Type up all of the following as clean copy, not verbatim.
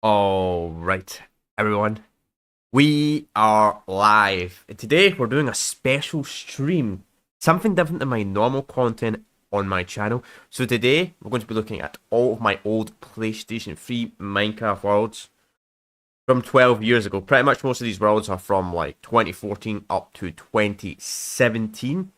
All right, everyone. We are live. And today we're doing a special stream. Something different than my normal content on my channel. So today we're going to be looking at all of my old PlayStation 3 Minecraft worlds from 12 years ago. Pretty much most of these worlds are from like 2014 up to 2017.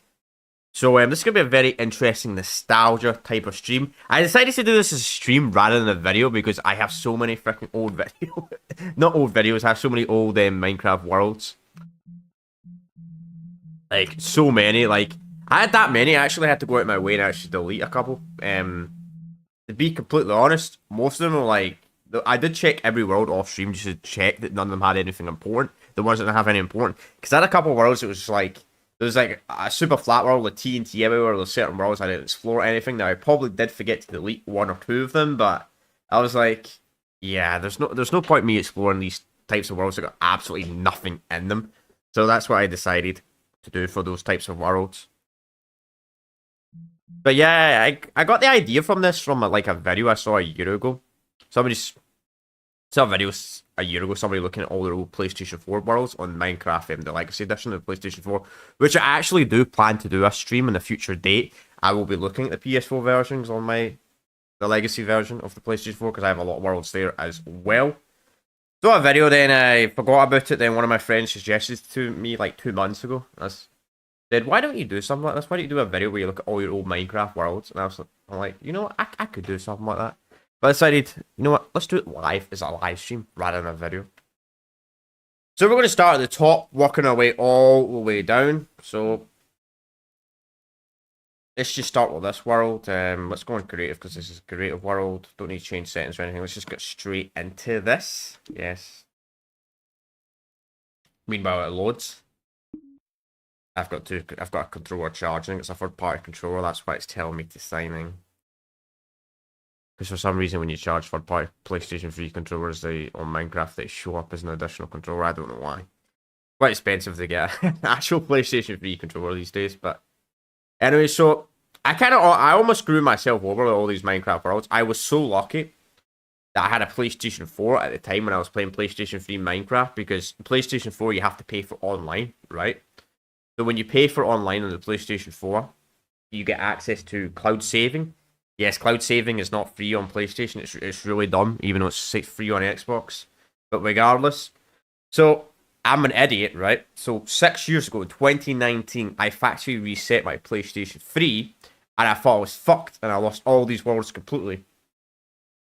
So this is going to be a very interesting nostalgia type of stream. I decided to do this as a stream rather than a video because I have so many freaking old videos. Not old videos, I have so many old Minecraft worlds. Like, so many. Like, I had that many. I actually had to go out of my way and actually delete a couple. To be completely honest, most of them are like... I did check every world off stream just to check that none of them had anything important. The ones that didn't have any important. Because I had a couple of worlds that was just like... There's like a super flat world with TNT everywhere. There's certain worlds I didn't explore anything. Now I probably did forget to delete one or two of them, but I was like, yeah, there's no point me exploring these types of worlds that got absolutely nothing in them. So that's what I decided to do for those types of worlds. But yeah, I got the idea from this from like a video I saw a year ago. Somebody saw a video a year ago, somebody looking at all their old PlayStation 4 worlds on Minecraft, the Legacy Edition of PlayStation 4, which I actually do plan to do a stream in a future date. I will be looking at the PS4 versions on the Legacy version of the PlayStation 4 because I have a lot of worlds there as well. Saw a video, then I forgot about it. Then one of my friends suggested to me like 2 months ago. I said, "Why don't you do something like this? Why don't you do a video where you look at all your old Minecraft worlds?" And I'm like, you know what? I could do something like that. But I decided, you know what? Let's do it live as a live stream rather than a video. So we're going to start at the top, working our way all the way down. So let's just start with this world. Let's go on creative because this is a creative world. Don't need to change settings or anything. Let's just get straight into this. Yes. Meanwhile, it loads. I've got a controller charging. It's a third-party controller. That's why it's telling me to sign in. Because for some reason, when you charge third-party PlayStation 3 controllers, on Minecraft, they show up as an additional controller. I don't know why. Quite expensive to get an actual PlayStation 3 controller these days. But anyway, so I almost screwed myself over with all these Minecraft worlds. I was so lucky that I had a PlayStation 4 at the time when I was playing PlayStation 3 Minecraft, because PlayStation 4 you have to pay for online, right? So when you pay for online on the PlayStation 4, you get access to cloud saving. Yes, cloud saving is not free on PlayStation. It's really dumb, even though it's free on Xbox. But regardless, so I'm an idiot, right? So 6 years ago, in 2019, I factory reset my PlayStation 3, and I thought I was fucked, and I lost all these worlds completely.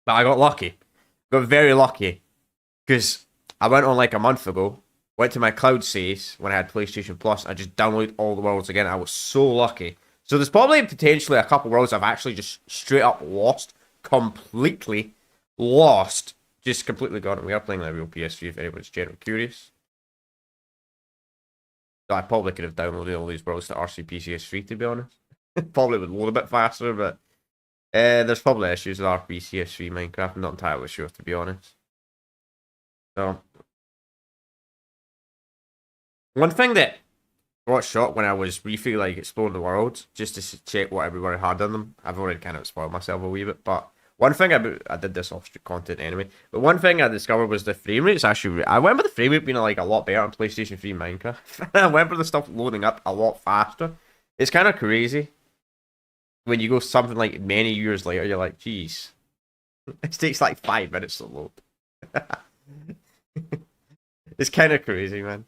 But I got lucky. Got very lucky. Because I went on like a month ago, went to my cloud saves when I had PlayStation Plus, I just downloaded all the worlds again. I was so lucky. So there's probably potentially a couple worlds I've actually just straight up lost. Completely lost. Just completely gone. We are playing a real PS3 if anybody's generally curious. So I probably could have downloaded all these worlds to RCPCS3 to be honest. Probably would load a bit faster, but there's probably issues with RPCS3 Minecraft. I'm not entirely sure to be honest. So one thing that got shot when I was briefly like exploring the world just to check what everybody had on them. I've already kind of spoiled myself a wee bit, but one thing I did this off content anyway. But one thing I discovered was the frame rate's actually. I remember the frame rate being like a lot better on PlayStation 3 Minecraft. I remember the stuff loading up a lot faster. It's kind of crazy when you go something like many years later. You're like, geez, it takes like 5 minutes to load. It's kind of crazy, man.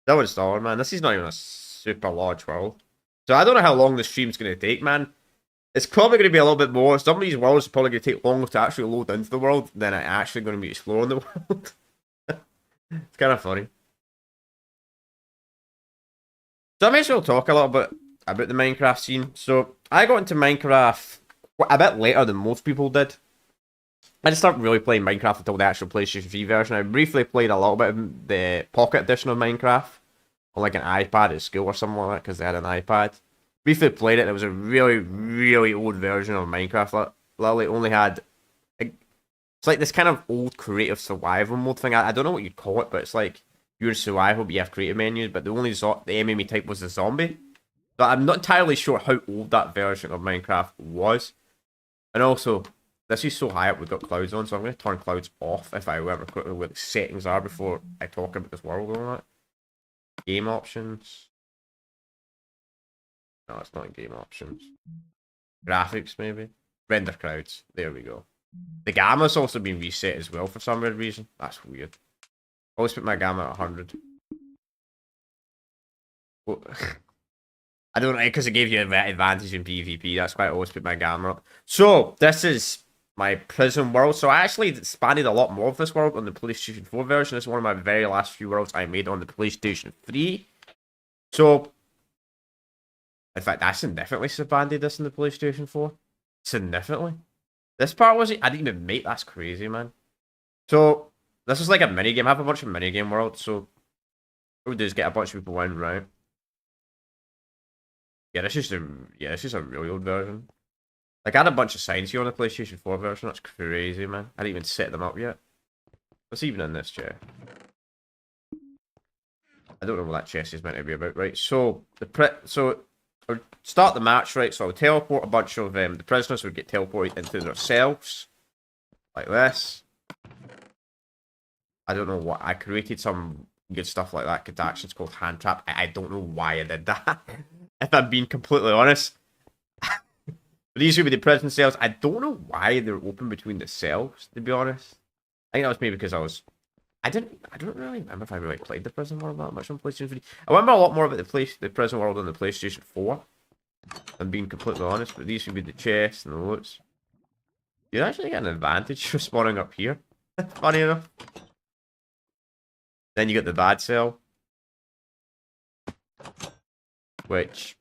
That was all, man. This is not even a super large world. So I don't know how long the stream's going to take, man. It's probably going to be a little bit more. Some of these worlds are probably going to take longer to actually load into the world than I'm actually going to be exploring the world. It's kind of funny. So I may as well talk a little bit about the Minecraft scene. So I got into Minecraft a bit later than most people did. I didn't start really playing Minecraft until the actual PlayStation 3 version. I briefly played a little bit of the Pocket Edition of Minecraft on like an iPad at school or something like that because they had an iPad. Briefly played it. It was a really, really old version of Minecraft. Literally only had... It's like this kind of old creative survival mode thing. I don't know what you'd call it, but it's like you're in survival, but you have creative menus, but the enemy type was a zombie. But I'm not entirely sure how old that version of Minecraft was. And also... this is so high up we've got clouds on, so I'm going to turn clouds off if I ever quickly where the settings are before I talk about this world and all that. Game options. No, it's not in game options. Graphics, maybe. Render clouds. There we go. The gamma's also been reset as well for some weird reason. That's weird. Always put my gamma at 100. Well, I don't know, because it gave you an advantage in PvP. That's why I always put my gamma up. So, this is my prison world. So, I actually expanded a lot more of this world on the PlayStation 4 version. This is one of my very last few worlds I made on the PlayStation 3. So, in fact, I significantly expanded this in the PlayStation 4. Significantly. This part wasn't... I didn't even make... That's crazy, man. So, this is like a minigame. I have a bunch of minigame worlds. So, what we do is get a bunch of people in, right? Yeah, this is a really old version. Like, I had a bunch of signs here on the PlayStation 4 version. That's crazy, man. I didn't even set them up yet. What's even in this chest? I don't know what that chest is meant to be about, right? So, I'll start the match, right? So I'll teleport a bunch of the prisoners would get teleported into their cells. Like this. I don't know what... I created some good stuff like that. Good actions called hand trap. I don't know why I did that. If I'm being completely honest. But these would be the prison cells. I don't know why they're open between the cells, to be honest. I think that was maybe because I don't really remember if I really played the prison world that much on PlayStation 3. I remember a lot more about the prison world on the PlayStation 4. I'm being completely honest, but these should be the chests and the loot. You actually get an advantage for spawning up here. Funny enough. Then you get the bad cell. Which,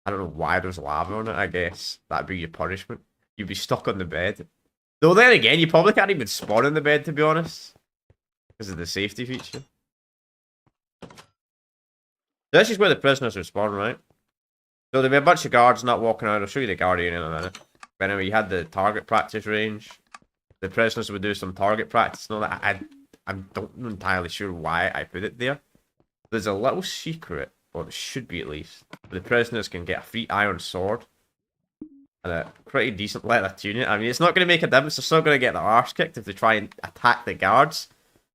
I don't know why there's lava on it, I guess. That'd be your punishment. You'd be stuck on the bed. Though then again, you probably can't even spawn in the bed, to be honest. Because of the safety feature. This is where the prisoners would spawn, right? So there'll be a bunch of guards not walking around. I'll show you the guardian in a minute. But anyway, you had the target practice range. The prisoners would do some target practice and all that. I'm not entirely sure why I put it there. There's a little secret. Well, it should be at least. The prisoners can get a free iron sword. And a pretty decent leather tunic. I mean, it's not going to make a difference. They're still going to get their arse kicked if they try and attack the guards.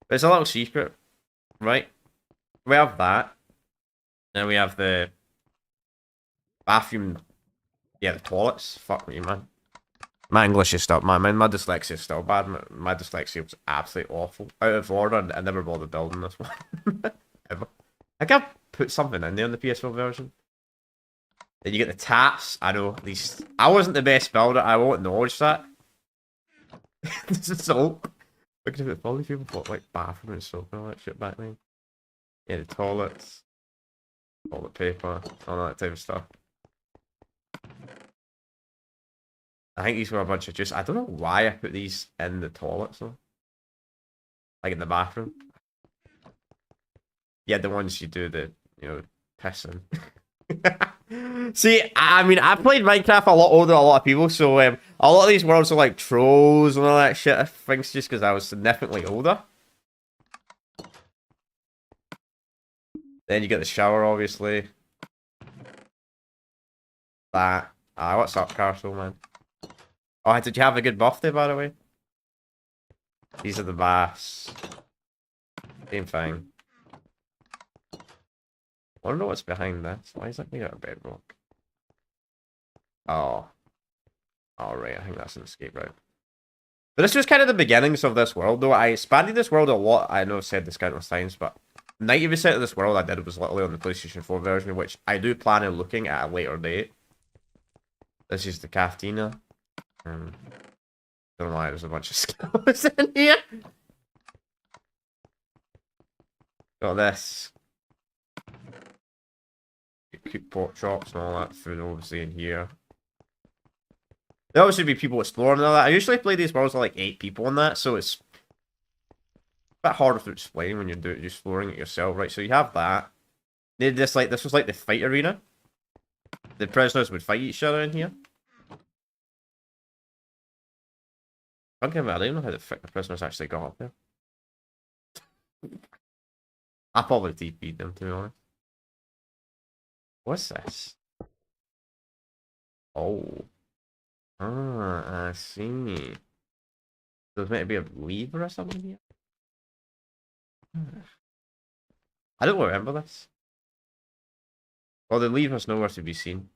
But it's a little secret. Right? We have that. Then we have the bathroom. Yeah, the toilets. Fuck me, man. My English is still... My dyslexia is still bad. My dyslexia was absolutely awful. Out of order. I never bothered building this one. Ever. I think I put something in there in the PS4 version. Then you get the taps. I know, at least... I wasn't the best builder. I won't acknowledge that. This is soap. Look at it. All these people thought, like, bathroom and soap and all that shit back then. Yeah, the toilets. Toilet paper. All that type of stuff. I think these were a bunch of just... I don't know why I put these in the toilets, though. Like, in the bathroom. Yeah, the ones you do the, you know, pissing. See, I mean, I played Minecraft a lot older than a lot of people, so a lot of these worlds are like trolls and all that shit. I think it's just because I was significantly older. Then you get the shower, obviously. That. What's up, Castle, man? Oh, did you have a good birthday, by the way? These are the baths. Same thing. I don't know what's behind this. Why is that made out of bedrock? Oh. Alright, I think that's an escape route. But this was kind of the beginnings of this world, though. I expanded this world a lot. I know I've said this countless times, but 90% of this world I did was literally on the PlayStation 4 version, which I do plan on looking at a later date. This is the cafeteria. Don't know why there's a bunch of skeletons in here. Got this. Cook pork chops and all that food obviously in here. There always should be people exploring and all that. I usually play these worlds with like 8 people on that, so it's a bit harder to explain when you're exploring it yourself, right? So you have that. This was like the fight arena. The prisoners would fight each other in here. I don't know how the prisoners actually got up there. I probably TP'd them, to be honest. What's this? Oh. Ah, I see. So there's meant to be a lever or something here? I don't remember this. Well, the lever's nowhere to be seen.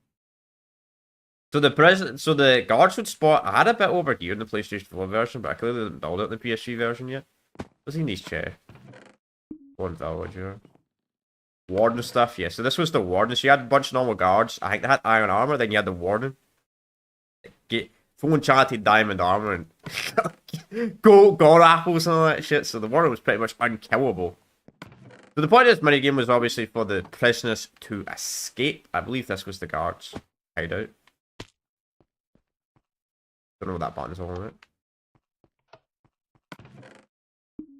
So the guards would spot. I had a bit over here in the PlayStation 4 version, but I clearly didn't build it in the PS3 version yet. What's in these chairs? One villager. Warden stuff, yeah. So this was the warden. So you had a bunch of normal guards. I think they had iron armor, then you had the warden. Get full enchanted diamond armor and gold apples and all that shit. So the warden was pretty much unkillable. So the point of this minigame was obviously for the prisoners to escape. I believe this was the guards hideout. Don't know what that button's all on it.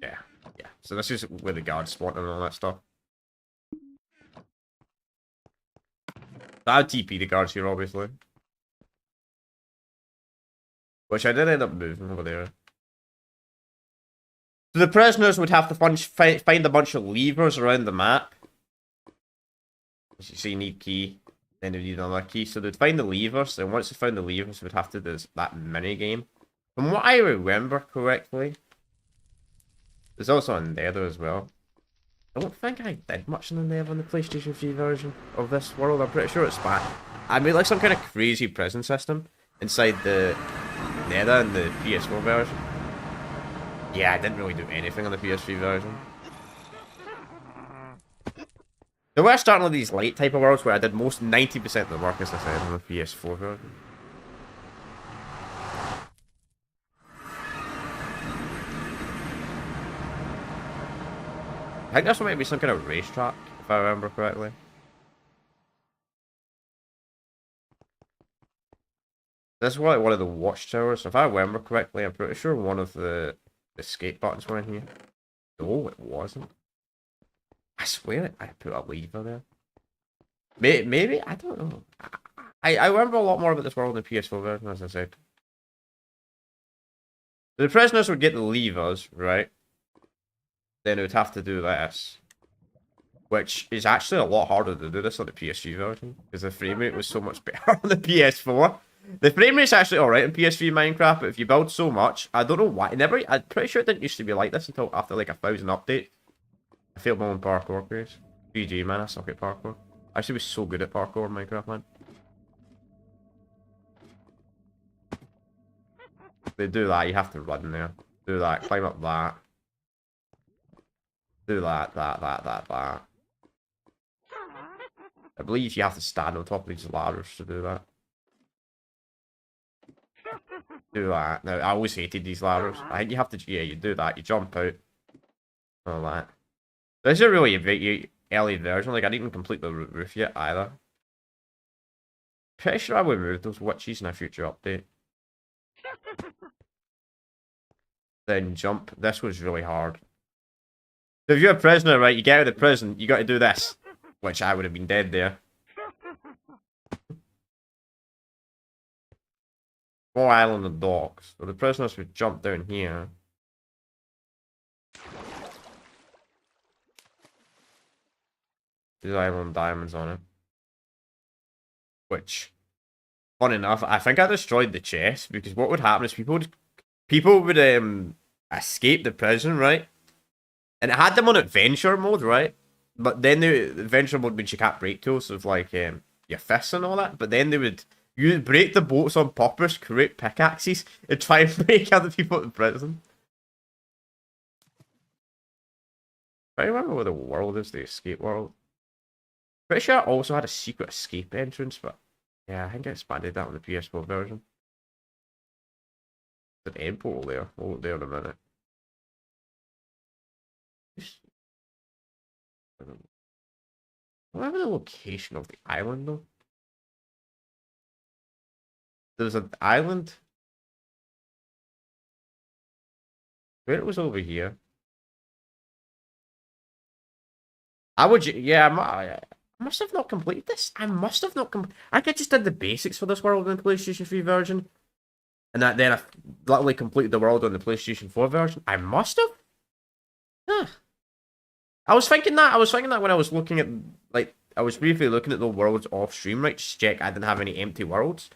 Yeah, yeah. So this is where the guards spawn and all that stuff. I would TP the guards here, obviously. Which I did end up moving over there. So the prisoners would have to find a bunch of levers around the map. As you see, you need key. Then they need another key. So they'd find the levers. And once they found the levers, they would have to do that mini game. From what I remember correctly, there's also a nether as well. I don't think I did much in the nether on the PlayStation 3 version of this world. I'm pretty sure it's bad. I made like some kind of crazy prison system inside the nether in the PS4 version. Yeah, I didn't really do anything on the PS3 version. There were starting with these light type of worlds where I did most 90% of the work, as I said, on the PS4 version. I think this might be some kind of racetrack, if I remember correctly. This is like one of the watchtowers. If I remember correctly, I'm pretty sure one of the escape buttons were in here. No, it wasn't. I swear I put a lever there. Maybe? I don't know. I remember a lot more about this world in the PS4 version, as I said. The prisoners would get the levers, right? Then it would have to do this. Which is actually a lot harder to do this on the PS3 version. Because the frame rate was so much better on the PS4. The frame rate's actually alright in PS3 Minecraft, but if you build so much, I don't know why. I'm pretty sure it didn't used to be like this until after like 1,000 updates. I failed my own parkour craze. GG, man, I suck at parkour. I used to be so good at parkour in Minecraft, man. They do that, you have to run there. Do that, climb up that. Do that. I believe you have to stand on top of these ladders to do that. Do that. Now, I always hated these ladders. I think you have to, yeah, you do that. You jump out. All that. This is a really very early version. Like, I didn't even complete the roof yet either. Pretty sure I would remove those witches in a future update. Then jump. This was really hard. So if you're a prisoner, right, you get out of the prison, you got to do this. Which I would have been dead there. Small island of docks. So the prisoners would jump down here. There's island diamonds on it. Which, fun enough, I think I destroyed the chest because what would happen is people would escape the prison, right? And it had them on adventure mode, right? But then the adventure mode means you can't break tools of like your fists and all that. But then you would break the boats on purpose, create pickaxes, and try and break other people in prison. I remember where the world is, the escape world. Pretty sure I also had a secret escape entrance, but yeah, I think I expanded that on the PS4 version. There's an end portal there. We'll look there in a minute. Whatever the location of the island, though. There's an island. Where it was over here. Yeah, I must have not completed this. I must have not completed. I think I just did the basics for this world in the PlayStation 3 version. And then I literally completed the world on the PlayStation 4 version. I must have? Huh. I was thinking that when I was looking at, like, I was briefly looking at the worlds off stream, right, just to check I didn't have any empty worlds.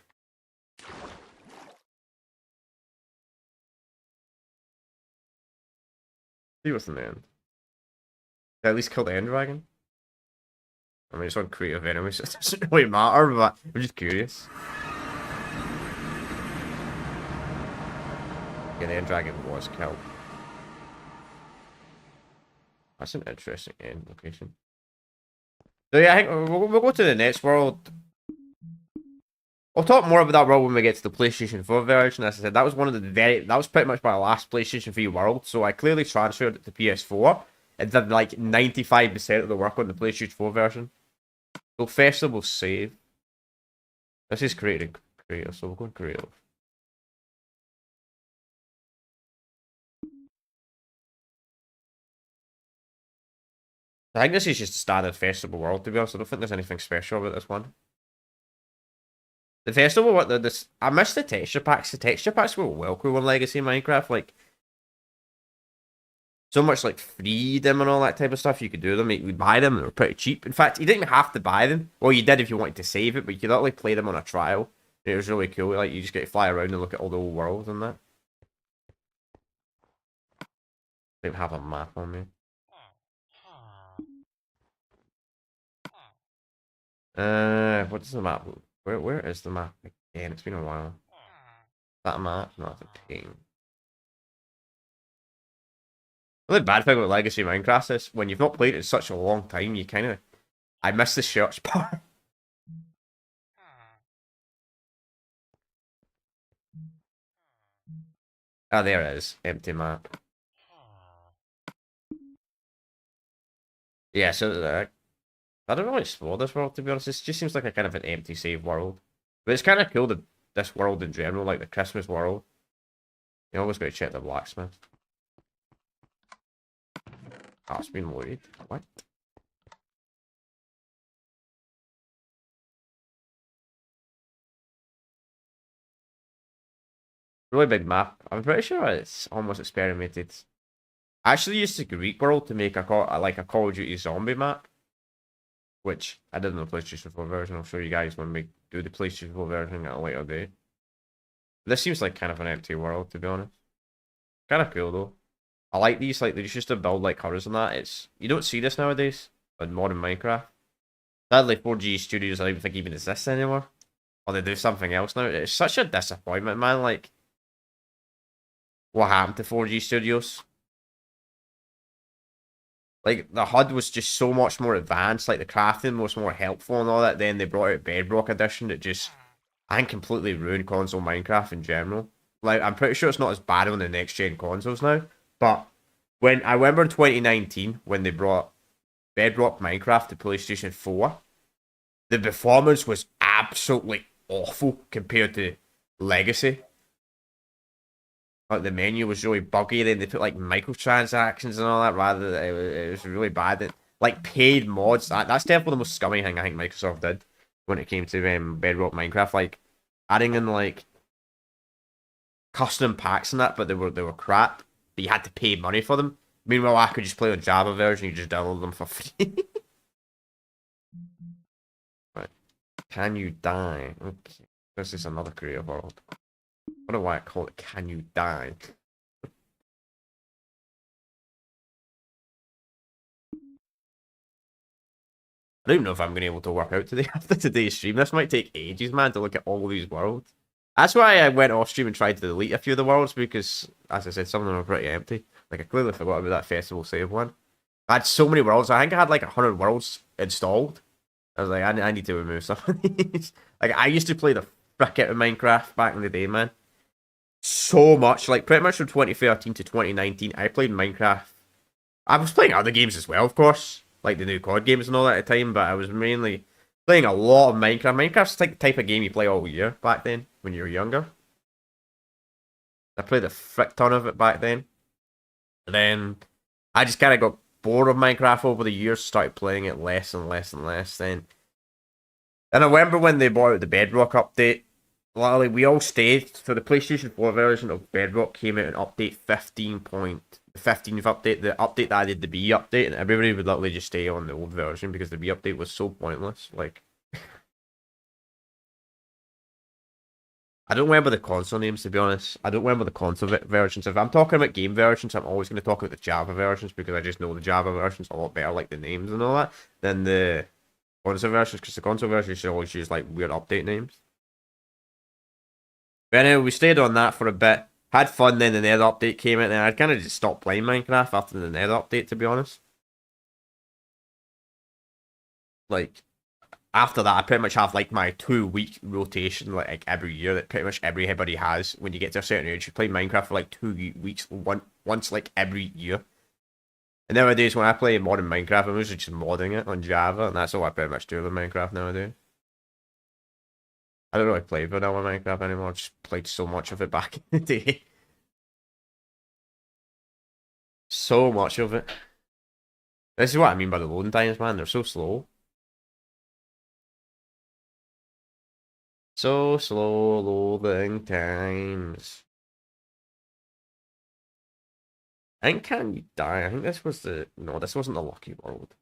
See what's in the end. Did I at least kill the end dragon? I mean, it's on creative anyway, so it doesn't really matter, but I'm just curious. Yeah, the end dragon was killed. That's an interesting end location. So yeah, I think we'll go to the next world. I'll talk more about that world when we get to the PlayStation 4 version. As I said, that was that was pretty much my last PlayStation 3 world, so I clearly transferred it to PS4 and did like 95% of the work on the PlayStation 4 version. So festival save. This is creative, so we'll go creative. I think this is just a standard festival world, to be honest. I don't think there's anything special about this one. The festival, I missed the texture packs. The texture packs were well cool in Legacy Minecraft. Like, so much like freedom and all that type of stuff. You could do them. You could buy them. They were pretty cheap. In fact, you didn't even have to buy them. Well, you did if you wanted to save it, but you could actually play them on a trial. And it was really cool. Like, you just get to fly around and look at all the old worlds and that. They have a map on me. What is the map? Where is the map again? It's been a while. Is that a map? No, it's a ping. The only bad thing with Legacy Minecraft is when you've not played it in such a long time, you kind of... I miss the search part. Ah, there it is. Empty map. Yeah, so I don't really explore this world, to be honest. It just seems like a kind of an empty save world. But it's kind of cool, this world in general, like the Christmas world. You always got to check the blacksmith. Oh, it's been loaded. What? Really big map. I'm pretty sure it's almost experimented. I actually used the Greek world to make a Call of Duty zombie map, which I did in the PlayStation 4 version. I'll show you guys when we do the PlayStation 4 version at a later date. This seems like kind of an empty world, to be honest. Kind of cool though. I like these, like they used to build like colours and that. You don't see this nowadays in modern Minecraft. Sadly, 4G Studios I don't think even exists anymore. Or they do something else now. It's such a disappointment, man. Like, what happened to 4G Studios? Like, the HUD was just so much more advanced. Like, the crafting was more helpful and all that. Then they brought out Bedrock Edition that just, I think, completely ruined console Minecraft in general. Like, I'm pretty sure it's not as bad on the next-gen consoles now. But when I remember in 2019, when they brought Bedrock Minecraft to PlayStation 4, the performance was absolutely awful compared to Legacy. Like, the menu was really buggy. Then they put like microtransactions and all that. It was really bad. Like paid mods. That's definitely the most scummy thing I think Microsoft did when it came to Bedrock Minecraft. Like adding in like custom packs and that, but they were crap. But you had to pay money for them. Meanwhile, I could just play the Java version. You just download them for free. Right? Can you die? Okay. This is another creative world. I don't know why I call it Can You Die? I don't even know if I'm going to be able to work out today after today's stream. This might take ages, man, to look at all these worlds. That's why I went off stream and tried to delete a few of the worlds, because, as I said, some of them are pretty empty. Like, I clearly forgot about that festival save one. I had so many worlds. I think I had like 100 worlds installed. I was like, I need to remove some of these. Like, I used to play the frick out of Minecraft back in the day, man. So much. Like, pretty much from 2013 to 2019, I played Minecraft. I was playing other games as well, of course. Like the new COD games and all that at the time, but I was mainly playing a lot of Minecraft. Minecraft's like the type of game you play all year back then, when you were younger. I played a frick ton of it back then. And then I just kind of got bored of Minecraft over the years, started playing it less and less and less then. And I remember when they brought out the Bedrock update, literally we all stayed. So the PlayStation 4 version of Bedrock came out in update 15. The 15th update, the update that added the B update, and everybody would literally just stay on the old version because the B update was so pointless. Like, I don't remember the console names, to be honest. I don't remember the console versions. If I'm talking about game versions, I'm always going to talk about the Java versions because I just know the Java versions a lot better, like the names and all that, than the console versions, because the console versions should always use like weird update names. But anyway, we stayed on that for a bit. Had fun, then the Nether update came out, and I kind of just stopped playing Minecraft after the Nether update, to be honest. Like, after that, I pretty much have like my 2 week rotation, like every year, that pretty much everybody has. When you get to a certain age, you play Minecraft for like 2 weeks, once like every year. And nowadays, when I play modern Minecraft, I'm usually just modding it on Java, and that's all I pretty much do with Minecraft nowadays. I don't really play vanilla Minecraft anymore. I just played so much of it back in the day. So much of it. This is what I mean by the loading times, man. They're so slow. So slow loading times. I think Can You Die? I think this was the... No, this wasn't the Lucky World.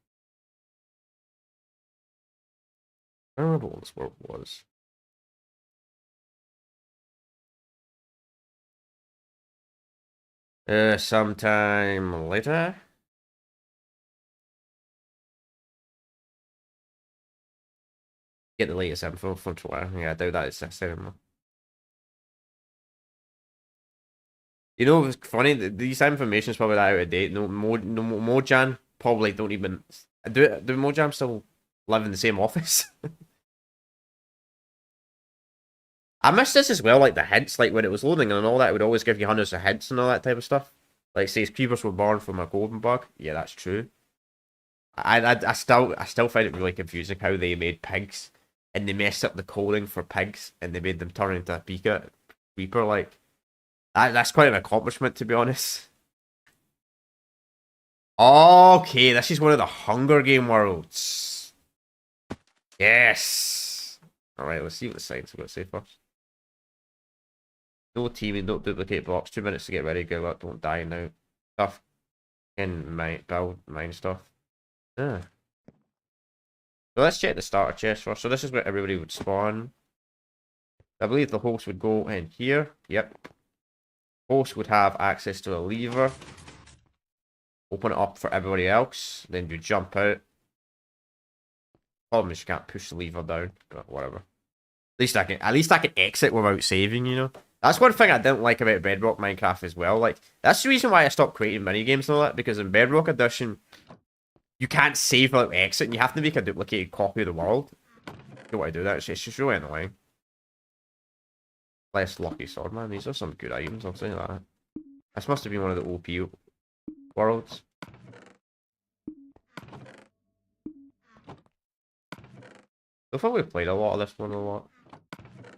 I don't remember what this world was. Sometime later? Get the latest info from Twitter. Yeah, I doubt that exists anymore. You know, it's funny, these information is probably out of date. No, Mojang probably don't even... Do Mojang still live in the same office? I missed this as well, like the hints, like when it was loading and all that, it would always give you hundreds of hints and all that type of stuff. Like, says creepers were born from a golden bug. Yeah, that's true. I still find it really confusing how they made pigs and they messed up the coding for pigs and they made them turn into a creeper. Like that's quite an accomplishment, to be honest. Okay, this is one of the Hunger Game worlds. Yes. All right, let's see what the signs are going to say first. No teaming, don't duplicate blocks. 2 minutes to get ready. Good luck. Don't die now. Stuff in my build, mine stuff. Yeah. So let's check the starter chest first. So this is where everybody would spawn. I believe the host would go in here. Yep. Host would have access to a lever. Open it up for everybody else. Then you jump out. Problem is you can't push the lever down. But whatever. At least I can exit without saving, you know. That's one thing I didn't like about Bedrock Minecraft as well. Like, that's the reason why I stopped creating minigames and all that, because in Bedrock Edition, you can't save without exit, and you have to make a duplicated copy of the world. You don't want to do that, it's just really annoying. Less lucky sword, man. These are some good items, I'll say that. This must have been one of the OP worlds. So far we've played a lot of this one a lot.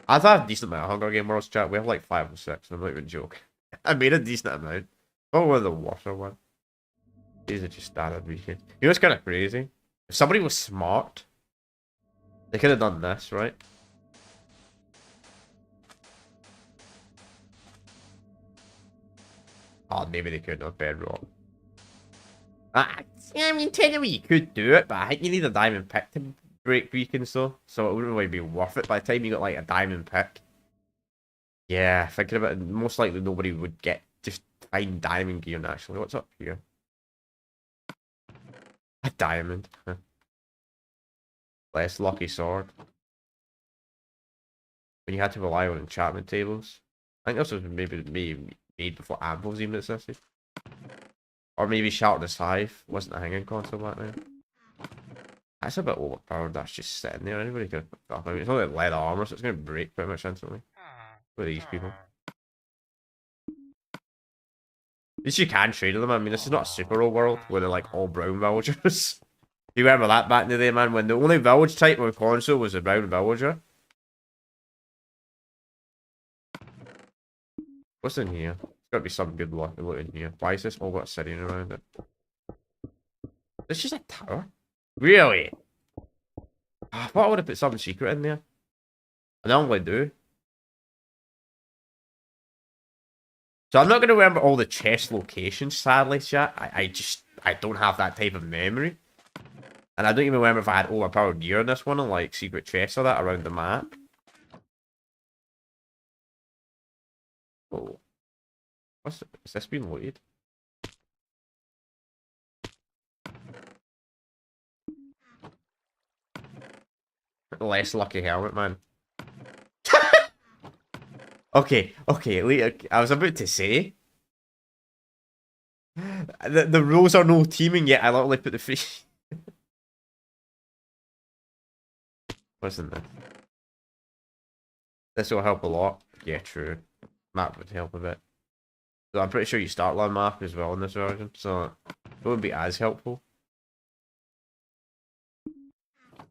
I've had a decent amount of Hunger Game Worlds chat. We have like 5 or 6, and I'm not even joking. I made a decent amount. Oh, one of the worst one. These are just standard weekends. You know what's kind of crazy? If somebody was smart, they could have done this, right? Oh, maybe they couldn't have Bedrock. I mean, technically you could do it, but I think you need a diamond pick to break beacons, though. So it wouldn't really be worth it by the time you got like a diamond pick. Yeah, thinking about it, most likely nobody would get just find diamond gear naturally. What's up here? A diamond. Huh. Less lucky sword. When you had to rely on enchantment tables. I think this was maybe made before anvils even existed. Or maybe Shattered Hive wasn't a hanging console back then. That's a bit overpowered, that's just sitting there. Anybody could pick up. I mean, it's only leather armor, so it's going to break pretty much instantly. Look at these people. At least you can trade with them. I mean, this is not a super old world where they're like all brown villagers. You remember that back in the day, man, when the only village type on console was a brown villager? What's in here? There's got to be some good loot in here. Why is this all got sitting around it? This is a tower? Really? I thought I would have put something secret in there. I normally do. So I'm not going to remember all the chest locations, sadly, chat. I don't have that type of memory. And I don't even remember if I had overpowered gear in this one, or like secret chests or that around the map. Is this being loaded? Less lucky helmet, man. Okay, I was about to say the rules are no teaming yet. I literally put the free. What's in this? This will help a lot. Yeah, true. Map would help a bit. So I'm pretty sure you start land map as well in this version, so it wouldn't be as helpful.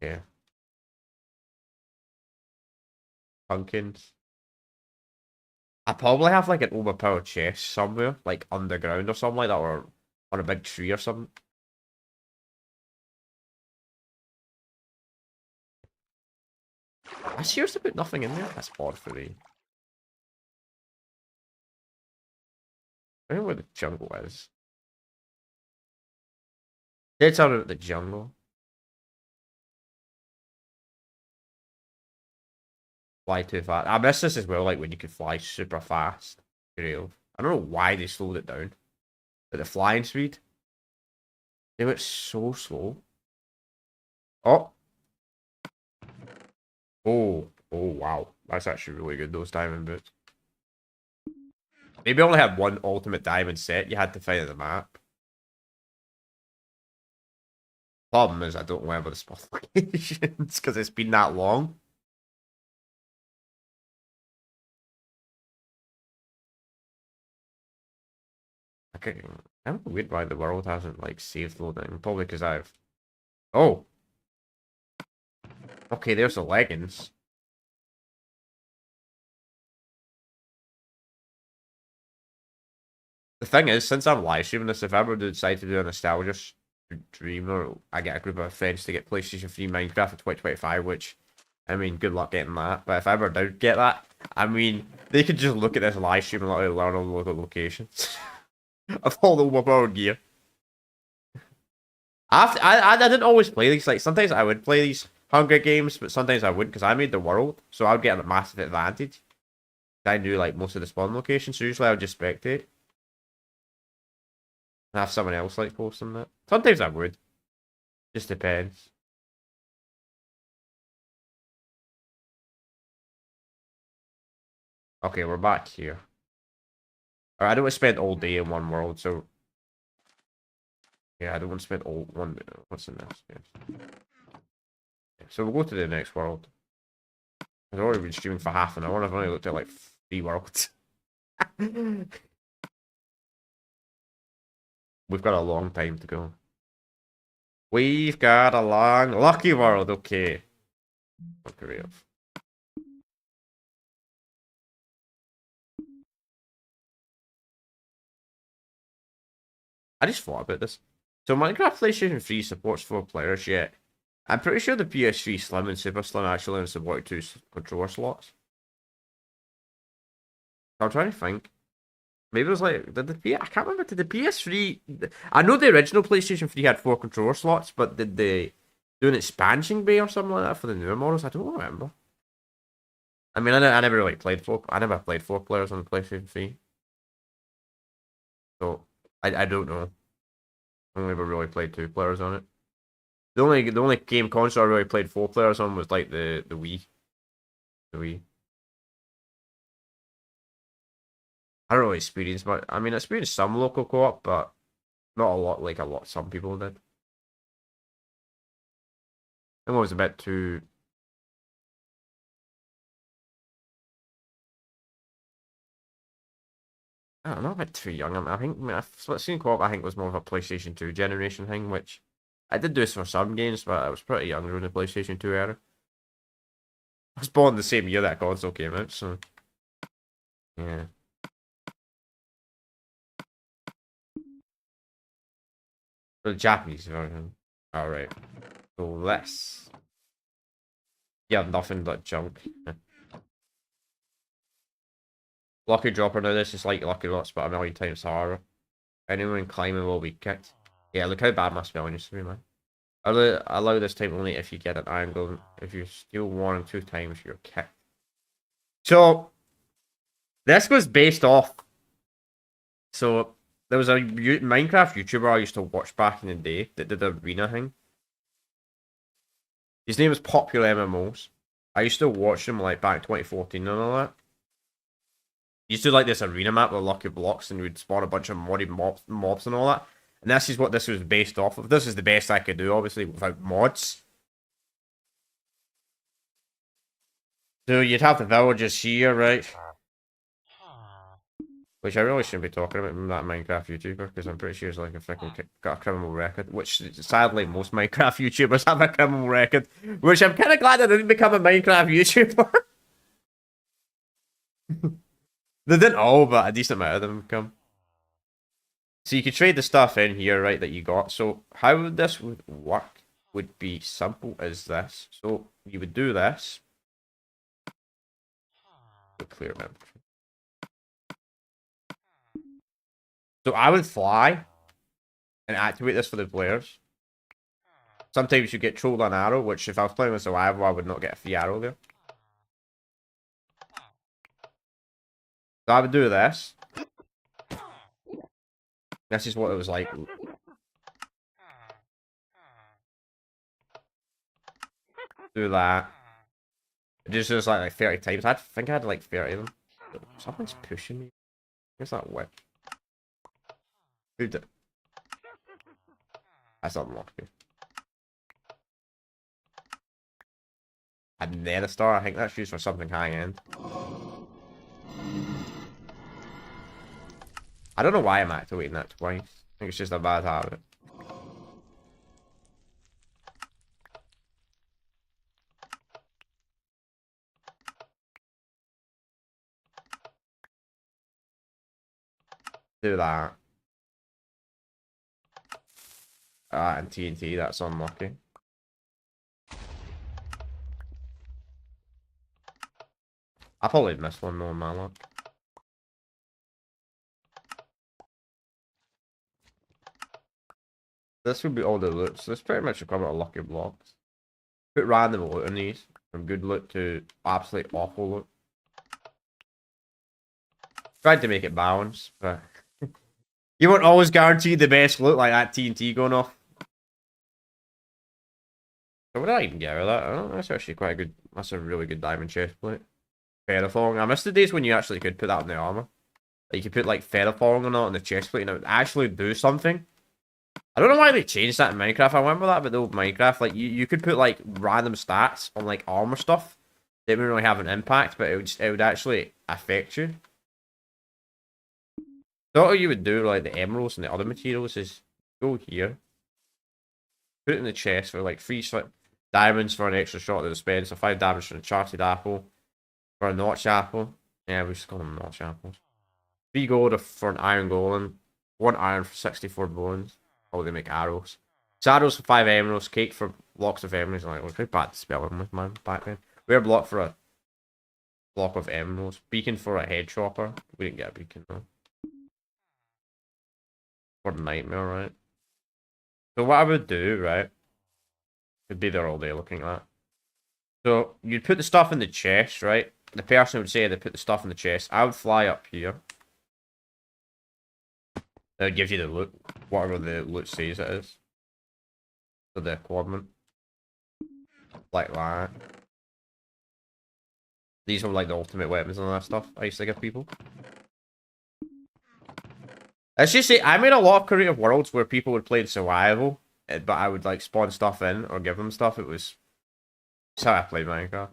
Yeah. Pumpkins. I probably have like an overpowered chest somewhere, like underground or something like that, or on a big tree or something. I seriously put nothing in there? That's odd for me. I don't know where the jungle is. Did tell me about the jungle. Fly too fast. I miss this as well, like when you could fly super fast. Real. I don't know why they slowed it down. But the flying speed, they went so slow. Oh. Oh, wow. That's actually really good, those diamond boots. Maybe I only had one ultimate diamond set. You had to find the map. Problem is, I don't remember the spot locations because it's been that long. Okay, I'm weird why the world hasn't like saved loading. Probably because I've. Oh, okay. There's the leggings. The thing is, since I'm live streaming this, if I ever decide to do a nostalgia stream or I get a group of friends to get PlayStation 3 Minecraft for 2025, which, I mean, good luck getting that. But if I ever do get that, I mean, they could just look at this live stream and literally learn all the local locations of all the overpowered gear. I didn't always play these. Like, sometimes I would play these Hunger Games, but sometimes I wouldn't because I made the world. So I would get a massive advantage. I knew, like, most of the spawn locations, so usually I would just spectate. And have someone else like posting that. Sometimes I would. Just depends. Okay, we're back here. Alright, I don't want to spend all day in one world, so yeah, I don't want to spend all one. What's in this? Yes. Yeah, so we'll go to the next world. I've already been streaming for half an hour. I've only looked at like 3 worlds. We've got a long time to go. We've got a long, lucky world. Okay. Okay. I just thought about this. So Minecraft PlayStation 3 supports 4 players yet. I'm pretty sure the PS3 Slim and Super Slim actually only support 2 controller slots. I'm trying to think. Maybe it was like I can't remember. Did the PS3? I know the original PlayStation 3 had 4 controller slots, but did they do an expansion bay or something like that for the newer models? I don't remember. I mean, I never really played 4. I never played 4 players on the PlayStation 3, so I don't know. I only ever really played 2 players on it. The only game console I really played 4 players on was like the Wii. The Wii. I don't really experience much. I mean, I experienced some local co-op, but not a lot like a lot some people did. I think it was a bit too. I don't know, a bit too young. I've seen co-op. I think was more of a PlayStation 2 generation thing, which I did do this for some games, but I was pretty young during the PlayStation 2 era. I was born the same year that console came out, so yeah. The Japanese version. Alright. So this. Yeah, nothing but junk. Lucky Dropper now, this is like Lucky Lots, but a million times harder. Anyone climbing will be kicked. Yeah, look how bad my spelling used to be, man. Allow this type only if you get an angle. If you steal 1 and 2 times, you're kicked. So, this was based off So there was a Minecraft YouTuber I used to watch back in the day that did the arena thing. His name was Popular MMOs. I used to watch him like back 2014 and all that. He used to do like this arena map with lucky blocks, and we'd spawn a bunch of modded mobs and all that. And this is what this was based off of. This is the best I could do, obviously, without mods. So you'd have the villagers here, right? Which I really shouldn't be talking about that Minecraft YouTuber, because I'm pretty sure he's like a freaking got a criminal record. Which sadly most Minecraft YouTubers have a criminal record. Which I'm kind of glad I didn't become a Minecraft YouTuber. They didn't all, but a decent amount of them come. So you could trade the stuff in here, right, that you got. So how this would work would be simple as this. So you would do this. Clear inventory. So I would fly and activate this for the players. Sometimes you get trolled on arrow, which if I was playing with survival, I would not get a free arrow there. So I would do this. This is what it was like. Do that. It just was like 30 times. I think I had like 30 of them. Something's pushing me. Where's that whip? Who did? That's not unlucky. A nether star, I think that's used for something high end. I don't know why I'm activating that twice. I think it's just a bad habit. Do that. And TNT, that's unlucky. I probably missed one more in my luck. This would be all the loot. So this pretty much should come out of lucky blocks. Put random loot in these. From good loot to absolute awful loot. Tried to make it balanced, but you weren't always guaranteed the best loot like that TNT going off. So what did I even get out of that? Oh, that's actually quite a good. That's a really good diamond chest plate. Ferrothorn. I miss the days when you actually could put that on the armor. Like you could put like ferrothorn on it on the chest plate and it would actually do something. I don't know why they changed that in Minecraft. I remember that, but the old Minecraft, like you could put like random stats on like armor stuff. They wouldn't really have an impact, but it would actually affect you. So what you would do, like the emeralds and the other materials, is go here, put it in the chest for like 3 diamonds for an extra shot to dispense, so 5 diamonds for a charted apple, for a notch apple. Yeah, we just call them notch apples. 3 gold for an iron golem, 1 iron for 64 bones. Oh, they make arrows. Arrows for 5 emeralds, cake for blocks of emeralds. Like, look how bad spelling with man back then. Rare block for a block of emeralds. Beacon for a head chopper. We didn't get a beacon though. For nightmare, right? So what I would do, right? Could be there all day looking at that. So you'd put the stuff in the chest, right? The person would say they put the stuff in the chest. I would fly up here. That gives you the loot, whatever the loot says it is. So the equipment. Like that. These were like the ultimate weapons and all that stuff I used to give people. Let's just say, I made a lot of creative worlds where people would play survival, but I would like spawn stuff in or give them stuff. It's how I played Minecraft.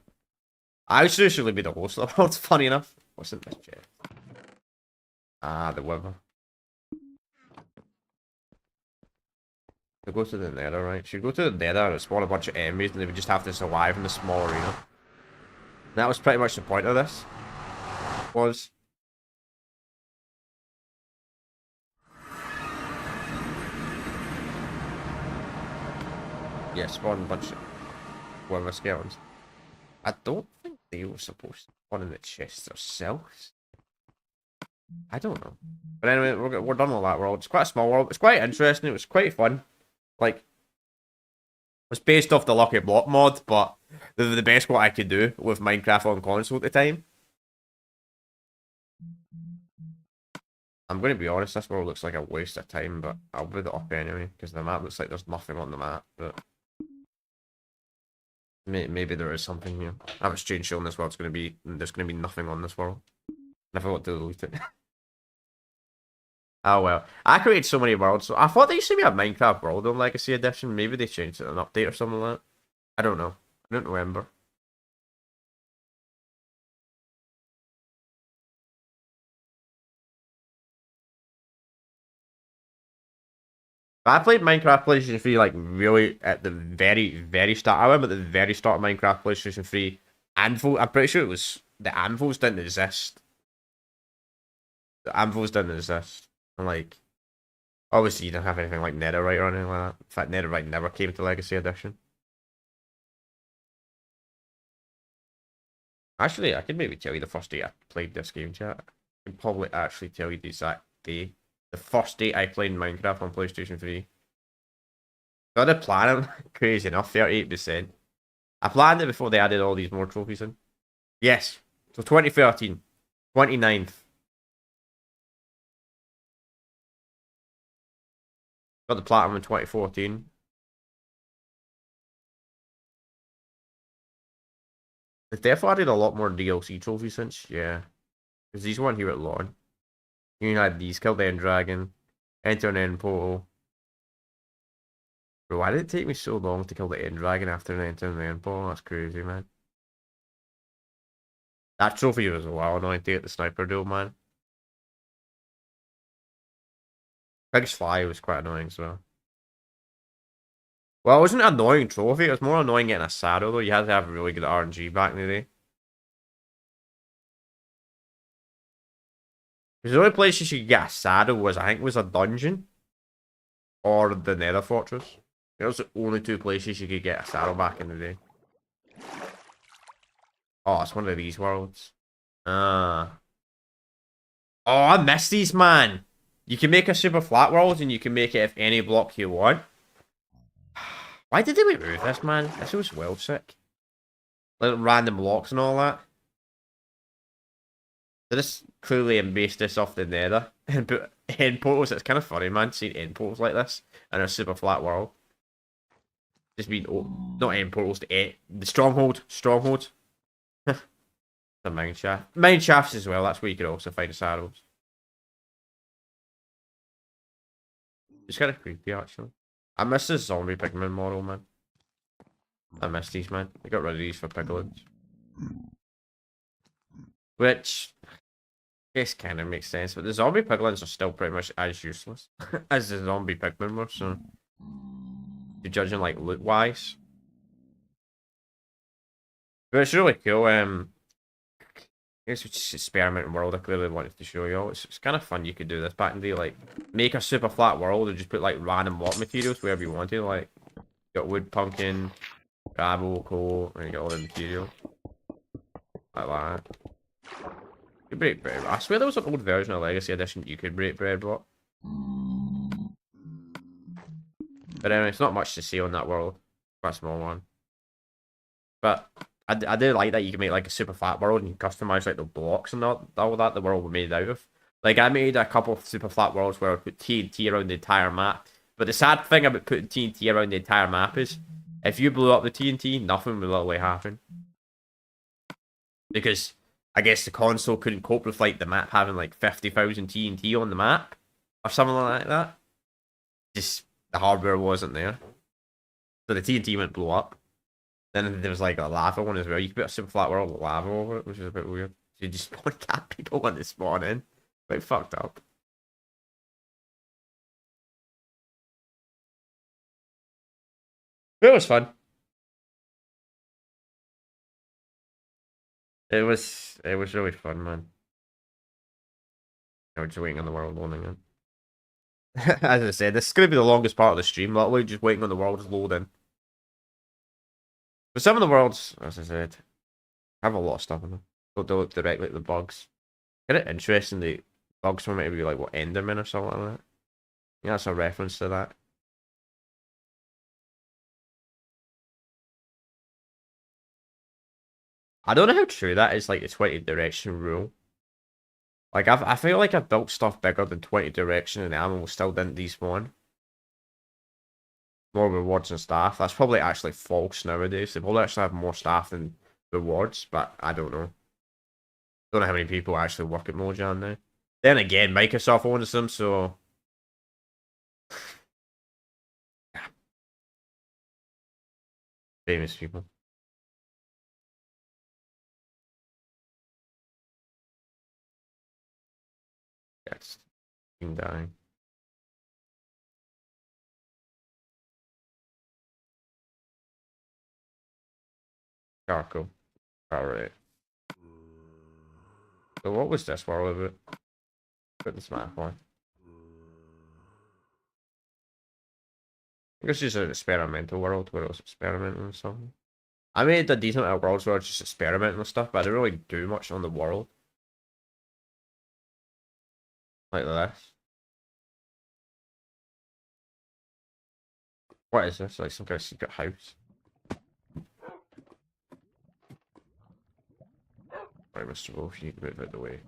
I should usually be the host of the world, funny enough. What's in this chest? Ah, the wither. So go to the nether, right? Should go to the nether and spawn a bunch of enemies and they would just have to survive in the small arena. And that was pretty much the point of this. Was yeah, spawn a bunch of wither skeletons. I don't think they were supposed to spawn in the chests themselves. I don't know. But anyway, we're done with that world. It's quite a small world. It's quite interesting. It was quite fun. Like, it was based off the Lucky Block mod, but the best what I could do with Minecraft on console at the time. I'm going to be honest, this world looks like a waste of time, but I'll put it up anyway, because the map looks like there's nothing on the map, but maybe there is something here. I have a strange feeling this world's going to be, there's going to be nothing on this world. Never want to delete it. Oh well. I created so many worlds, so I thought there used to be a Minecraft World on Legacy Edition. Maybe they changed it in an update or something like that. I don't know. I don't remember. I played Minecraft PlayStation 3 like really at the very, very start. I remember at the very start of Minecraft PlayStation 3. Anvil, I'm pretty sure it was the anvils didn't exist. The anvils didn't exist. And like obviously you don't have anything like Netherite or anything like that. In fact, Netherite never came to Legacy Edition. Actually, I could maybe tell you the first day I played this game, chat. I can probably actually tell you the exact day. The first day I played Minecraft on PlayStation 3. Got a plan, crazy enough, 38%. I planned it before they added all these more trophies in. Yes. So 2013. 29th. Got the platinum in 2014. They've definitely added a lot more DLC trophies since, yeah. Because these weren't here at launch. You had these, kill the end dragon, enter an end portal. Bro, why did it take me so long to kill the end dragon after entering the end portal? That's crazy, man. That trophy was a while annoying to get the sniper duel, man. Biggest fly was quite annoying as well. Well, it wasn't an annoying trophy, it was more annoying getting a saddle though. You had to have really good RNG back in the day. Because the only places you could get a saddle was, I think, was a dungeon or the Nether Fortress. Those were the only two places you could get a saddle back in the day. Oh, it's one of these worlds. Ah. Oh, I miss these, man. You can make a super flat world and you can make it if any block you want. Why did they remove this, man? This was well sick. Like random blocks and all that. They just clearly embased this off the Nether and put end portals. It's kind of funny, man, seeing end portals like this in a super flat world. Just being, not end portals, the stronghold. Stronghold. The mine shaft. Mine shafts as well, that's where you could also find the saddles. It's kind of creepy, actually. I miss this zombie pigman model, man. I miss these, man. I got rid of these for piglins. Which, I guess kind of makes sense, but the zombie piglins are still pretty much as useless as the zombie pigmen were, so... You're judging, like, loot-wise. But it's really cool, I guess it's just experimenting world I clearly wanted to show you all. It's kind of fun you could do this back in the day, like, make a super flat world and just put, like, random block materials wherever you wanted, like, you got wood, pumpkin, gravel, coal, and you got all the materials. Like that. You could break bread. I swear there was an old version of Legacy Edition you could break bread block. But anyway, it's not much to see on that world. Quite a small one. But I do like that you can make like a super flat world and you can customize like the blocks and all that the world was made out of. Like I made a couple of super flat worlds where I put TNT around the entire map. But the sad thing about putting TNT around the entire map is if you blew up the TNT, nothing would literally happen. Because I guess the console couldn't cope with like the map having like 50,000 TNT on the map or something like that. Just the hardware wasn't there. So the TNT wouldn't blow up. Then there was like a lava one as well. You could put a super flat world with lava over it, which is a bit weird. So you just spawn cap people when they spawn in. Quite fucked up. But it was fun. It was really fun, man. I was just waiting on the world loading in. As I said, this is gonna be the longest part of the stream, literally just waiting on the world to load in. But some of the worlds, as I said, have a lot of stuff in them. Don't look directly at the bugs. Kind of interesting the bugs were maybe like what Enderman or something like that. Yeah, that's a reference to that. I don't know how true that is, like the 20 direction rule. Like, I feel like I've built stuff bigger than 20 direction and the animals still didn't despawn. More rewards and staff. That's probably actually false nowadays. They probably actually have more staff than rewards, but I don't know. Don't know how many people actually work at Mojang now. Then again, Microsoft owns them, so famous people. Yeah, it's dying. Charcoal. Alright. So what was this world about? Put this map on. I guess it's an experimental world where it was experimental and stuff. I made a decent amount of worlds where I was just experimenting and stuff, but I didn't really do much on the world. Like this. What is this? Like some kind of secret house? Right, Mr. Wolf, you need to move out of the way.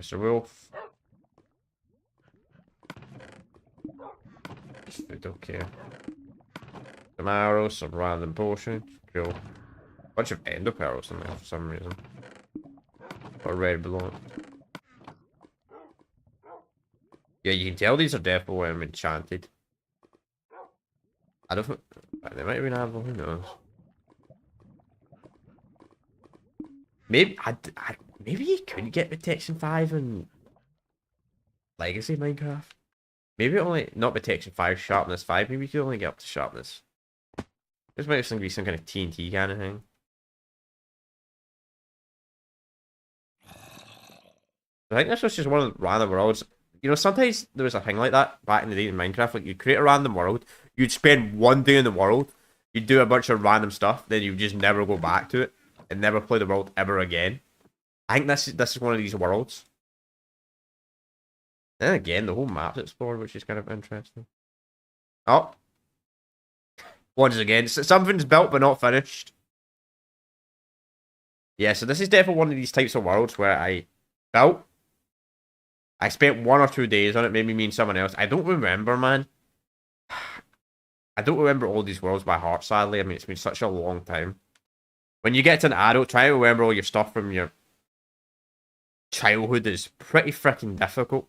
Mr. Wolf. Food, okay. Some arrows, some random potions. Cool. Bunch of ender pearls in there for some reason. Or red balloon. Yeah, you can tell these are definitely enchanted. I don't think they might have been able, who knows. Maybe maybe you could get protection 5 in Legacy Minecraft. Maybe only not protection 5, sharpness 5, maybe you could only get up to sharpness. This might be some kind of TNT kind of thing. I think this was just one of the random worlds. You know, sometimes there was a thing like that back in the day in Minecraft. Like, you'd create a random world, you'd spend one day in the world, you'd do a bunch of random stuff, then you'd just never go back to it and never play the world ever again. I think this is one of these worlds. Then again, the whole map's explored, which is kind of interesting. Oh. Once again, something's built but not finished. Yeah, so this is definitely one of these types of worlds where I built. I spent 1 or 2 days on it, maybe me and someone else. I don't remember, man. I don't remember all these worlds by heart, sadly. I mean, it's been such a long time. When you get to an adult, try to remember all your stuff from your childhood is pretty freaking difficult.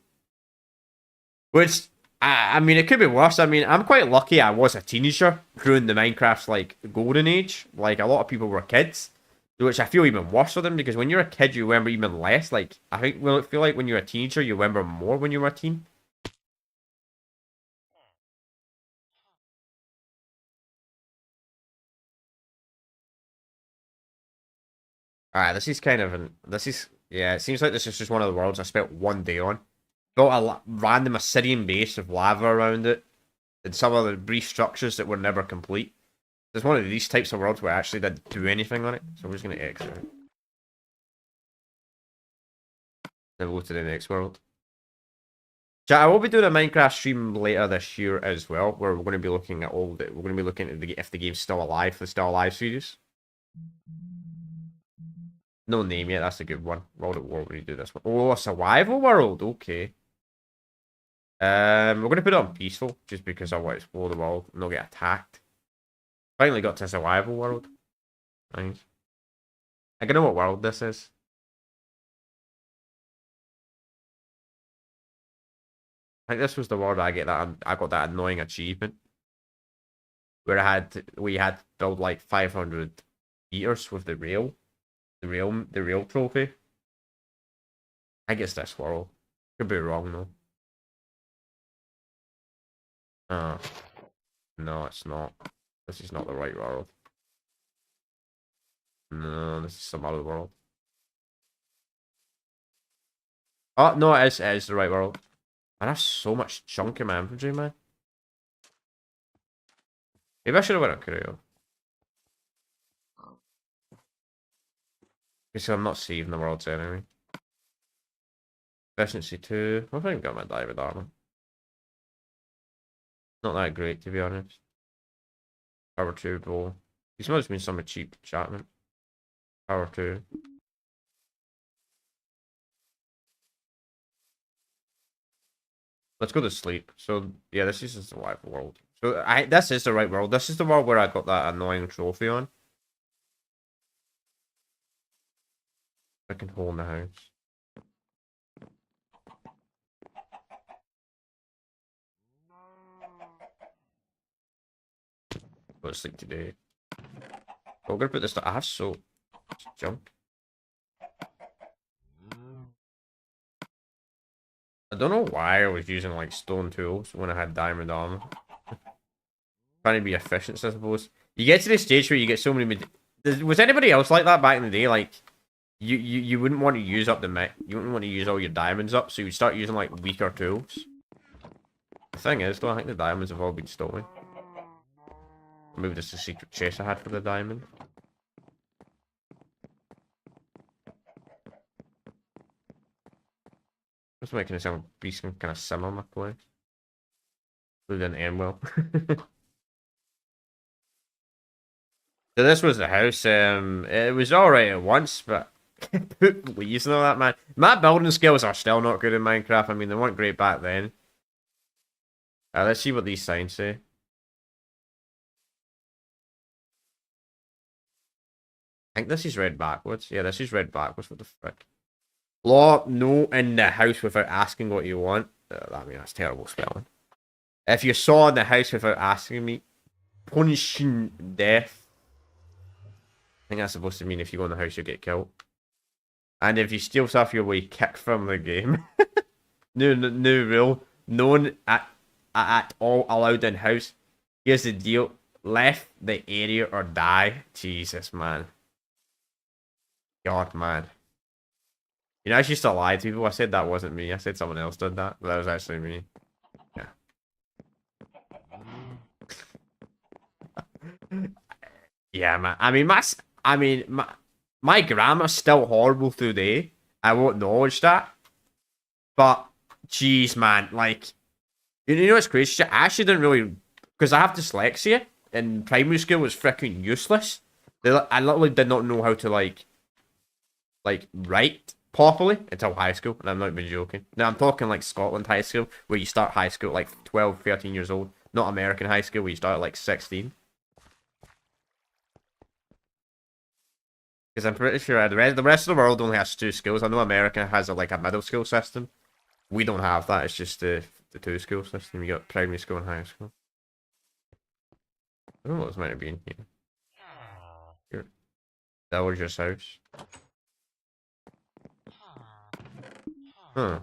Which, I mean, it could be worse. I mean, I'm quite lucky I was a teenager during the Minecraft's, like, golden age. Like, a lot of people were kids. Which I feel even worse for them, because when you're a kid, you remember even less. Like, I think, well, it feel like when you're a teenager, you remember more when you were a teen. Alright, this is kind of yeah, it seems like this is just one of the worlds I spent 1 day on. Built a random Assyrian base of lava around it, and some of the brief structures that were never complete. There's one of these types of worlds where I actually didn't do anything on it, so we're just going to exit it. Then we'll go to the next world. Chat, I will be doing a Minecraft stream later this year as well, where we're going to be looking at all the, we're going to be looking at if the game's still alive, the Still Alive series. No name yet, that's a good one. World at War when you do this one. Oh, a survival world, okay. We're going to put it on peaceful, just because I want to explore the world and not get attacked. Finally got to a survival world. Nice. I don't know what world this is. I think this was the world I got that annoying achievement. Where we had to build like 500 meters with the rail. The rail trophy. I guess this world. Could be wrong though. No, it's not. This is not the right world. No, this is some other world. Oh, no, it is the right world. Man, I have so much junk in my inventory, man. Maybe I should have went on Curio. Because I'm not saving the worlds anyway. Efficiency 2. I think I got my diamond armor. Not that great, to be honest. Power 2 bow. These must have been some cheap enchantment. Power 2. Let's go to sleep. So, yeah, this is just the right world. So, this is the right world. This is the world where I got that annoying trophy on. I can hole in the house. Go to sleep today. Oh, I'm gonna put this. I have so junk. I don't know why I was using like stone tools when I had diamond armor. Trying to be efficient, I suppose. You get to the stage where you get so many. Was anybody else like that back in the day? Like, you wouldn't want to use up you wouldn't want to use all your diamonds up, so you'd start using like weaker tools. The thing is, though, I think the diamonds have all been stolen. Maybe this is a secret chest I had for the diamond. Just making it sound be some kind of sim on my place. It didn't end well. So this was the house. It was alright at once, but put leaves and all that, man. My building skills are still not good in Minecraft. I mean, they weren't great back then. Let's see what these signs say. I think this is read backwards. Yeah, this is read backwards. What the frick? Law, no in the house without asking what you want. I mean, that's terrible spelling. If you saw in the house without asking me, punishing death. I think that's supposed to mean if you go in the house, you get killed. And if you steal stuff, you'll be kicked from the game. New rule. No one at all allowed in house. Here's the deal. Left the area or die. Jesus, man. God, man. You know, I used to lie to people. I said that wasn't me. I said someone else did that. But that was actually me. Yeah. Yeah, man. My grammar's still horrible today. I won't acknowledge that. But, jeez, man. Like, you know what's crazy? I actually didn't really... Because I have dyslexia. And primary school was freaking useless. I literally did not know how to, like write properly until high school, and I'm not even joking. Now I'm talking like Scotland high school, where you start high school at like 12, 13 years old, not American high school where you start at like 16. Because I'm pretty sure the rest of the world only has 2 schools. I know America has like a middle school system. We don't have that. It's just the 2 school system. You got primary school and high school. I don't know what's meant to be in here. Here. That was your house. Huh.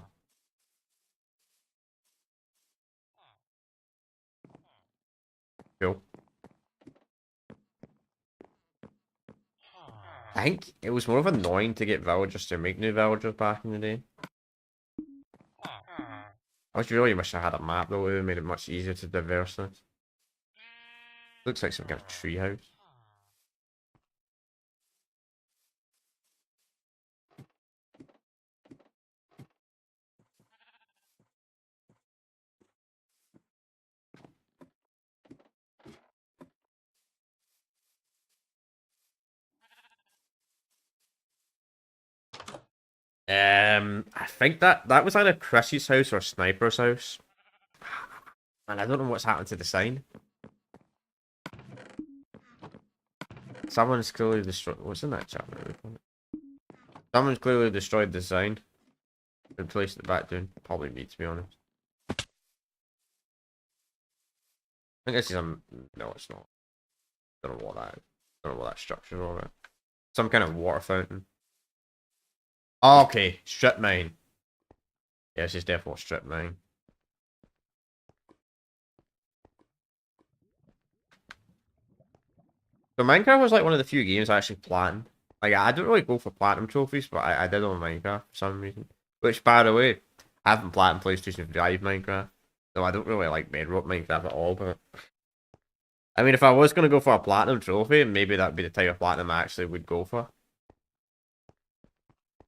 Cool. I think it was more of annoying to get villagers to make new villagers back in the day. I was really wish I had a map though, it would have made it much easier to traverse this. Looks like some kind of treehouse. I think that was either Chrissy's house or Sniper's house. And I don't know what's happened to the sign. Someone's clearly destroyed. What's in that chat? Someone's clearly destroyed the sign. Replaced it back down. Probably me, to be honest. I think this is a. No, it's not. Don't know what that is. Don't know what that structure is all about. Some kind of water fountain. Oh, okay, strip mine. Yeah, this is definitely strip mine. So Minecraft was like one of the few games I actually planned. Like I don't really go for platinum trophies, but I did on Minecraft for some reason. Which, by the way, I haven't platinum PlayStation 5 Minecraft, so I don't really like Bedrock Minecraft at all. But I mean, if I was gonna go for a platinum trophy, maybe that'd be the type of platinum I actually would go for.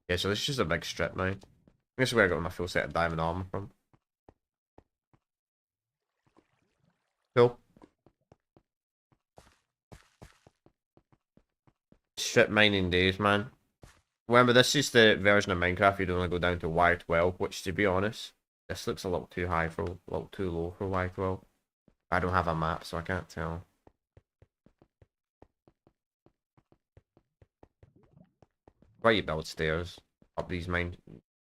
Yeah, so this is just a big strip mine. This is where I got my full set of diamond armor from. Cool. strip mining days, man. Remember, this is the version of Minecraft you'd only go down to Y12, which, to be honest, this looks a little too high for, a little too low for Y12. I don't have a map, so I can't tell. Why you build stairs up these mine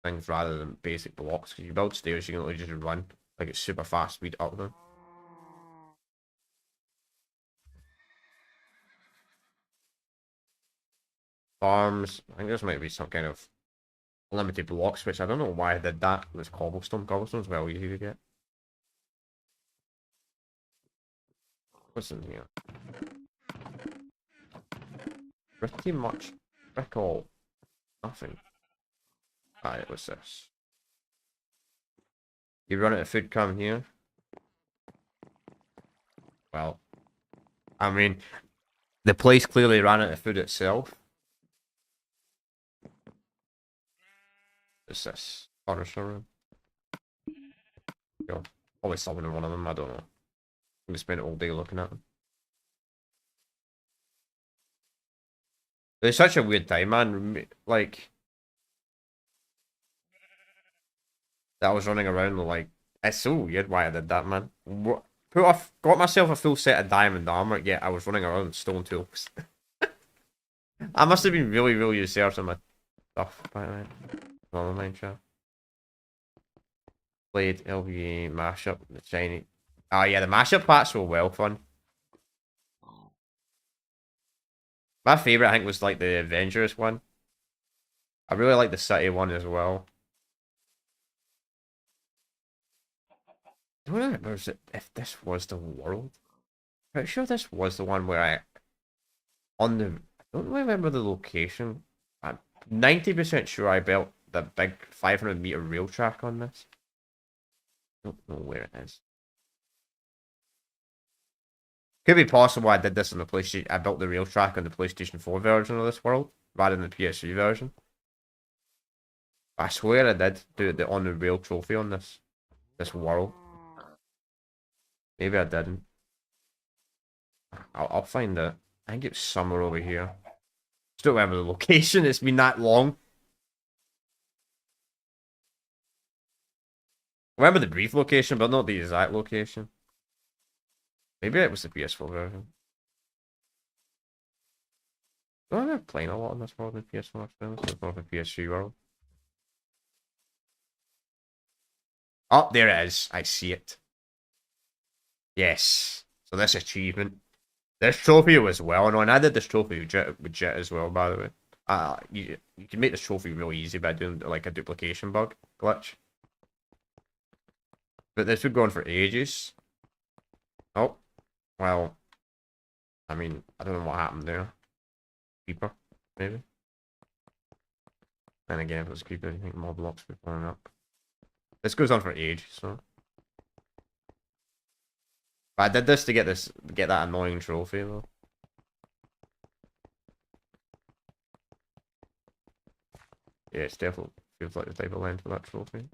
things rather than basic blocks? Because you build stairs, you can literally just run. Like, it's super fast speed up them. Farms, I think there's might be some kind of limited blocks, which I don't know why I did that. It was cobblestone. Cobblestone's well easy to get. What's in here? Pretty much frick all. Nothing. Alright, what's this? You run out of food, come here. Well, I mean, the place clearly ran out of food itself. What's this? Furniture room. Yo, always summoning one of them, I don't know. I'm gonna spend all day looking at them. It's such a weird time, man. Like, that I was running around like, it's so weird why I did that, man. Got myself a full set of diamond armor, yet I was running around with stone tools. I must have been really, really researching my stuff by then. Never mind, sure. Played LVA mashup, the shiny. Oh yeah, the mashup parts were well fun. My favorite, I think, was like the Avengers one. I really like the city one as well. I don't remember if this was the world. Pretty sure this was the one where I I don't remember the location. I'm 90% sure I built the big 500-meter rail track on this. I don't know where it is. Could be possible I did this on the PlayStation. I built the rail track on the PlayStation 4 version of this world rather than the PS3 version. I swear I did do the on the rail trophy on this world. Maybe I didn't. I'll find it. I think it's somewhere over here. Just don't remember the location. It's been that long. I remember the brief location, but not the exact location. Maybe it was the PS4 version. I remember playing a lot in this world in PS4 experience. It's not the PS3 world. Oh, there it is. I see it. Yes. So this achievement. This trophy was well known. I did this trophy with Jet as well, by the way. You can make this trophy really easy by doing like a duplication bug glitch. But this would go on for ages. Oh. Well, I mean, I don't know what happened there. Creeper, maybe. And again, if it was creeper, I think more blocks would be blowing up. This goes on for ages, so. But I did this to get that annoying trophy though. Yeah, it's definitely feels like the type of land for that trophy.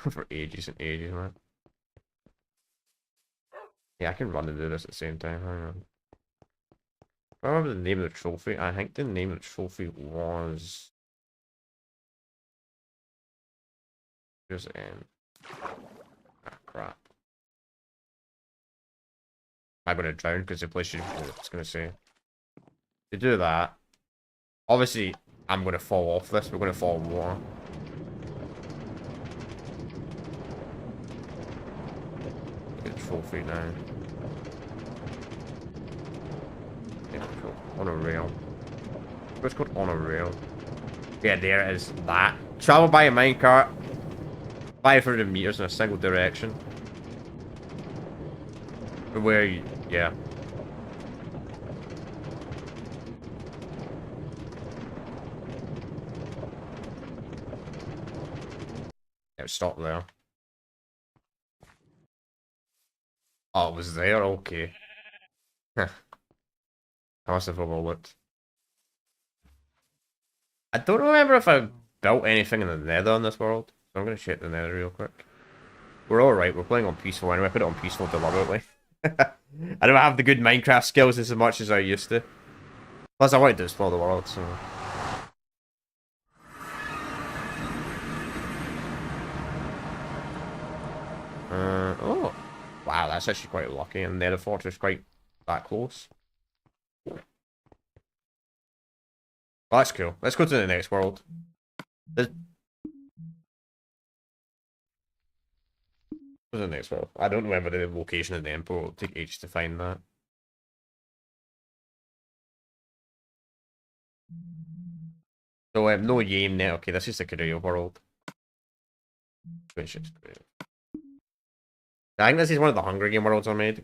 For ages and ages, man. Yeah, I can run and do this at the same time. Hang on. I remember the name of the trophy. I think the name of the trophy was. Here's the end. Ah, crap. I'm gonna drown because the place should. It's gonna say. To do that, obviously, I'm gonna fall off this. We're gonna fall in water. Get the trophy now. Yeah, cool. On a rail. What's called on a rail? Yeah, there it is. That. Travel by a minecart. 500 meters in a single direction. Where you, yeah. Yeah, stop there. Oh, it was there? Okay. I must have overlooked. I don't remember if I built anything in the nether on this world. So I'm going to check the nether real quick. We're alright. We're playing on peaceful anyway. I put it on peaceful deliberately. I don't have the good Minecraft skills as much as I used to. Plus, I wanted to explore the world, so. Oh. Wow, that's actually quite lucky, and the fortress quite that close. Well, that's cool. Let's go to the next world. There's the next world. I don't remember the location of the Emperor. It'll take ages to find that. So, no game net. Okay, this is the Korea world. Which is great. I think this is one of the Hunger Game worlds I made.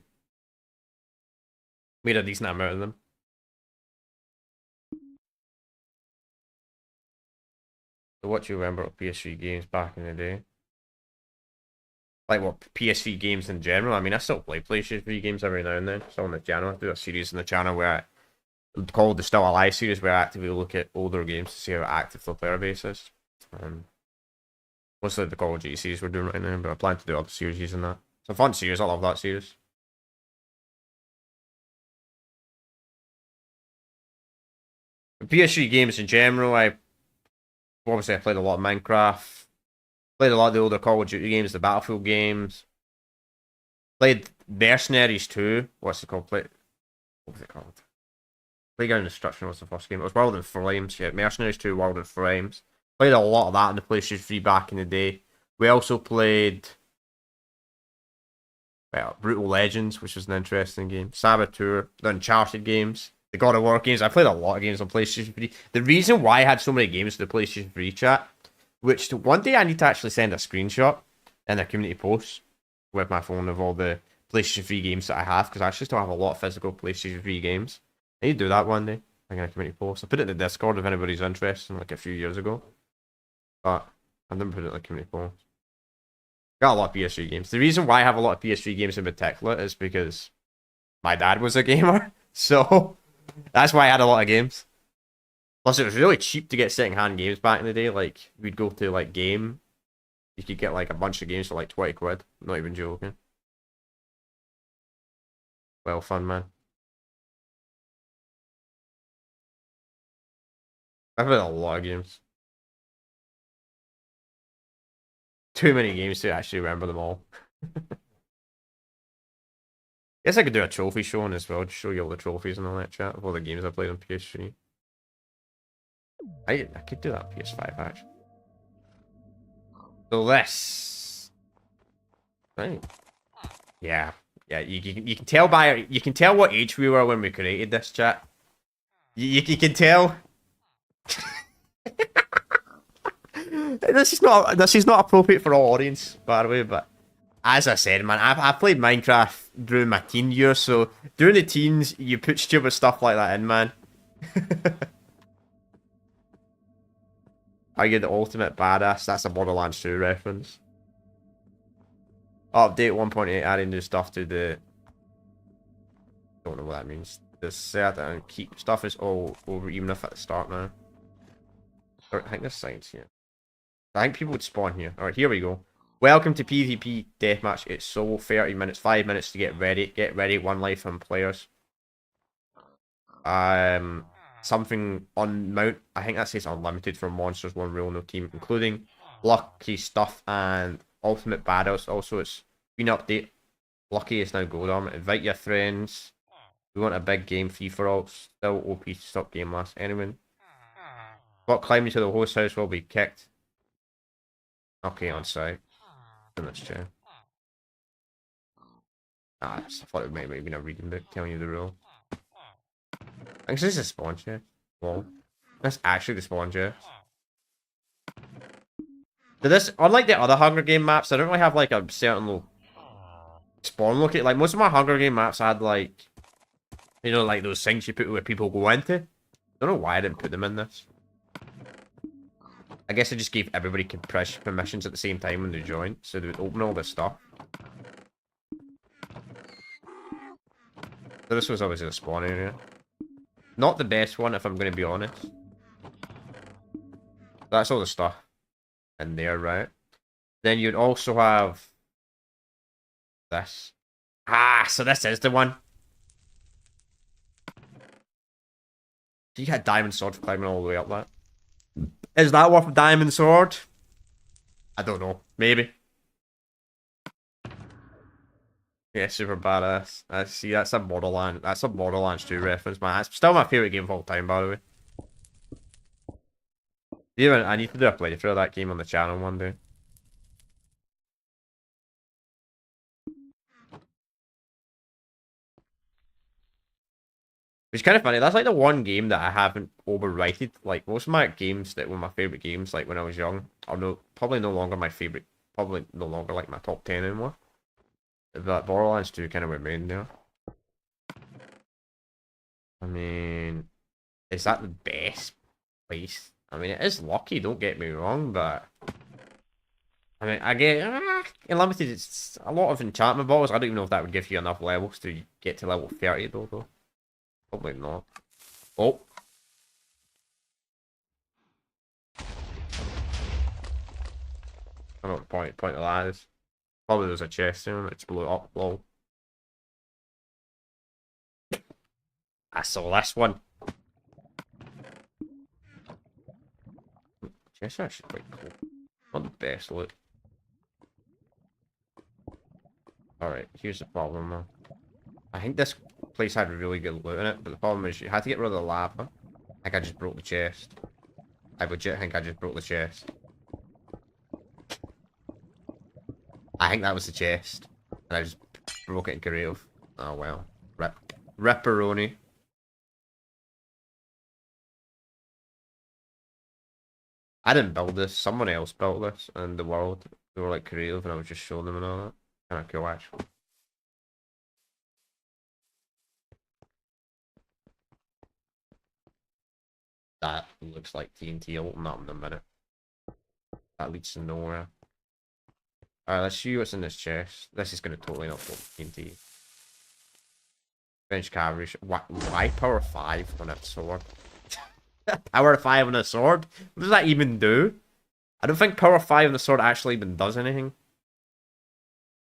Made a decent amount of them. So what do you remember of PS3 games back in the day? Like what, PS3 games in general? I mean, I still play PlayStation 3 games every now and then. So on the channel, I do a series on the channel where called the Still Alive series, where I actively look at older games to see how active the player base is. Mostly the Call of Duty series we're doing right now, but I plan to do other series using that. It's a fun series, I love that series. PS3 games in general, obviously I played a lot of Minecraft, played a lot of the older Call of Duty games, the Battlefield games, played Mercenaries 2, what's it called? What was it called? Playground Destruction was the first game. It was World in Flames, yeah, Mercenaries 2, World in Flames. Played a lot of that in the PlayStation 3 back in the day. We also played Brutal Legends, which was an interesting game. Saboteur, the Uncharted games, the God of War games. I played a lot of games on PlayStation 3. The reason why I had so many games to the PlayStation 3 chat, which one day I need to actually send a screenshot in a community post with my phone of all the PlayStation 3 games that I have, because I actually still have a lot of physical PlayStation 3 games. I need to do that one day, like in a community post. I put it in the Discord if anybody's interested, like a few years ago. But I never put it in a community post. Got a lot of PS3 games. The reason why I have a lot of PS3 games in particular is because my dad was a gamer. So that's why I had a lot of games. Plus, it was really cheap to get second-hand games back in the day. Like, we'd go to, like, Game. You could get, like, a bunch of games for, like, 20 quid. Not even joking. Well, fun, man. I've played a lot of games. Too many games to actually remember them all. Guess I could do a trophy showing as well. Just show you all the trophies and all that chat of all the games I played on PS3. I could do that on PS5, actually. So this... Right. Yeah. Yeah, you can tell what age we were when we created this chat. You can tell. This is not appropriate for all audience, by the way, but as I said, man, I played Minecraft during my teen years, so during the teens you put stupid stuff like that in, man. Are you the ultimate badass? That's a Borderlands 2 reference. Update 1.8 adding new stuff to the... Don't know what that means. The set and keep stuff is all over, even if at the start now. I think there's signs here. I think people would spawn here. Alright, here we go. Welcome to PvP Deathmatch. It's solo 30 minutes, 5 minutes to get ready. Get ready, 1 life on players. Something on mount. I think that says unlimited for monsters, 1 rule, no team, including lucky stuff and ultimate battles. Also, it's been update. Lucky is now gold armor. Invite your friends. We want a big game, free for all. Still OP to stop game last. Anyone? But climbing to the host house will be kicked. Okay, on site. In this chair. I thought it might have been a reading book telling you the rule. I think this is a spawn chair. Well, that's actually the spawn chair. So this, unlike the other Hunger Game maps, I don't really have like a certain spawn location. Like most of my Hunger Game maps had like, you know, like those things you put where people go into. I don't know why I didn't put them in this. I guess I just gave everybody permissions at the same time when they joined, so they would open all this stuff. So this was obviously a spawn area. Not the best one, if I'm going to be honest. That's all the stuff in there, right? Then you'd also have this. Ah, so this is the one. You had diamond sword for climbing all the way up that. Is that worth a diamond sword? I don't know. Maybe. Yeah, super badass. I see. That's a Borderlands. That's a Borderlands 2 reference, man. That's still my favorite game of all time, by the way. Even I need to do a playthrough of that game on the channel one day. It's kind of funny. That's like the one game that I haven't overrated. Like most of my games that were my favorite games, like when I was young, are probably no longer my favorite. Probably no longer like my top 10 anymore. But Borderlands 2 kind of remained there. I mean, is that the best place? I mean, it is lucky. Don't get me wrong, but I mean, I get unlimited. It's a lot of enchantment bottles. I don't even know if that would give you enough levels to get to level 30 though. Probably not. Oh. I don't know what the point of that is. Probably there's a chest in it, it just blew up, lol. I saw this one. Chest actually quite cool. Not the best loot. Alright, here's the problem though. I think this place had really good loot in it, but the problem is you had to get rid of the lava. I think I just broke the chest. I legit think I just broke the chest. I think that was the chest. And I just broke it in creative. Oh well. Ripperoni. I didn't build this. Someone else built this in the world. They were like creative and I was just showing them and all that. Kind of cool actually. That looks like TNT. I'll open that in a minute. That leads to nowhere. Alright, let's see what's in this chest. This is going to totally not put TNT. Bench cavalry. Why power 5 on a sword? Power 5 on a sword? What does that even do? I don't think power 5 on a sword actually even does anything.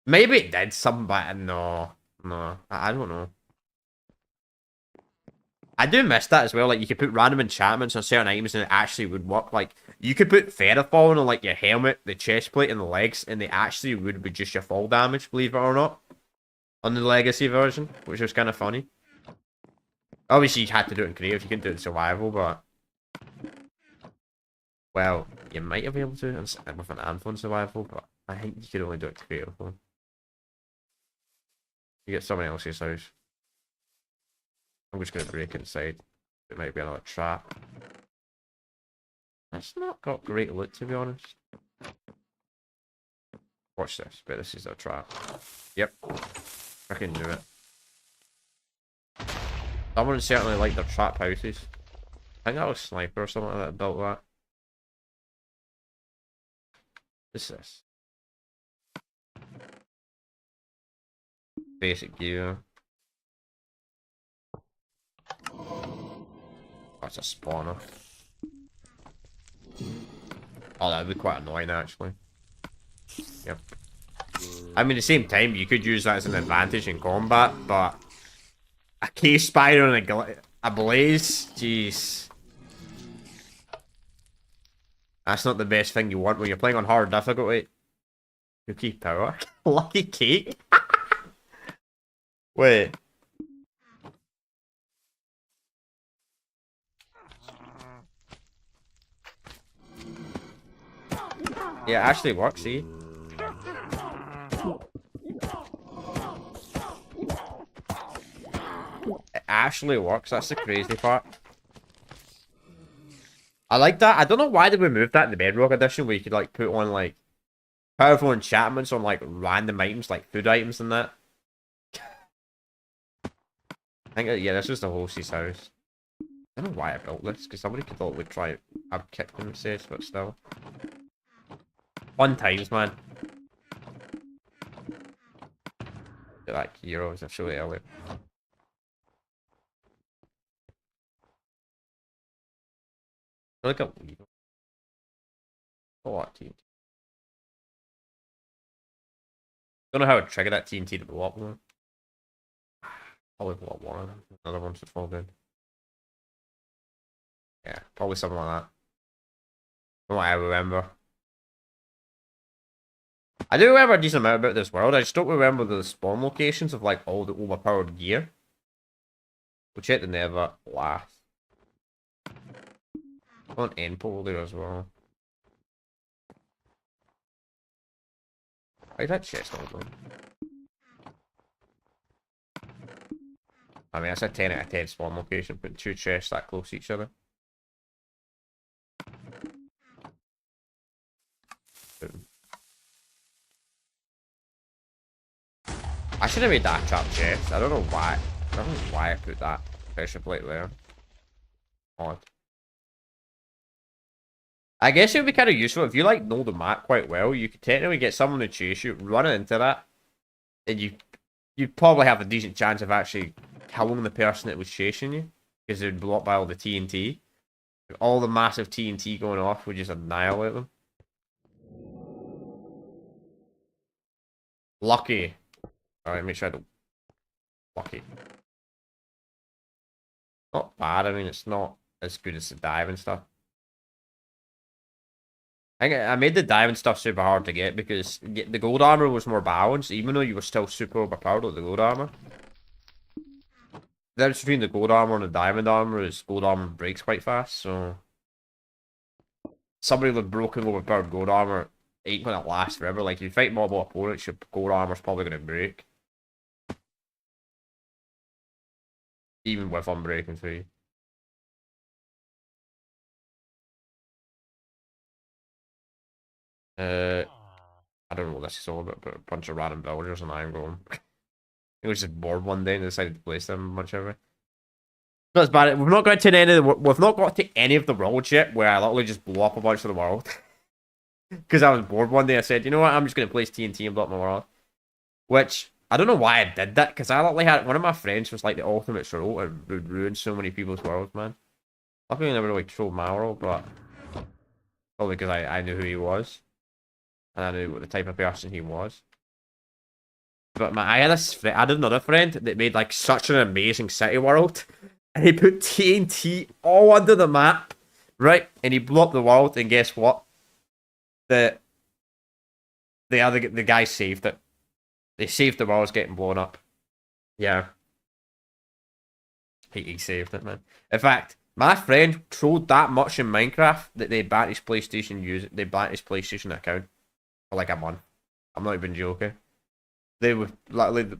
Maybe it did some, but no. No, I don't know. I do miss that as well. Like, you could put random enchantments on certain items and it actually would work. Like, you could put feather falling on, like, your helmet, the chest plate, and the legs, and they actually would reduce your fall damage, believe it or not. On the Legacy version, which was kind of funny. Obviously, you had to do it in creative. You couldn't do it in survival, but... Well, you might have been able to with an Anthem in survival, but I think you could only do it creative. You get someone else's house. I'm just going to break inside. It might be another trap. It's not got great loot, to be honest. Watch this, but this is a trap. Yep. I can do it. Someone certainly liked their trap houses. I think that was Sniper or something like that built that. What's this? Basic gear. That's a spawner. Oh, that'd be quite annoying actually. Yep. I mean, at the same time, you could use that as an advantage in combat, but a cave spider and a blaze, jeez. That's not the best thing you want when you're playing on hard difficulty. Cookie power. Lucky cake. Wait. Yeah, it actually works, see? It actually works, that's the crazy part. I like that. I don't know why they removed that in the Bedrock edition where you could like put on like powerful enchantments on like random items like food items and that. I think, yeah, this was the host's house. I don't know why I built this, because somebody could totally try it. I've kicked them, says, but still. Fun times, man. Get that heroes, I showed it earlier. I look up. Oh, TNT. Don't know how to trigger that TNT to blow up though. Probably what one. Another one should fall down. Yeah, probably something like that. From what I remember. I do remember a decent amount about this world. I just don't remember the spawn locations of like all the overpowered gear. We'll check the never last. On Endpole there as well. Why is that chest all done? I mean, that's a 10 out of 10 spawn location, putting two chests that close to each other. Boom. I should have made that trap chest. I don't know why. I don't know why I put that pressure plate there. Odd. I guess it would be kind of useful if you like know the map quite well. You could technically get someone to chase you, run into that, and you'd probably have a decent chance of actually killing the person that was chasing you because they'd blow up by all the TNT. All the massive TNT going off would just annihilate them. Lucky. Alright, make sure I don't. Lucky. Not bad. I mean, it's not as good as the dive and stuff. I made the diamond stuff super hard to get because the gold armor was more balanced, even though you were still super overpowered with the gold armor. The difference between the gold armor and the diamond armor is gold armor breaks quite fast, so somebody with broken overpowered gold armor ain't gonna last forever. Like, if you fight multiple opponents, your gold armor's probably gonna break. Even with unbreaking free. I don't know what this is all about, but a bunch of random villagers and I'm going. I was just bored one day and decided to place them a bunch of it. Not as bad. We've not got to any of the. We've not got to any of the world yet where I literally just blow up a bunch of the world. Because I was bored one day. I said, you know what? I'm just gonna place TNT and blow up my world. Which I don't know why I did that. Because I literally had one of my friends was like the ultimate troll and would ruin so many people's worlds, man. Luckily, I never really trolled my world, but probably because I knew who he was and I knew what the type of person he was. But I had another friend that made like such an amazing city world, and he put TNT all under the map, right? And he blew up the world, and guess what? The guy saved it. They saved the world getting blown up. Yeah, he saved it, man. In fact, my friend trolled that much in Minecraft that they banned his PlayStation account for like a month. I'm not even joking. They were literally,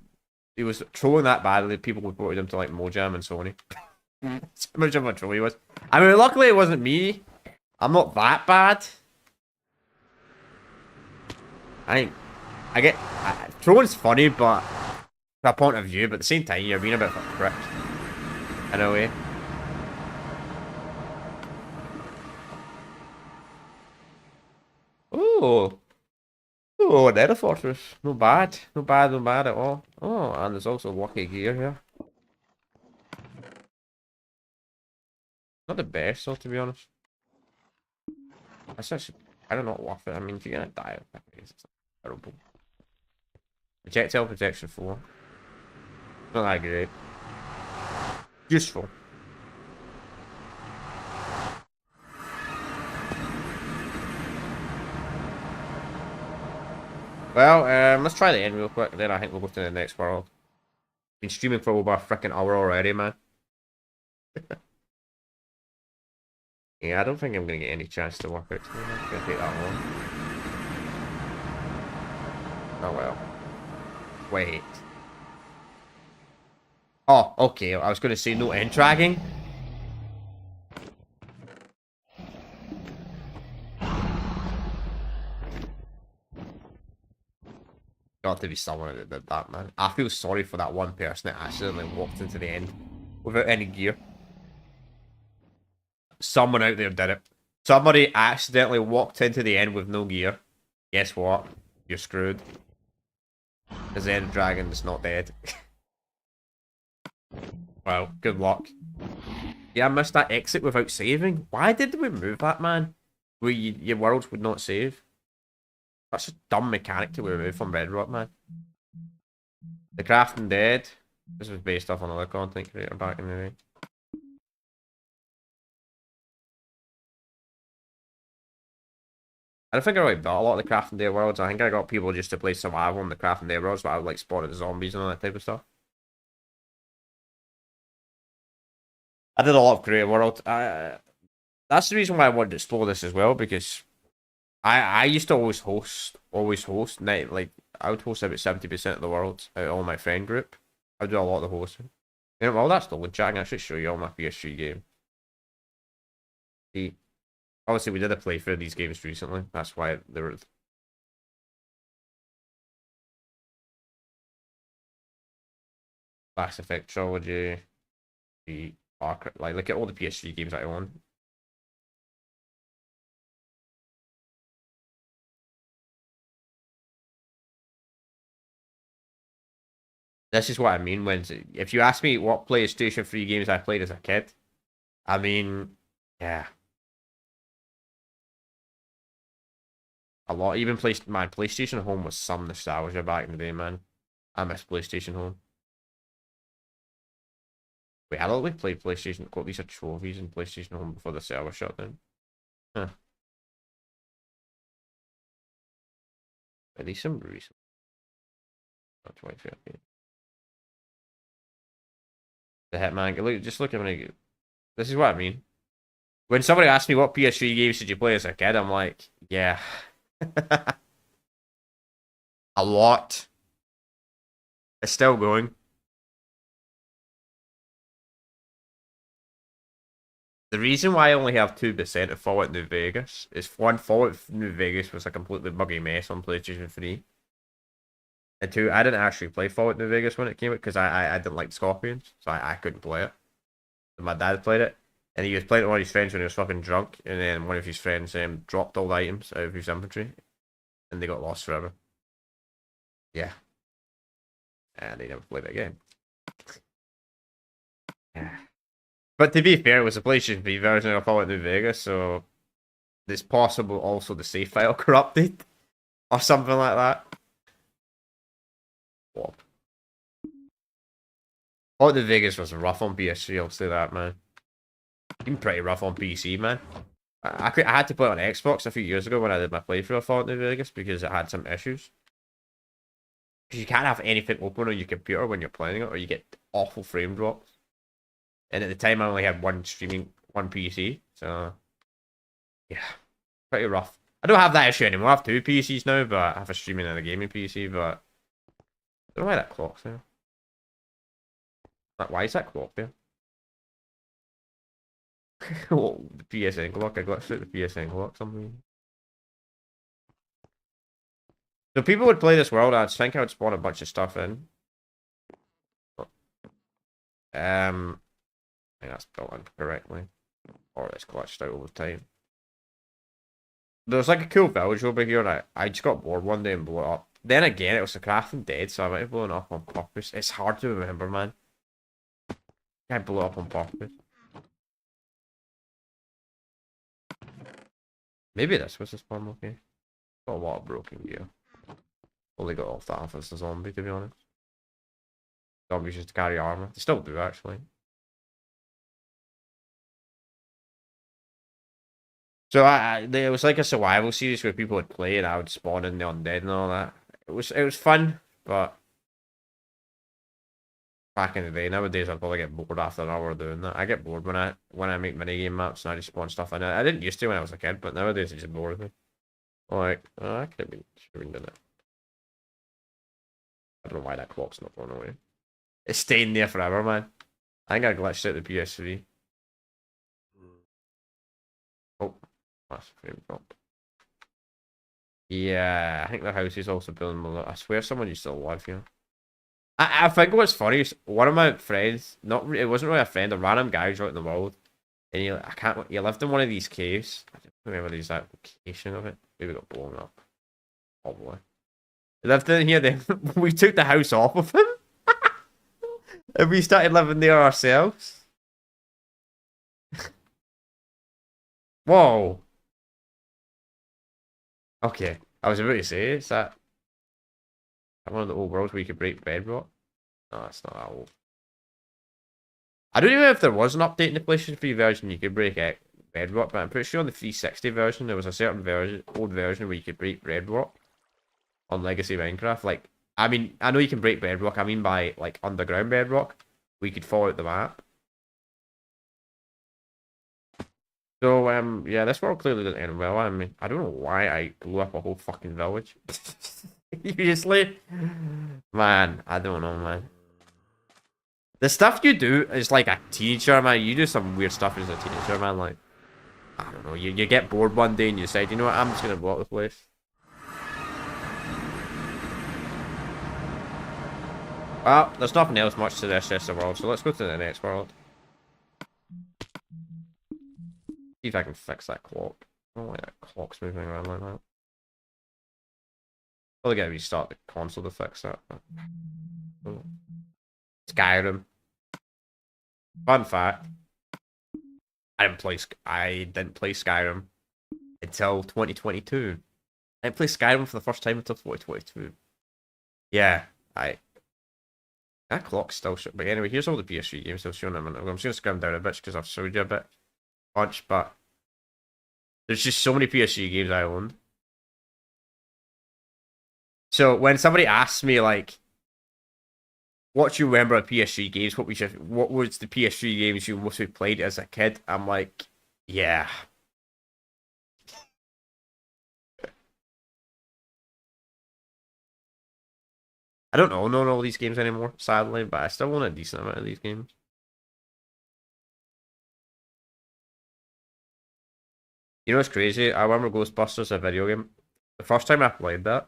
he was trolling that badly. People reported him to like Mojang and Sony. So much of a troll he was. I mean, luckily it wasn't me. I'm not that bad. Trolling's funny, but from a point of view. But at the same time, you're being a bit of a prick. In a way. Oh. Oh, Nether Fortress. No bad. No bad, no bad at all. Oh, and there's also lucky gear here. Not the best, though, to be honest. That's actually, I don't know worth it. I mean, if you're gonna die, it's terrible. Projectile protection 4. Not that great. Useful. Well, let's try the end real quick, then I think we'll go to the next world. Been streaming for over a freaking hour already, man. Yeah, I don't think I'm gonna get any chance to work out today. It's gonna take that long. Oh well. Wait. Oh, okay. I was gonna say no end dragging. Got to be someone that did that, man. I feel sorry for that one person that accidentally walked into the end without any gear. Someone out there did it. Somebody accidentally walked into the end with no gear. Guess what? You're screwed. Because the end dragon is not dead. Well, good luck. Yeah, I missed that exit without saving. Why did we move that, man? Where your worlds would not save? That's a dumb mechanic to remove from Bedrock, man. The crafting dead. This was based off another content creator back in the day. I don't think I really built a lot of the crafting day worlds. I think I got people just to play survival in the crafting day worlds, but I would like spawning zombies and all that type of stuff. I did a lot of creative world. That's the reason why I wanted to explore this as well, because I used to always host night, like I would host about 70% of the world out of all my friend group. I would do a lot of the hosting. You know, well, that's the chat. I can actually show you all my PS3 game. See, obviously we did a playthrough of these games recently. That's why they were. Mass Effect trilogy, the Arc, like look at all the PS3 games I own. This is what I mean when if you ask me what PlayStation 3 games I played as a kid, I mean, yeah, a lot. Even my PlayStation Home was some nostalgia back in the day, man. I miss PlayStation Home. Wait, I don't play PlayStation. Got these are trophies in PlayStation Home before the server shut down. Huh. At least some recent. Not 2013. The Hitman. Look, just look at me. This is what I mean. When somebody asks me what PS3 games did you play as a kid, I'm like, yeah, a lot. It's still going. The reason why I only have 2% of Fallout New Vegas is one, Fallout New Vegas was a completely buggy mess on PlayStation 3. And two, I didn't actually play Fallout New Vegas when it came out because I didn't like Scorpions, so I couldn't play it. And my dad played it, and he was playing it with one of his friends when he was fucking drunk, and then one of his friends dropped all the items out of his inventory, and they got lost forever. Yeah. And they never played it again. Yeah. But to be fair, it was a PlayStation 3 version of Fallout New Vegas, so it's possible also the save file corrupted or something like that. What? Fallout New Vegas was rough on PS3, I'll say that, man. Even pretty rough on PC, man. I had to play it on Xbox a few years ago when I did my playthrough of Fallout New Vegas because it had some issues. Because you can't have anything open on your computer when you're playing it, or you get awful frame drops. And at the time, I only had one PC, so yeah, pretty rough. I don't have that issue anymore. I have two PCs now, but I have a streaming and a gaming PC. But I don't know why that clock's there. Like, why is that clock there? Oh, the PSN clock. I glitched out the PSN clock something. So people would play this world. I think I would spawn a bunch of stuff in. I think that's built in correctly, or it's glitched out over time. There's like a cool village over here, and I just got bored one day and blew it up. Then again, it was a crafting dead, so I might have blown it up on purpose. It's hard to remember, man. I blew it up on purpose. Maybe this was the spawn okay. Got a lot of broken gear. Only got off that as a zombie, to be honest. Zombies used to carry armor. They still do, actually. So it was like a survival series where people would play and I would spawn in the undead and all that. It was fun, but back in the day, nowadays I'd probably get bored after an hour doing that. I get bored when I make minigame maps and I just spawn stuff in it. I didn't used to when I was a kid, but nowadays it just bores me. Like, oh, I should have been doing it. I don't know why that clock's not going away. It's staying there forever, man. I think I glitched out the PS3. Oh, that's a frame drop. Yeah, I think the house is also building below. I swear someone used to live here. I think what's funny is one of my friends, it wasn't really a friend, a random guy who's out in the world, and he lived in one of these caves. I don't remember the exact location of it. Maybe it got blown up. Probably. He lived in here. Then we took the house off of him, and we started living there ourselves. Whoa. Okay, I was about to say, is that one of the old worlds where you could break bedrock? No, it's not that old. I don't even know if there was an update in the PlayStation 3 version you could break Bedrock, but I'm pretty sure on the 360 version there was a certain version, old version where you could break Bedrock on Legacy Minecraft. Like, I mean, I know you can break Bedrock. I mean by like underground Bedrock, where you could fall out the map. So yeah, this world clearly doesn't end well. I mean, I don't know why I blew up a whole fucking village. Seriously, man, I don't know, man. The stuff you do is like a teenager, man. You do some weird stuff as a teenager, man. Like, I don't know. You get bored one day and you decide, you know what? I'm just gonna blow up the place. Well, there's nothing else much to this rest of the world, so let's go to the next world. See if I can fix that clock. I don't like that clock's moving around like that. Probably gotta restart the console to fix that. Oh. Skyrim. Fun fact. I didn't play Skyrim until 2022. I didn't play Skyrim for the first time until 2022. Yeah, that clock's still showing. But anyway, here's all the PS3 games I've shown them. I'm just gonna scrim down a bit because I've showed you a bit much, but there's just so many PS3 games I owned. So when somebody asks me like, what do you remember of PS3 games? What was the PS3 games you mostly played as a kid? I'm like, yeah. I don't own all these games anymore, sadly, but I still own a decent amount of these games. You know what's crazy? I remember Ghostbusters, a video game. The first time I played that,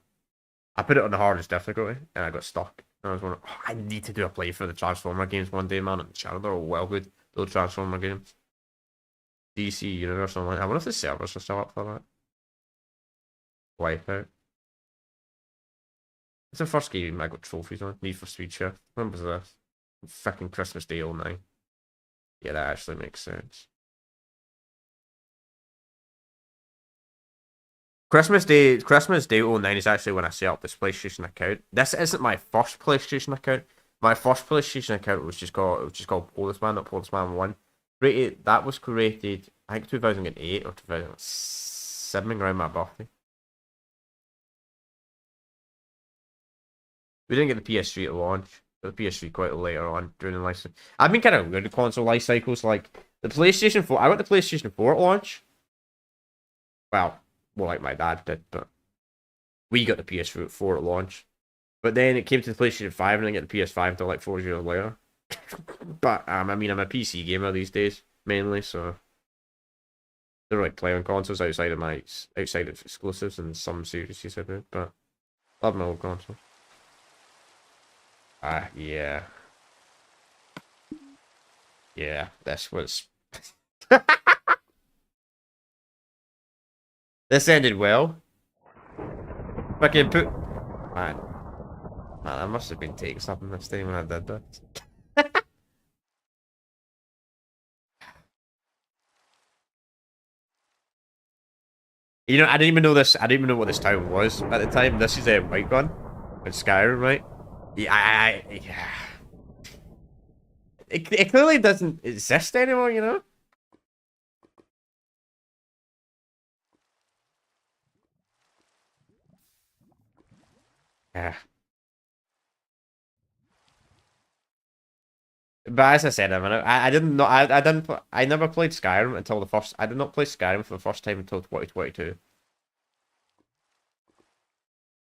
I put it on the hardest difficulty, and I got stuck. And I was wondering, oh, I need to do a play for the Transformer games one day, man. On the channel, they're well good. Those Transformer games. DC Universe Online. I wonder if the servers are still up for that. Wipeout. It's the first game I got trophies on. Need for Speed Shift. When was this? Fucking Christmas Day 09. Yeah, that actually makes sense. Christmas Day 09 is actually when I set up this PlayStation account. This isn't my first PlayStation account. My first PlayStation account was just called Policeman, not Policeman 1. That was created, I think 2008 or 2007, around my birthday. We didn't get the PS3 at launch. Got the PS3 quite later on during the life cycle. I've been kind of weird at console life cycles. Like the PlayStation 4, I got the PlayStation 4 at launch. Well, more like my dad did, but we got the PS4 at launch. But then it came to the PlayStation 5 and I didn't get the PS5 until like 4 years later. But I mean, I'm a PC gamer these days mainly, so I don't really play on consoles outside of exclusives and some series I do. But love my old console. Yeah. Yeah, this was... This ended well. Fucking put... Man, I must have been taking something this time when I did this. You know, I didn't even know this. I didn't even know what this town was at the time. This is a White Gun in Skyrim, right? Yeah, yeah. It clearly doesn't exist anymore, you know? Yeah. But as I said, I didn't know. I didn't. I never played Skyrim until the first. I did not play Skyrim for the first time until 2022.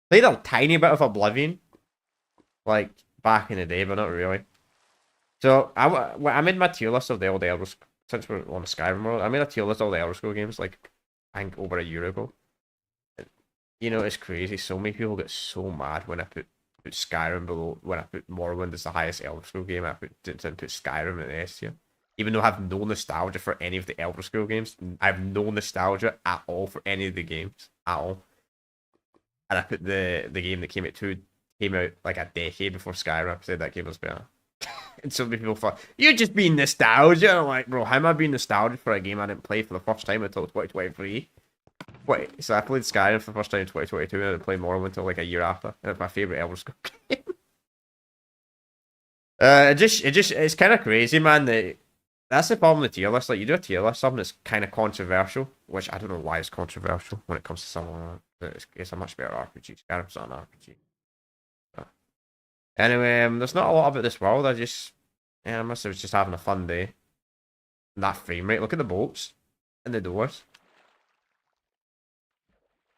Played a tiny bit of Oblivion, like back in the day, but not really. So I made my tier list of the old Elder Scrolls. Since we're on the Skyrim world, I made a tier list of all the Elder Scrolls games like I think over a year ago. You know, it's crazy. So many people get so mad when I put Skyrim below, when I put Morrowind as the highest Elder Scrolls game. I put Skyrim in the S tier. Even though I have no nostalgia for any of the Elder Scrolls games, I have no nostalgia at all for any of the games at all. And I put the game that came out like a decade before Skyrim. I said that game was better. And so many people thought, you're just being nostalgia. I'm like, bro, how am I being nostalgic for a game I didn't play for the first time until 2023? Wait, so I played Skyrim for the first time in 2022 and I didn't play Morrowind until like a year after. And it's my favourite Elder Scrolls game. It's kind of crazy, man. That's the problem with tier lists. Like, you do a tier list, something that's kind of controversial, which I don't know why it's controversial when it comes to someone. It's a much better RPG. Skyrim's not an RPG. But anyway, there's not a lot about this world. I must have was just having a fun day. And that frame rate. Look at the bolts and the doors.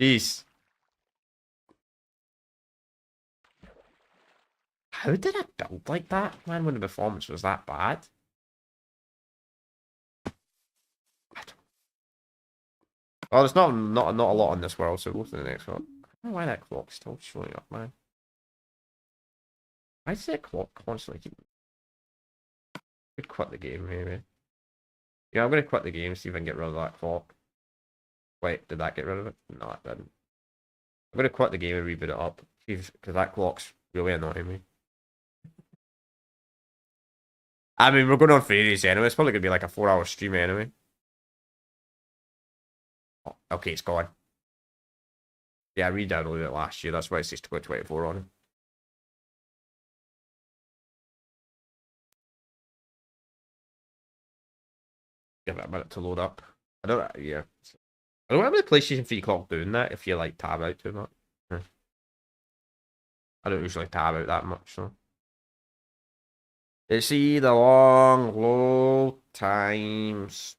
Jeez. How did I build like that, man, when the performance was that bad? Oh, there's not a lot on this world, so we'll go to the next one. I don't know why that clock's still showing up, man. Why does that clock constantly keep... Could quit the game, maybe. Yeah, I'm gonna quit the game, see if I can get rid of that clock. Wait, did that get rid of it? No, it didn't. I'm gonna quit the game and reboot it up, because that clock's really annoying me. I mean, we're going on for ages anyway. It's probably gonna be like a 4-hour stream anyway. Oh, okay, it's gone. Yeah, I re-downloaded it last year. That's why it says 2024 on it. Give it a minute to load up. I don't. Yeah. I don't remember the PlayStation 3 clock doing that if you like tab out too much. I don't usually tab out that much, so. You see the long load times.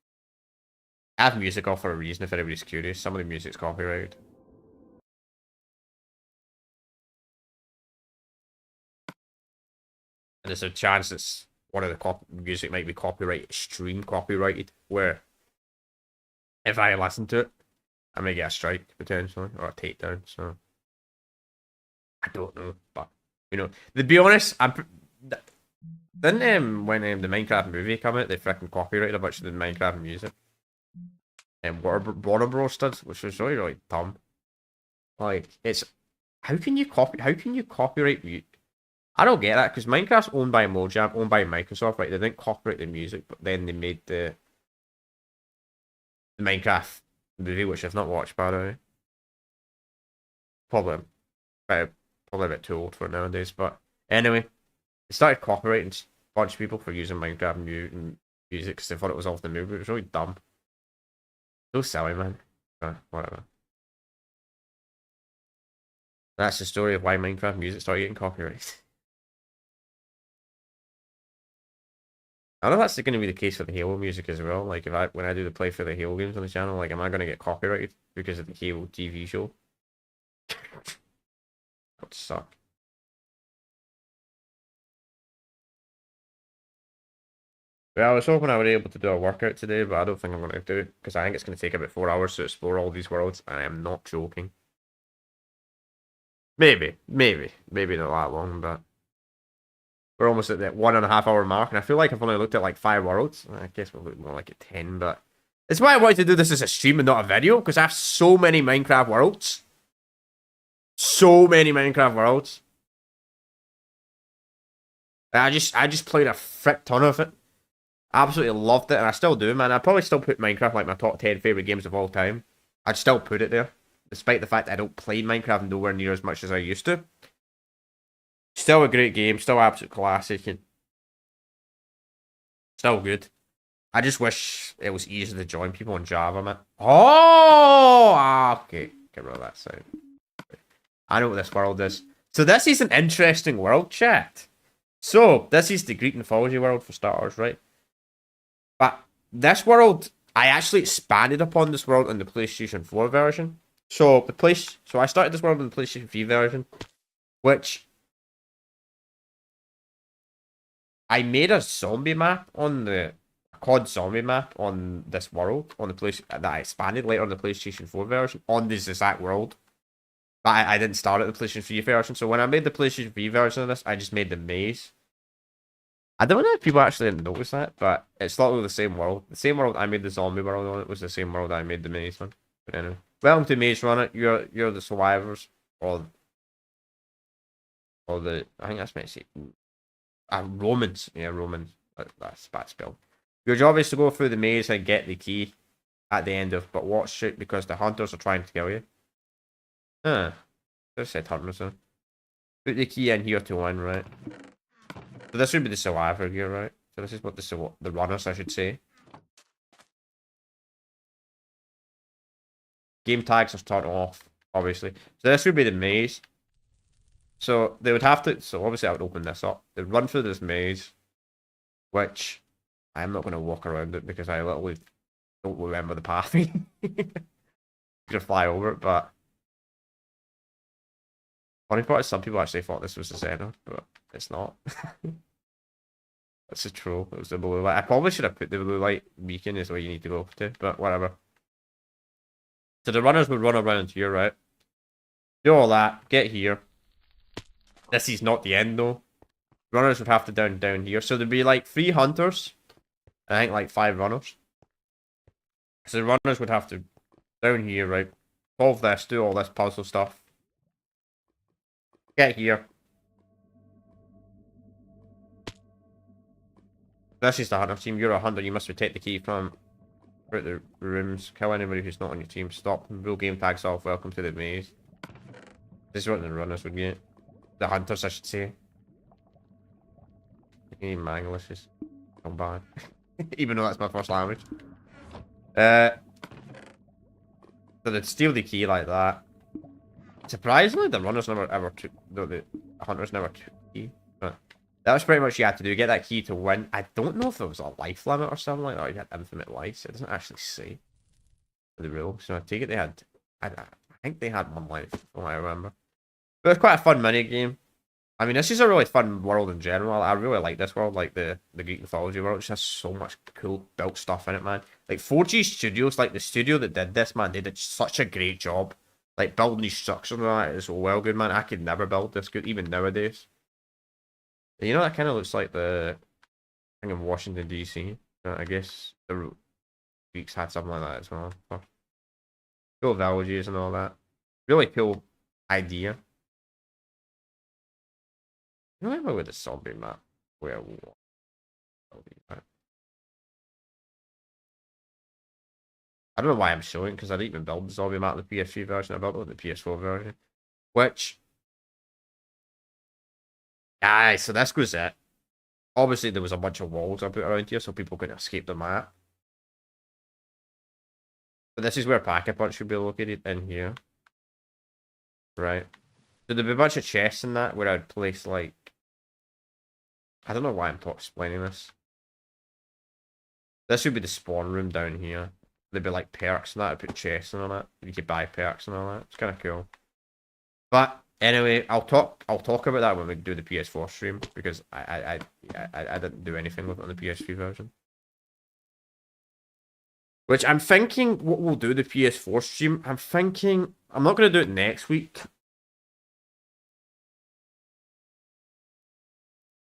I have music off for a reason if anybody's curious. Some of the music's copyrighted. And there's a chance that one of the music might be stream copyrighted, where if I listen to it, I may get a strike potentially, or a takedown, so. I don't know, but, you know, to be honest, didn't when the Minecraft movie came out, they freaking copyrighted a bunch of the Minecraft music. And Warner Bros did, which was really, really dumb. Like, it's how can you copyright music? I don't get that, because Minecraft's owned by Mojang, owned by Microsoft, right? They didn't copyright the music, but then they made the Minecraft movie, which I've not watched, by the way. Probably a bit too old for it nowadays, but anyway, they started copyrighting a bunch of people for using Minecraft music because they thought it was off the movie. It was really dumb. So silly, man. Whatever. That's the story of why Minecraft music started getting copyrighted. I know that's going to be the case for the Halo music as well. Like, when I do the play for the Halo games on the channel, like, am I going to get copyrighted because of the Halo TV show? That would suck. Well, I was hoping I would be able to do a workout today, but I don't think I'm going to do it, because I think it's going to take about 4 hours to explore all these worlds, and I am not joking. Maybe not that long, but we're almost at that 1.5 hour mark, and I feel like I've only looked at like 5 worlds. I guess we'll look more like at 10, but it's why I wanted to do this as a stream and not a video, because I have so many Minecraft worlds. So many Minecraft worlds. I just played a frick ton of it. Absolutely loved it, and I still do, man. I'd probably still put Minecraft like my top 10 favourite games of all time. I'd still put it there, despite the fact that I don't play Minecraft nowhere near as much as I used to. Still a great game, still absolute classic, and still good. I just wish it was easier to join people on Java, man. Oh, okay. Get rid of that sound. I know what this world is. So this is an interesting world, chat. So, this is the Greek mythology world for starters, right? But this world, I actually expanded upon this world in the PlayStation 4 version. So I started this world in the PlayStation 3 version, which I made a zombie map on the COD zombie map on this world on the place that I expanded later on the PlayStation 4 version on this exact world. But I didn't start at the PlayStation 3 version, so when I made the PlayStation 3 version of this, I just made the maze. I don't know if people actually didn't notice that, but it's literally the same world. The same world I made the zombie world on it was the same world I made the maze one. But anyway, welcome to Maze Runner. You're the survivors, or the I think that's meant to say Romans. Yeah, Romans. That's bad spell. Your job is to go through the maze and get the key at the end of. But watch it because the hunters are trying to kill you. Huh? Just said hunters. Huh? Put the key in here to win, right? So this would be the Survivor gear, right? So this is what the runners, I should say. Game tags are turned off, obviously. So this would be the maze. So they would have to. So obviously, I would open this up. They'd run through this maze, which I'm not going to walk around it because I literally don't remember the pathing. Gonna fly over it, but funny part is some people actually thought this was the center, but it's not. That's a troll. It was the blue light. I probably should have put the blue light beacon is where you need to go to, but whatever. So the runners would run around here, right? Do all that, get here. This is not the end though. Runners would have to down here. So there'd be like 3 hunters, and I think like 5 runners. So the runners would have to down here, right? Solve this, do all this puzzle stuff. Get here. This is the hunter team. You're a hunter. You must take the key from out the rooms. Kill anybody who's not on your team. Stop. Rule game tags off. Welcome to the maze. This is what the runners would get. The hunters, I should say. Even my English is so bad. Even though that's my first language. So they'd steal the key like that. Surprisingly, the runners never ever took. No, the hunters never took the key. But that was pretty much what you had to do. Get that key to win. I don't know if there was a life limit or something like that. You had infinite lives. It doesn't actually say the rule. So I take it they had. I think they had 1 life, from what I remember. But it's quite a fun mini game. I mean, this is a really fun world in general. I really like this world, like the Greek mythology world. It just has so much cool built stuff in it, man. Like 4G Studios, like the studio that did this, man, they did such a great job. Like building these structures and all that is well good, man. I could never build this good, even nowadays. You know, that kind of looks like the thing in Washington, D.C. I guess the Greeks had something like that as well. Cool villages and all that. Really cool idea. Remember with the zombie map where I don't know why I'm showing because I didn't even build the zombie map in the PS3 version. I built it with the PS4 version. Which so this was it. Obviously there was a bunch of walls I put around here so people couldn't escape the map. But this is where Pack Punch should be located in here. Right. So there'd be a bunch of chests in that where I'd place like I don't know why I'm explaining this. This would be the spawn room down here. There'd be like perks and that. I'd put chests and all that. You could buy perks and all that. It's kind of cool. But anyway, I'll talk about that when we do the PS4 stream because I didn't do anything with it on the PS3 version. Which I'm thinking what we'll do the PS4 stream. I'm thinking I'm not gonna do it next week.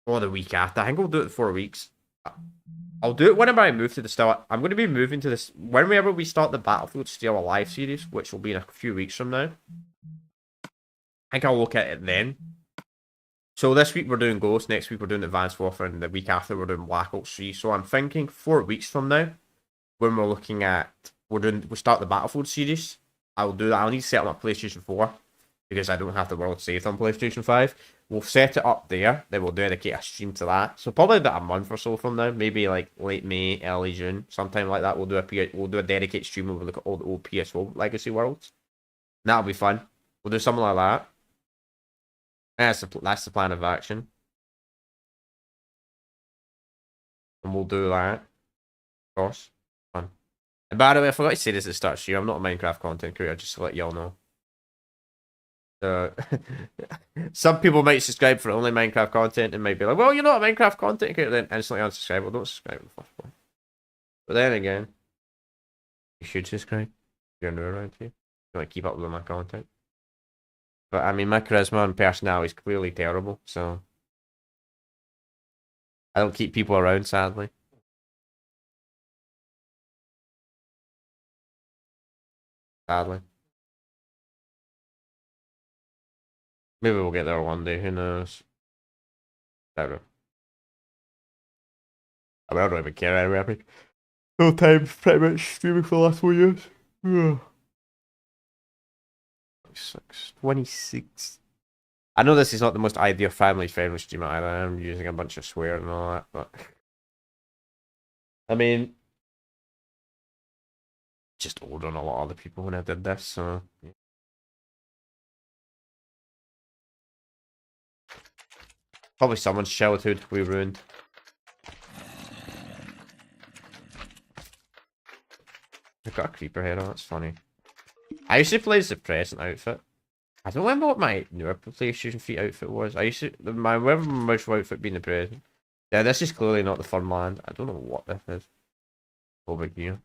Or the week after. I think we'll do it in 4 weeks. I'll do it whenever I move to the Still. I'm going to be moving to this whenever we start the Battlefield Still Alive series, which will be in a few weeks from now. I think I'll look at it then. So this week we're doing Ghost, next week we're doing Advanced Warfare, and the week after we're doing Black Ops 3. So I'm thinking 4 weeks from now, when we're looking at we start the Battlefield series. I'll do that. I'll need to set up my PlayStation 4 because I don't have the world saved on PlayStation 5. We'll set it up there, then we'll dedicate a stream to that. So probably about a month or so from now, maybe like late May, early June, sometime like that. We'll do a dedicated stream where we look at all the old PS4 Legacy worlds. And that'll be fun. We'll do something like that. And that's the plan of action. And we'll do that. Of course. Fun. And by the way, I forgot to say this at the start of the stream. I'm not a Minecraft content creator, just to let y'all know. Some people might subscribe for only Minecraft content and might be like, well, you're not a Minecraft content creator, then instantly unsubscribe. Well, don't subscribe in the first place. But then again, you should subscribe if you're new around here. You want to keep up with my content. But I mean, my charisma and personality is clearly terrible, so I don't keep people around, sadly. Sadly. Maybe we'll get there one day, who knows? I don't know. I mean, I don't even care anyway. No time pretty much streaming for the last 4 years. 26. I know this is not the most ideal family-friendly stream either. I'm using a bunch of swear and all that, but I mean, just older than a lot of other people when I did this, so probably someone's childhood we ruined. I've got a creeper head on. That's funny. I used to play as the present outfit. I don't remember what my newer PlayStation 3 outfit was. I used to remember my most outfit being the present. Yeah, this is clearly not the fun land. I don't know what this is. Over here.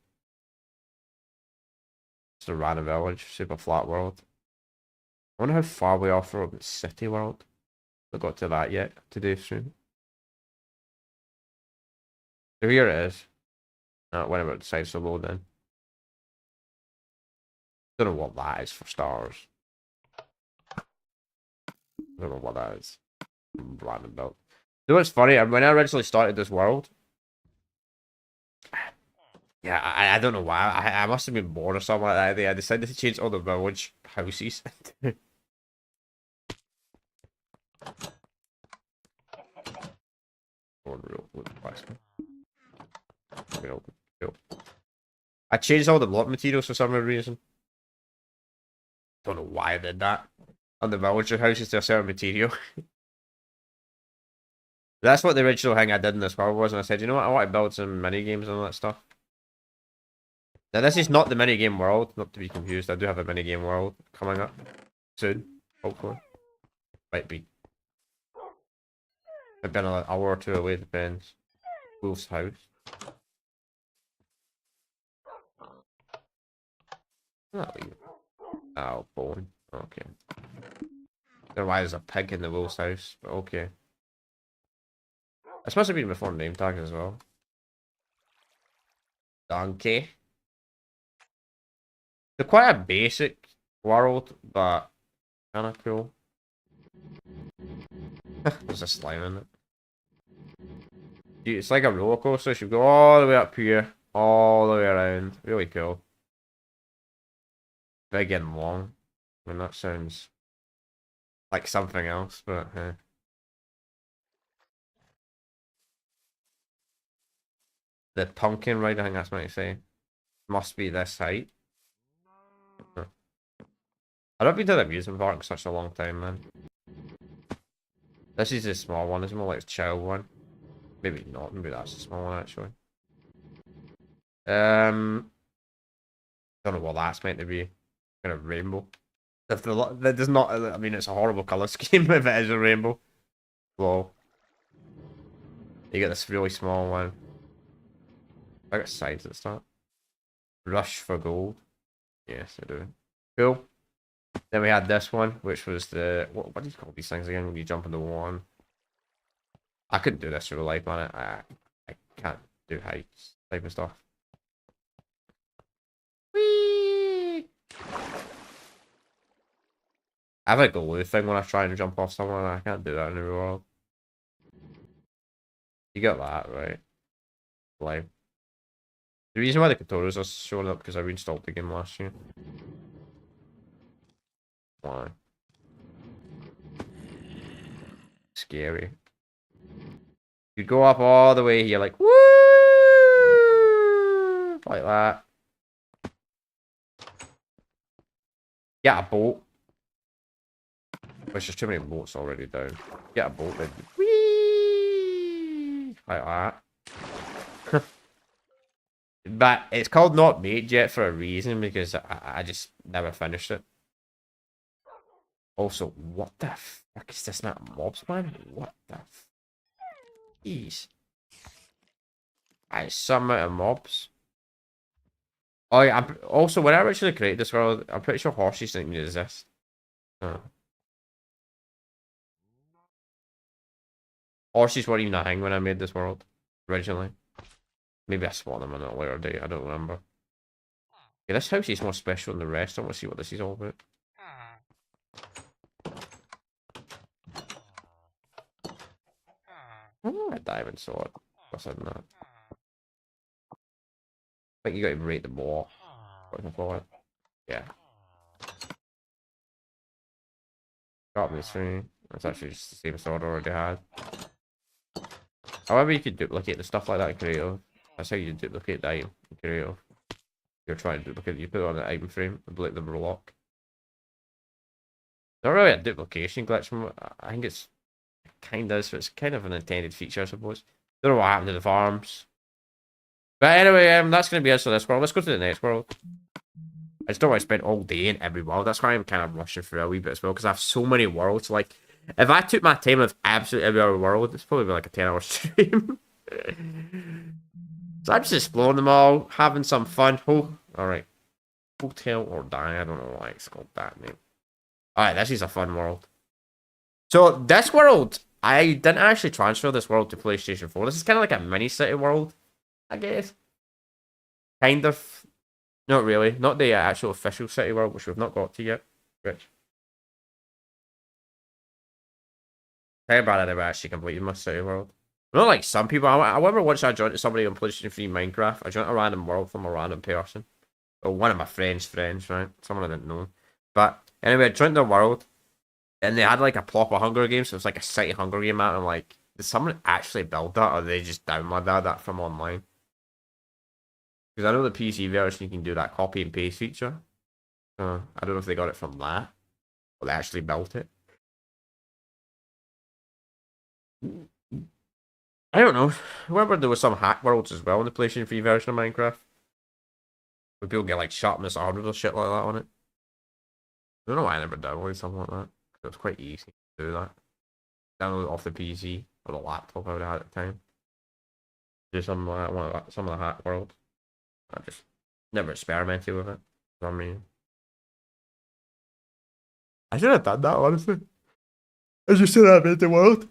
It's a random village, super flat world. I wonder how far we are from the city world. I got to that yet today soon. So here it is. Whenever it decides to load in. Don't know what that is for stars. I don't know what that is. Random build. You know what's funny? When I originally started this world, yeah, I don't know why. I must have been bored or something like that. I decided to change all the village houses. I changed all the block materials for some reason. Don't know why I did that. On the villager houses to a certain material. That's what the original thing I did in this world was, and I said, you know what, I want to build some mini games and all that stuff. Now this is not the mini game world, not to be confused. I do have a mini game world coming up soon, hopefully. Might be. I've been an hour or two away, depends. Wolf's house. Oh, bone. Okay. Don't know why there's a pig in the wolf's house, but okay. This must have been before name tags as well. Donkey. They're quite a basic world, but kind of cool. There's a slime in it. Dude, it's like a roller coaster. You go all the way up here, all the way around. Really cool. Big and long. I mean, that sounds like something else, but the pumpkin ride, I think that's what you say. Must be this height. I've not been to the amusement park in such a long time, man. This is a small one. It's more like a child one. Maybe not. Maybe that's a small one actually. Don't know what that's meant to be. Kind of rainbow. If that does not. I mean, it's a horrible color scheme if it is a rainbow. Well, you get this really small one. I got signs at the start. Rush for gold. Yes, I do. Cool. Then we had this one, which was the what do you call these things again when you jump into one? I couldn't do this in real life, man. I can't do heights type of stuff. Whee! I have a glue thing when I try and jump off someone. I can't do that in the real world. You got that, right? Like, the reason why the controllers are showing up because I reinstalled the game last year. Why? Scary. You go up all the way here, like, woo! Like that. Get a boat. Which there's too many boats already down. Get a boat, then. Whee! Like that. But it's called not made yet for a reason because I just never finished it. Also, what the fuck is this not mobs, man? What the jeez. I some amount of mobs. Oh yeah, also when I originally created this world, I'm pretty sure horses didn't even exist. Oh. Horses weren't even a thing when I made this world originally. Maybe I spawned them on a later date, I don't remember. Yeah, this house is more special than the rest. I want to see what this is all about. Oh, a diamond sword. What's that? I think you got to rate the more. What yeah. Got me through. That's actually just the same sword I already had. However, you could duplicate the stuff like that in creative. That's how you duplicate the item in creative. You're trying to duplicate, you put it on the item frame and let them lock. Not really a duplication glitch from I think it's kind of, so it's kind of an intended feature, I suppose. Don't know what happened to the farms. But anyway, that's going to be it for this world. Let's go to the next world. I just don't want to spend all day in every world. That's why I'm kind of rushing through a wee bit as well, because I have so many worlds. Like, if I took my time with absolutely every other world, it's probably like a 10-hour stream. So I'm just exploring them all, having some fun. Oh, alright. Hotel or Die. I don't know why it's called that name. Alright, this is a fun world. So, this world, I didn't actually transfer this world to PlayStation 4. This is kind of like a mini city world, I guess. Kind of. Not really. Not the actual official city world, which we've not got to yet. Which. How bad I never actually completed my city world. Not like some people. I remember once I joined somebody on PlayStation 3 Minecraft. I joined a random world from a random person. Or one of my friends, right? Someone I didn't know. But anyway, I joined the world. And they had like a proper Hunger Games. So it was like a city Hunger Game map. And I'm like, did someone actually build that? Or did they just download that from online? Because I know the PC version you can do that copy and paste feature. I don't know if they got it from that. Or they actually built it. I don't know. I remember there was some hack worlds as well in the PlayStation 3 version of Minecraft. Where people get like sharpness armors or shit like that on it. I don't know why I never downloaded something like that. It was quite easy to do that. Download it off the PC or the laptop I would have had at the time. Do some of the hack worlds. I just never experimented with it. For some reason. I should have done that, honestly. I just should have made the world.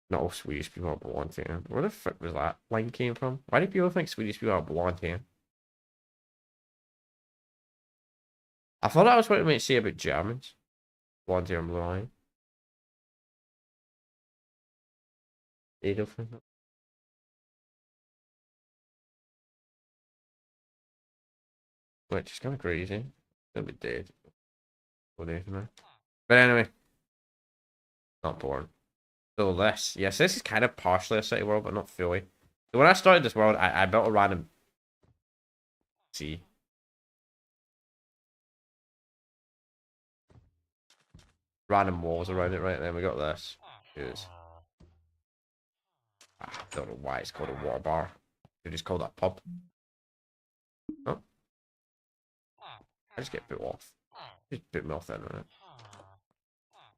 Not all Swedish people are blonde hair. Where the fuck was that line came from? Why do people think Swedish people have blonde hair? I thought that was what it meant to say about Germans. Blonde hair and blue eye. Adolf. Which is kind of crazy. Gonna be dead. But anyway. Not boring. So this. Yes, this is kind of partially a city world, but not fully. So when I started this world, I built a random... See. Random walls around it, right? And then we got this. I don't know why it's called a water bar. They just call that pub. Oh. I just get put off. Just put me off then, right?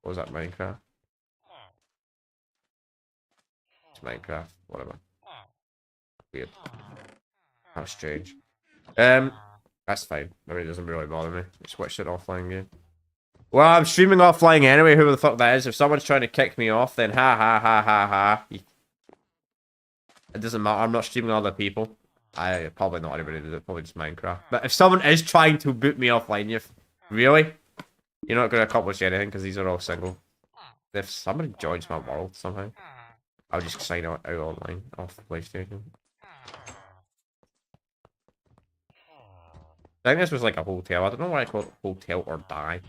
What was that, Minecraft? It's Minecraft, whatever. Weird. How strange. That's fine. I mean, it doesn't really bother me. I switched it offline game. Well, I'm streaming offline anyway, who the fuck that is. If someone's trying to kick me off, then ha ha ha ha ha. It doesn't matter, I'm not streaming other people. I probably not anybody does it, probably just Minecraft. But if someone is trying to boot me offline, really? You're not going to accomplish anything because these are all single. If somebody joins my world somehow, I'll just sign out online off the PlayStation. I think this was like a hotel. I don't know why I call it Hotel or Die.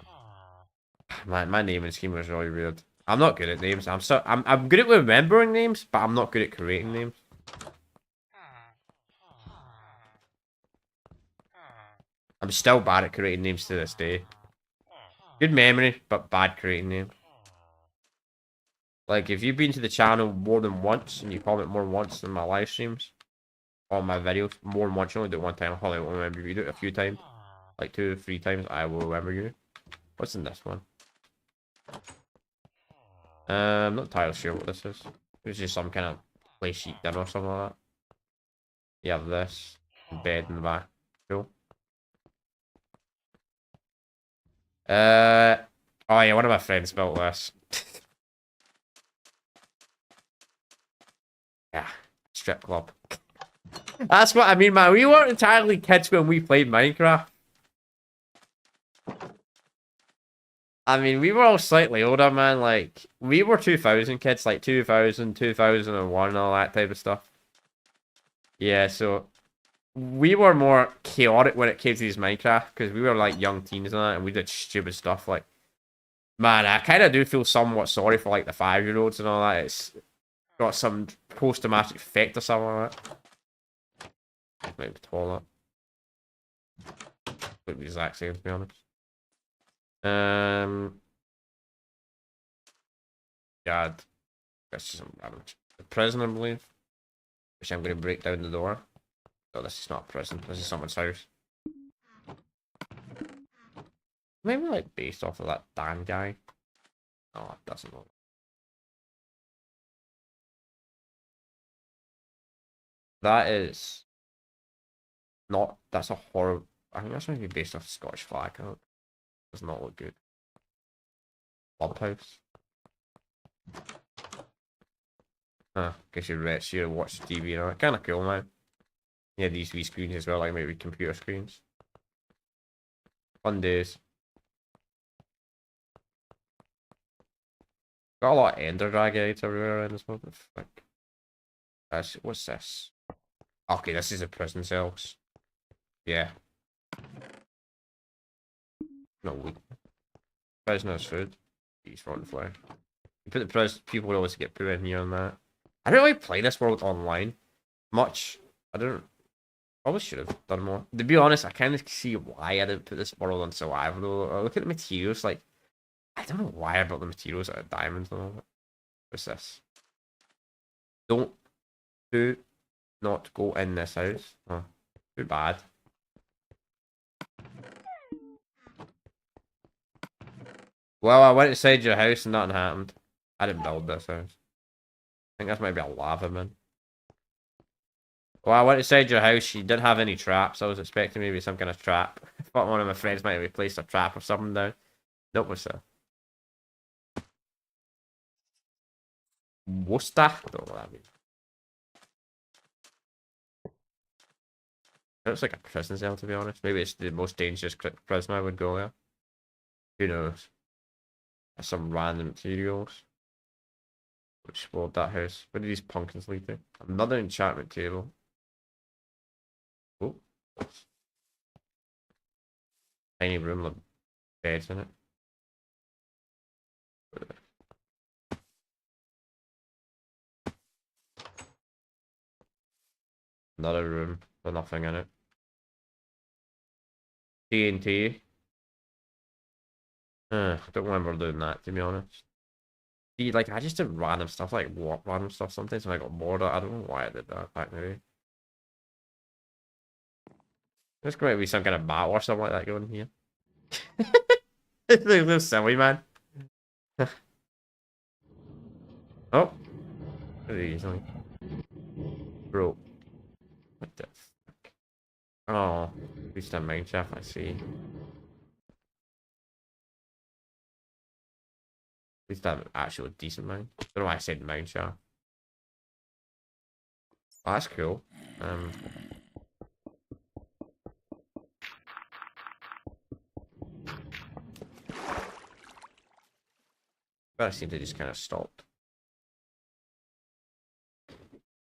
My naming scheme was really weird. I'm not good at names. I'm good at remembering names, but I'm not good at creating names. I'm still bad at creating names to this day. Good memory, but bad creating names. Like, if you've been to the channel more than once, and you comment more than once than my live streams, on my videos, more than once, you only do it one time, I probably won't remember. If you do it a few times, like 2 or 3 times, I will remember you. What's in this one? I'm not entirely sure what this is. It's just some kind of play sheet dinner or something like that. You have this, bed in the back. Cool. Oh yeah, one of my friends built this. Yeah, strip club. That's what I mean, man. We weren't entirely kids when we played Minecraft. I mean, we were all slightly older, man. Like, we were 2000 kids, like 2000, 2001, all that type of stuff. Yeah, so we were more chaotic when it came to these Minecraft because we were like young teens and that, and we did stupid stuff. Like, man, I kind of do feel somewhat sorry for like the 5-year-olds and all that. It's got some post-traumatic effect or something like that. Maybe toilet. Look the exact same, to be honest. God, that's just some random. The prison, I believe. Which I'm going to break down the door. Oh, this is not a prison. This is someone's house. Maybe like based off of that Dan guy. Oh, it doesn't look. That is not. That's a horror. I think that's maybe based off the Scottish flag. It does not look good. Clubhouse. Huh. Guess you're rich. You watch TV, you know. Kind of cool, man. Yeah, these wee screens as well, like maybe computer screens. Fun days. Got a lot of Ender Dragons everywhere around this moment. Like, what's this? Okay, this is the prison cells. Yeah. No, we. Prisoner's food. Eats rotten flesh. You put the people would always get put in here on that. I don't really play this world online much. I don't. Probably should have done more. To be honest, I kind of see why I didn't put this world on survival. Though. I look at the materials, like I don't know why I built the materials out of diamonds and all that. What's this? Do not go in this house. Oh, too bad. Well, I went inside your house and nothing happened. I didn't build this house. I think that's maybe a lava man. Well, I went inside your house. You didn't have any traps. I was expecting maybe some kind of trap. I thought one of my friends might have placed a trap or something down. Nope, what's that? What's that? I don't know what that means. It looks like a prison cell, to be honest. Maybe it's the most dangerous prison I would go there. Who knows? That's some random materials. Explode that house. Where did these pumpkins lead to? Another enchantment table. Oh. Tiny room with beds in it. Another room with nothing in it. TNT. Don't remember doing that, to be honest. See, like, I just did random stuff, like, random stuff sometimes, and I got bored. I don't know why I did that back in the day. There's going to be some kind of battle or something like that going here. It's so silly, man. Oh. Pretty easily. Bro. What the fuck? Oh. At least a mine shaft, I see. At least I'm actually a decent mine. I don't know why I said mine shaft. Oh, that's cool. But I seem to just kind of stopped.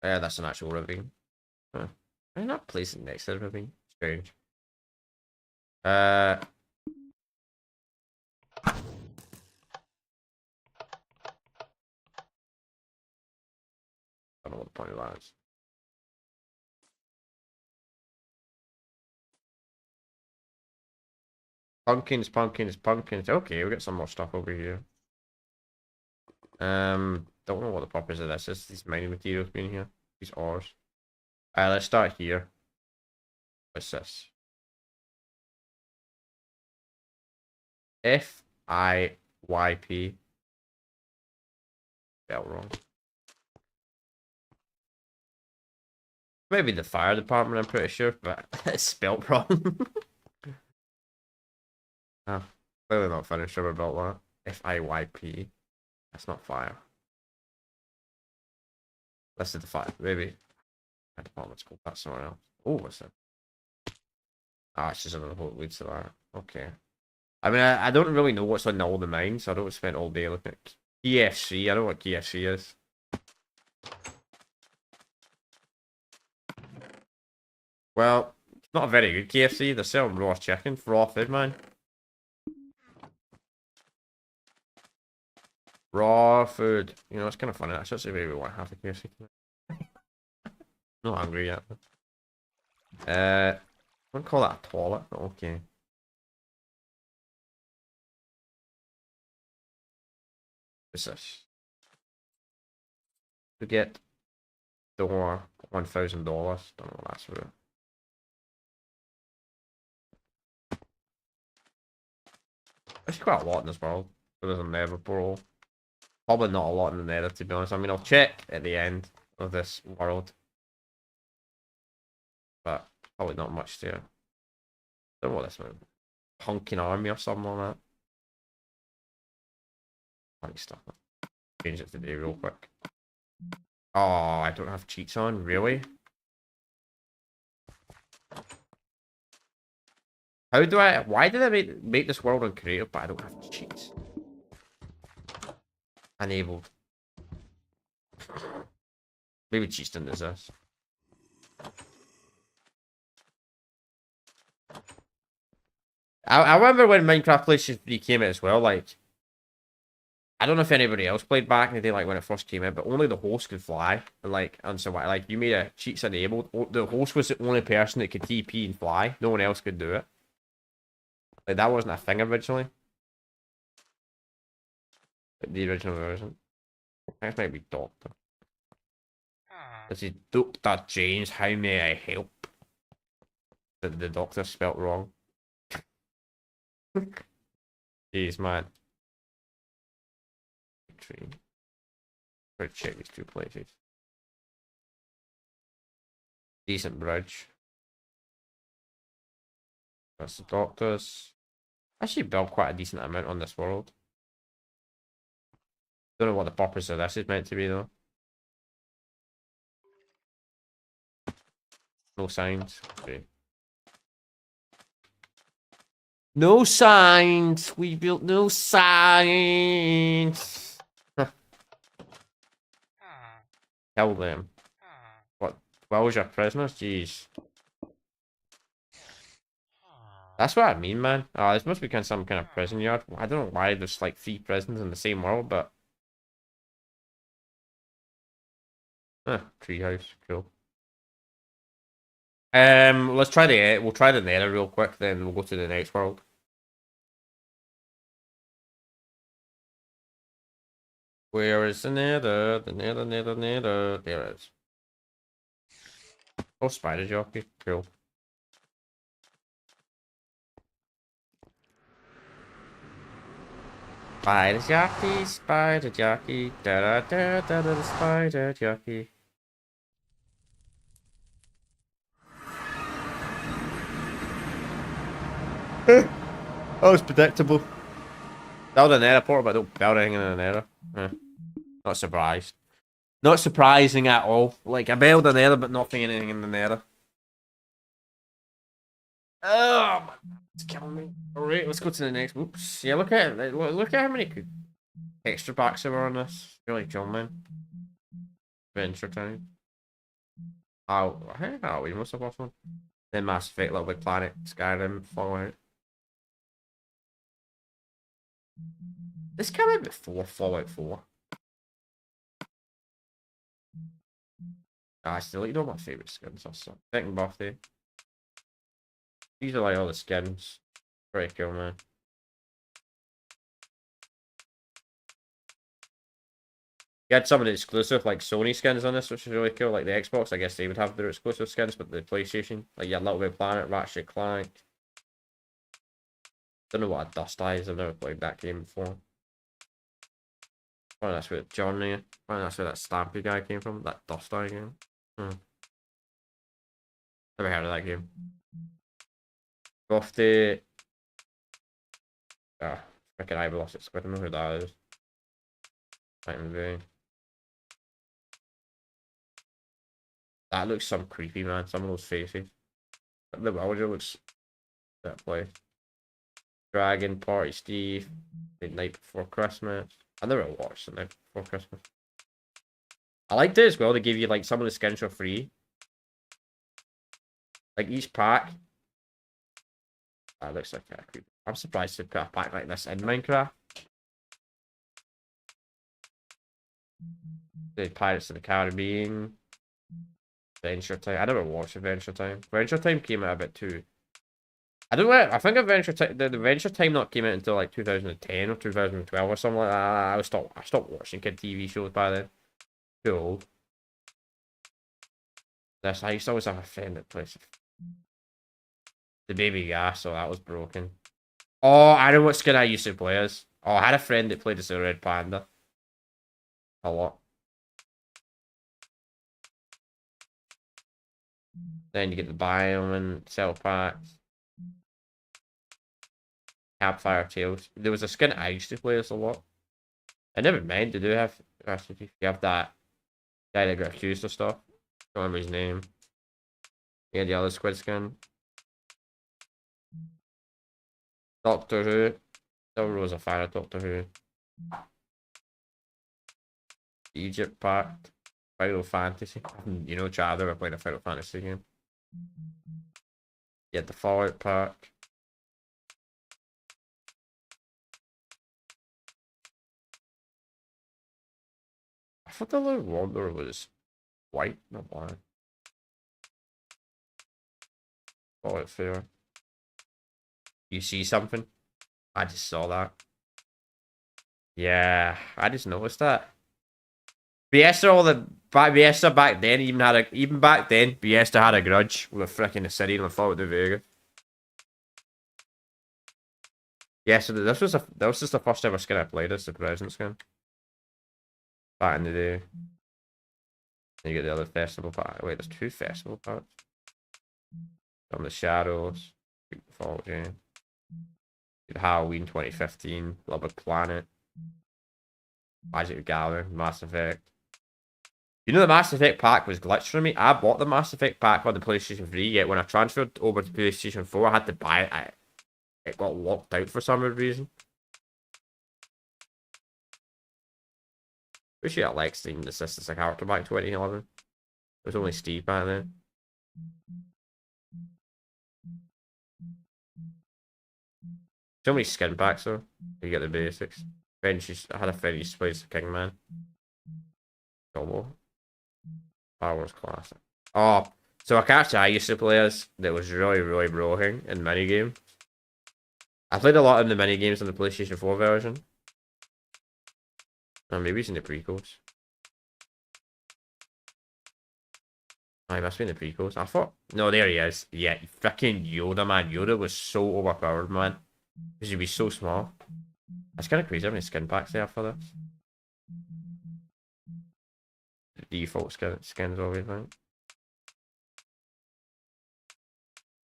Yeah, that's an actual ravine. Huh. I'm not placing next to the ravine. Strange. I don't know what the point of that is. Pumpkins, pumpkins, pumpkins. Okay, we got some more stuff over here. Don't know what the purpose of this is. These mining materials being here. These ores. Let's start here. What's this? FIYP. Spelled wrong. Maybe the fire department, I'm pretty sure, but it's spelled wrong. Oh, clearly not finished sure about that. FIYP. That's not fire. That's the fire. Maybe. My department's called that somewhere else. Oh, what's that? Ah, it's just another hole that leads to that. Okay. I mean, I don't really know what's on all the mines, so I don't spend all day looking at KFC. I know what KFC is. Well, it's not a very good KFC. They're selling raw chicken, raw food, man. Raw food. You know, it's kind of funny. That's actually maybe want half a KFC. Not hungry yet. I wouldn't call that a toilet, but okay. What's this? To get door $1,000. Don't know what that's for. There's quite a lot in this world. There's a nether portal. Probably not a lot in the nether, to be honest. I mean, I'll check at the end of this world. But probably not much there. Don't know what this means. Punking army or something like that. Funny stuff. Change it today real quick. Oh, I don't have cheats on, really? How do I? Why did I make this world on creative, but I don't have cheats? Enabled. Maybe cheats didn't exist. I remember when Minecraft PlayStation 3 came out as well, like, I don't know if anybody else played back in the day, like, when it first came out, but only the host could fly, and, like, and so, like, you made a cheats enabled, the host was the only person that could TP and fly, no one else could do it. Like, that wasn't a thing originally. Like, the original version. I think it might be Doctor. This is Dr. James, how may I help? The doctor spelt wrong. Jeez, man. Let's check these two places. Decent bridge. That's the doctors. Actually built quite a decent amount on this world. Don't know what the purpose of this is meant to be though. No signs. Okay. No signs. We built no signs. Kill them. What? 12 your prisoners? Jeez. That's what I mean, man. Oh, this must be some kind of prison yard. I don't know why there's like 3 prisons in the same world, but treehouse, cool. Let's try we'll try the nether real quick, then we'll go to the next world. Where is the nether? The nether, nether, nether. There it is. Oh, spider jockey, cool. Spider jockey, da da da da da, spider jockey. That was predictable. That was a nether portal, but I don't build anything in the nether. Not surprised. Not surprising at all. Like, I build a nether, but nothing anything in the nether. Oh, it's killing me. Alright, let's go to the next. Oops. Yeah, look at it. Look at how many extra packs there were on this. Really chill, man. Adventure time. Oh, hey, oh, we must have lost one. Then Mass Effect, Little Big Planet, Skyrim, Fallout. This came out before Fallout 4. I still, you know, my favourite skins. Second birthday. These are like all the skins. Pretty cool, man. You had some of the exclusive, like Sony skins on this, which is really cool. Like the Xbox, I guess they would have their exclusive skins, but the PlayStation, like you had Little Big Planet, Ratchet Clank. Don't know what a Dust Eye is. I've never played that game before. Oh, that's where Johnny. Oh, that's where that Stampy guy came from. That Dust Eye game. Never heard of that game. Birthday. Ah, freaking eye velocity squid. I don't know who that is. Vitamin V. That looks some creepy, man. Some of those faces. The Welger looks that place. Dragon Party Steve. The Night Before Christmas. I never watched The Night Before Christmas. I liked it as well. They gave you like some of the skins for free. Like each pack. That looks like a creep. I'm surprised to put a pack like this in Minecraft. The Pirates of the Caribbean. Adventure Time. I never watched Adventure Time. Adventure Time came out a bit too. I don't know. I think Adventure Time, the Adventure Time not came out until like 2010 or 2012 or something like that. I stopped watching kid TV shows by then. Too old. This I used to always have a friend that plays the baby gas, so that was broken. Oh, I know what skin I used to play as. Oh, I had a friend that played as a red panda. A lot. Then you get the biome and cell packs. Campfire Tales. There was a skin I used to play as a lot. I never mind. They do have. If you have that guy that got accused of stuff. Don't remember his name. Yeah, the other squid skin. Doctor Who. Still was a fan of Doctor Who. Egypt Pact. Final Fantasy. You know, Chad, I've never played a Final Fantasy game. Yeah, the Fallout Pack. I thought the Little Wanderer was white, not black. Fallout Fair. You see something? I just saw that. Yeah, I just noticed that. Biesta back then even back then, Biesta had a grudge with freaking the city and Fallout New Vegas. Yeah, so this was just the first ever skin I played as the president skin. Back in the day. Then you get the other festival pack. Wait, there's two festival packs. From the Shadows. Fallout game. Halloween 2015. Little Big Planet. Magic the Gathering. Mass Effect. You know the Mass Effect pack was glitched for me? I bought the Mass Effect pack on the PlayStation 3, yet when I transferred over to PlayStation 4, I had to buy it. It got locked out for some reason. Wish you had Alex even assist as a character back in 2011. It was only Steve back then. So many skin packs though. You get the basics. I had a friend who used to play as Kingman. Double. Powers Classic. Oh, so a character I used to play as that was really broken in minigames. I played a lot in the minigames on the PlayStation 4 version. Or maybe it's in the prequels. Oh, he must be in the prequels. I thought... No, there he is. Yeah, freaking Yoda, man. Yoda was so overpowered, man. Because he'd be so small. That's kind of crazy how many skin packs they have for this. The default skins, obviously.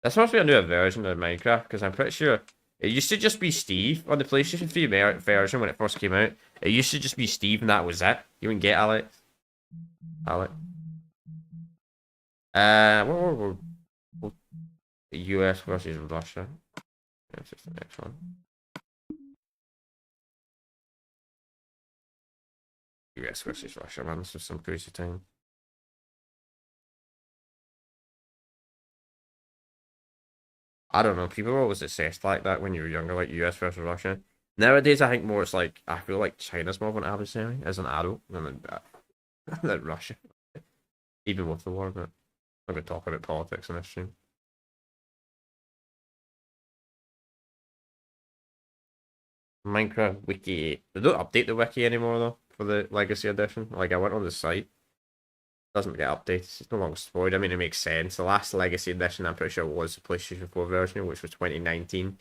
This must be a newer version of Minecraft, because I'm pretty sure... It used to just be Steve on the PlayStation 3 version when it first came out. It used to just be Steve and that was it. You wouldn't get Alex. Alex. What US versus Russia. That's just the next one. US versus Russia, man. This is some crazy time. I don't know. People were always obsessed like that when you were younger, like US versus Russia. Nowadays, I think more it's like, I feel like China's more of an adversary as an adult than Russia. Even with the war, but I'm going to talk about politics in this stream. Minecraft wiki. They don't update the wiki anymore though for the Legacy Edition. Like I went on the site, doesn't get updated. It's no longer supported. I mean, it makes sense. The last Legacy Edition, I'm pretty sure, was the PlayStation 4 version, which was 2019.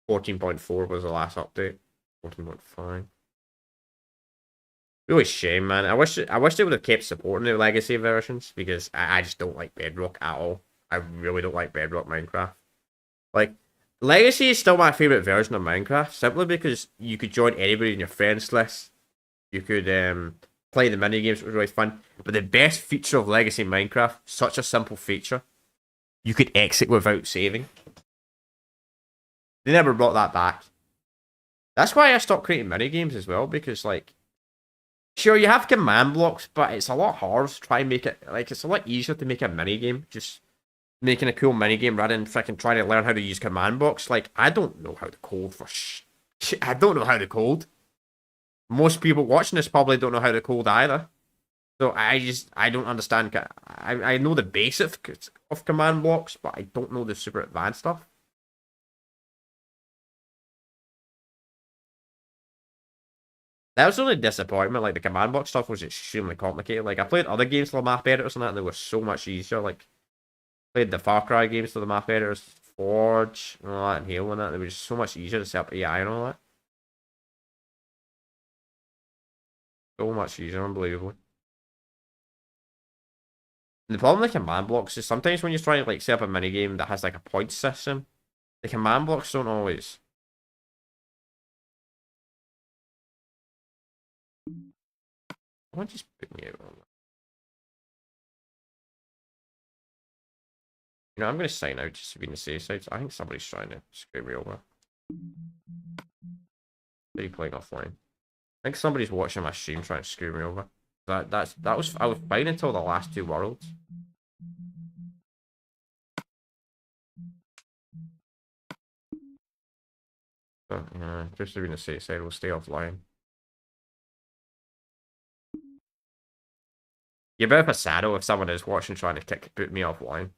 14.4 was the last update. 14.5. Really shame, man. I wish they would have kept supporting the Legacy versions because I just don't like Bedrock at all. I really don't like Bedrock Minecraft. Like, Legacy is still my favorite version of Minecraft, simply because you could join anybody in your friends list. You could play the minigames, which was really fun. But the best feature of Legacy Minecraft, such a simple feature, you could exit without saving. They never brought that back. That's why I stopped creating minigames as well, because, like, sure, you have command blocks, but it's a lot harder to try and make it, like, it's a lot easier to make a minigame. Just making a cool minigame rather than freaking trying to learn how to use command blocks. Like, I don't know how to code for I don't know how to code. Most people watching this probably don't know how to code either. So I don't understand. I know the basics of command blocks, but I don't know the super advanced stuff. That was the only disappointment. Like the command block stuff was extremely complicated. Like I played other games for the map editors and that, and they were so much easier. Like played the Far Cry games for the map editors, Forge and all that, and Halo and that. They were just so much easier to set up AI and all that. So much easier, unbelievably. And the problem with command blocks is sometimes when you're trying to like set up a mini game that has like a point system, the command blocks don't always. Why don't you just put me out on that? You know, I'm gonna sign out just to be in the safe side. I think somebody's trying to screw me over. Are you playing offline? I think somebody's watching my stream trying to screw me over. That was I was fine until the last two worlds. So yeah, just to be in the safe side, we'll stay offline. You're a bit of a saddle if someone is watching trying to put me offline.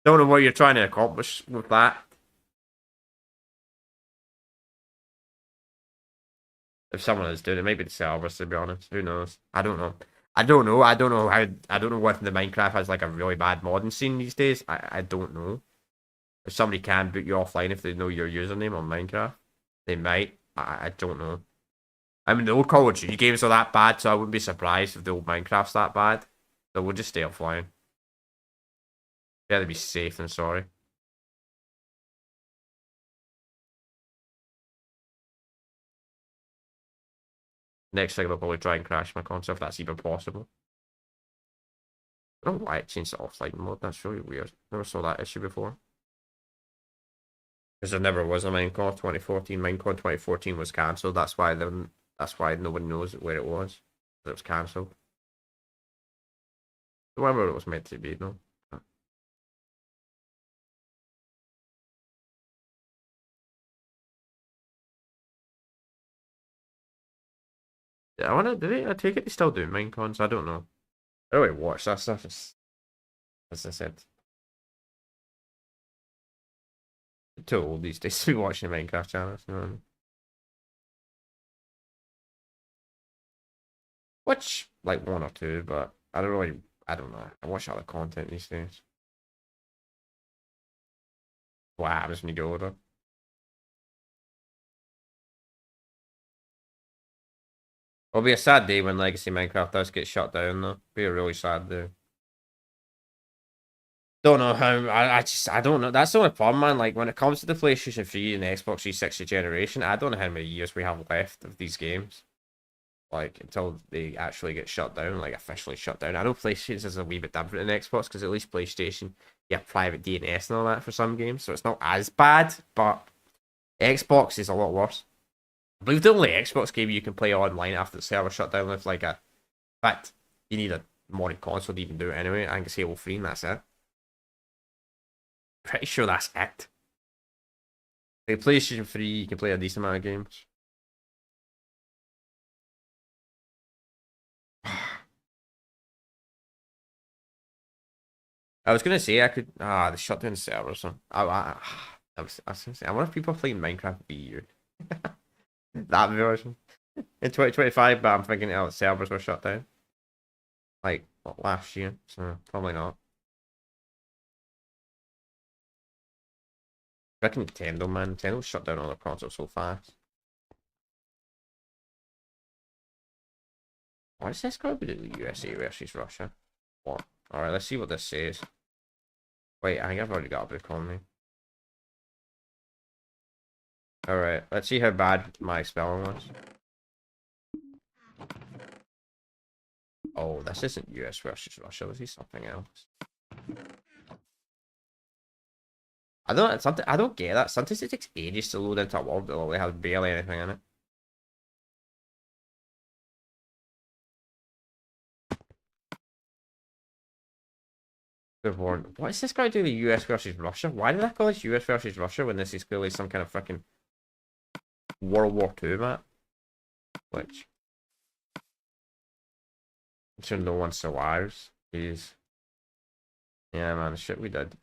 Don't know what you're trying to accomplish with that. If someone is doing it, maybe the servers, to be honest. Who knows? I don't know. I don't know. I don't know how. I don't know what the Minecraft has like a really bad modding scene these days. I don't know. If somebody can boot you offline if they know your username on Minecraft, they might. I don't know. I mean, the old Call of Duty games are that bad, so I wouldn't be surprised if the old Minecraft's that bad. So we'll just stay offline. Better be safe than sorry. Next thing, I'll probably try and crash my console if that's even possible. I don't know why it changed the offline mode. That's really weird. Never saw that issue before. Because there never was a Minecraft 2014. Minecraft 2014 was cancelled. That's why nobody knows where it was. It was cancelled. Whatever it was meant to be, no. Yeah, I wonder, I take it they still do Minecons? I don't know. I don't really watch that stuff, as I said. I'm too old these days to be watching Minecraft channels, you know what I mean? Watch, like, one or two, but I don't really, I don't know. I watch other content these days. What happens when you go older? It'll be a sad day when Legacy Minecraft does get shut down, though. Be a really sad day. Don't know how. I don't know. That's the only problem, man. Like when it comes to the PlayStation 3 and the Xbox 360 generation, I don't know how many years we have left of these games. Like until they actually get shut down, like officially shut down. I know PlayStation is a wee bit different than Xbox because at least PlayStation you have private DNS and all that for some games, so it's not as bad. But Xbox is a lot worse. I believe the only Xbox game you can play online after the server shut down with like a. In fact, you need a modern console to even do it anyway. I think it's Halo 3 and that's it. Pretty sure that's it. Like PlayStation 3, you can play a decent amount of games. I was gonna say I could they shut down the servers. So I was gonna say I wonder if people are playing Minecraft EU. That version. In 2025, but I'm thinking the servers were shut down. Like what, last year, so probably not. I reckon Nintendo, man. Nintendo shut down all their consoles so fast. Why is this going to be the USA versus Russia? What? Alright, let's see what this says. Wait, I think I've already got a book on me. Alright, let's see how bad my spelling was. Oh, this isn't US versus Russia. This is something else. I don't get that. Sometimes it takes ages to load into a world that only has barely anything in it. Good one. What is this guy doing? The US versus Russia? Why did I call this US versus Russia when this is clearly some kind of freaking World War II map? Which, I'm sure no one survives. Jeez. Yeah, man, shit we did.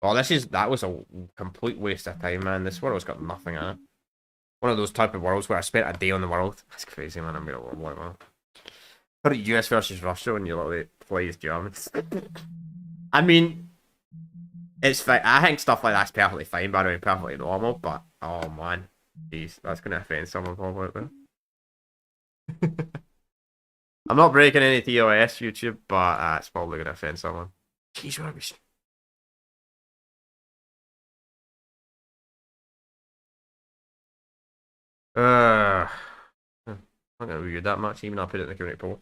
Oh, that was a complete waste of time, man. This world's got nothing in it. One of those type of worlds where I spent a day on the world. That's crazy, man. I made a world like that. Put it US versus Russia when you literally play as Germans. I mean, it's fine. I think stuff like that's perfectly fine, by the way, perfectly normal. But oh man, jeez, that's gonna offend someone probably out there. I'm not breaking any TOS YouTube, but it's probably gonna offend someone. Jeez, where are we? I'm not gonna review that much, even though I put it in the community post.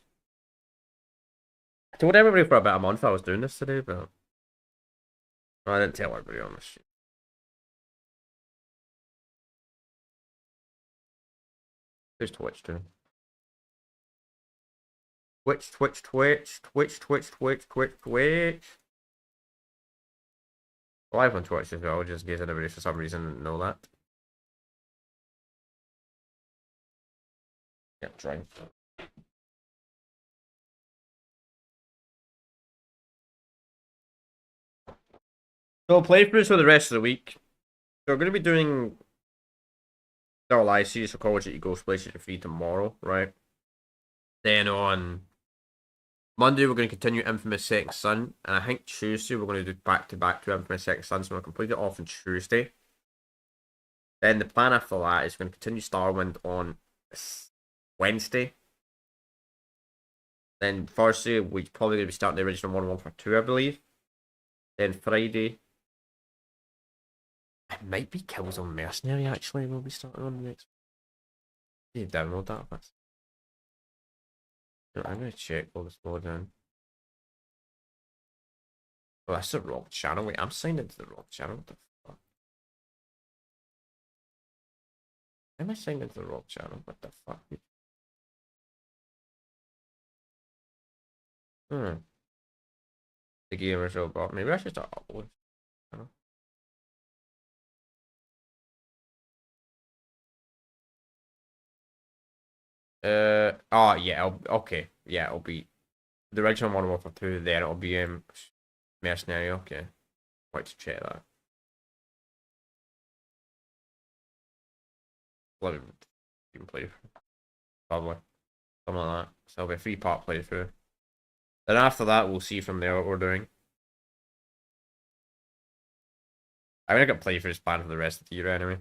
I told everybody for about a month I was doing this today, but I didn't tell everybody on this shit. Who's Twitch doing? Twitch. Live on Twitch as well, just in case anybody for some reason didn't know that. Yep, trying. So playthroughs for the rest of the week. So we're going to be doing our live series for Call of Duty Ghost PlayStation 3 tomorrow, right? Then on Monday we're going to continue Infamous Second Son, and I think Tuesday we're going to do back-to-back to Infamous Second Son, so we'll complete it off on Tuesday. Then the plan after that is going to continue Starwind on Wednesday. Then Thursday we're probably going to be starting the original Modern Warfare 2, I believe. Then Friday, it might be Killzone Mercenary actually. We'll be starting on the next. You download that. But I'm gonna check all this load in. Oh, that's the wrong channel. Wait, I'm signed into the wrong channel. What the fuck? Why am I signed into the wrong channel? What the fuck? The gamer show bot. Maybe I should start uploading. Oh yeah, okay. Yeah, it'll be the original Modern Warfare 2, then it'll be Mercenary, okay. Wait to check that. Let me even play probably. Something like that. So it'll be a 3-part playthrough. Then after that we'll see from there what we're doing. I mean I got playthroughs planned for the rest of the year anyway.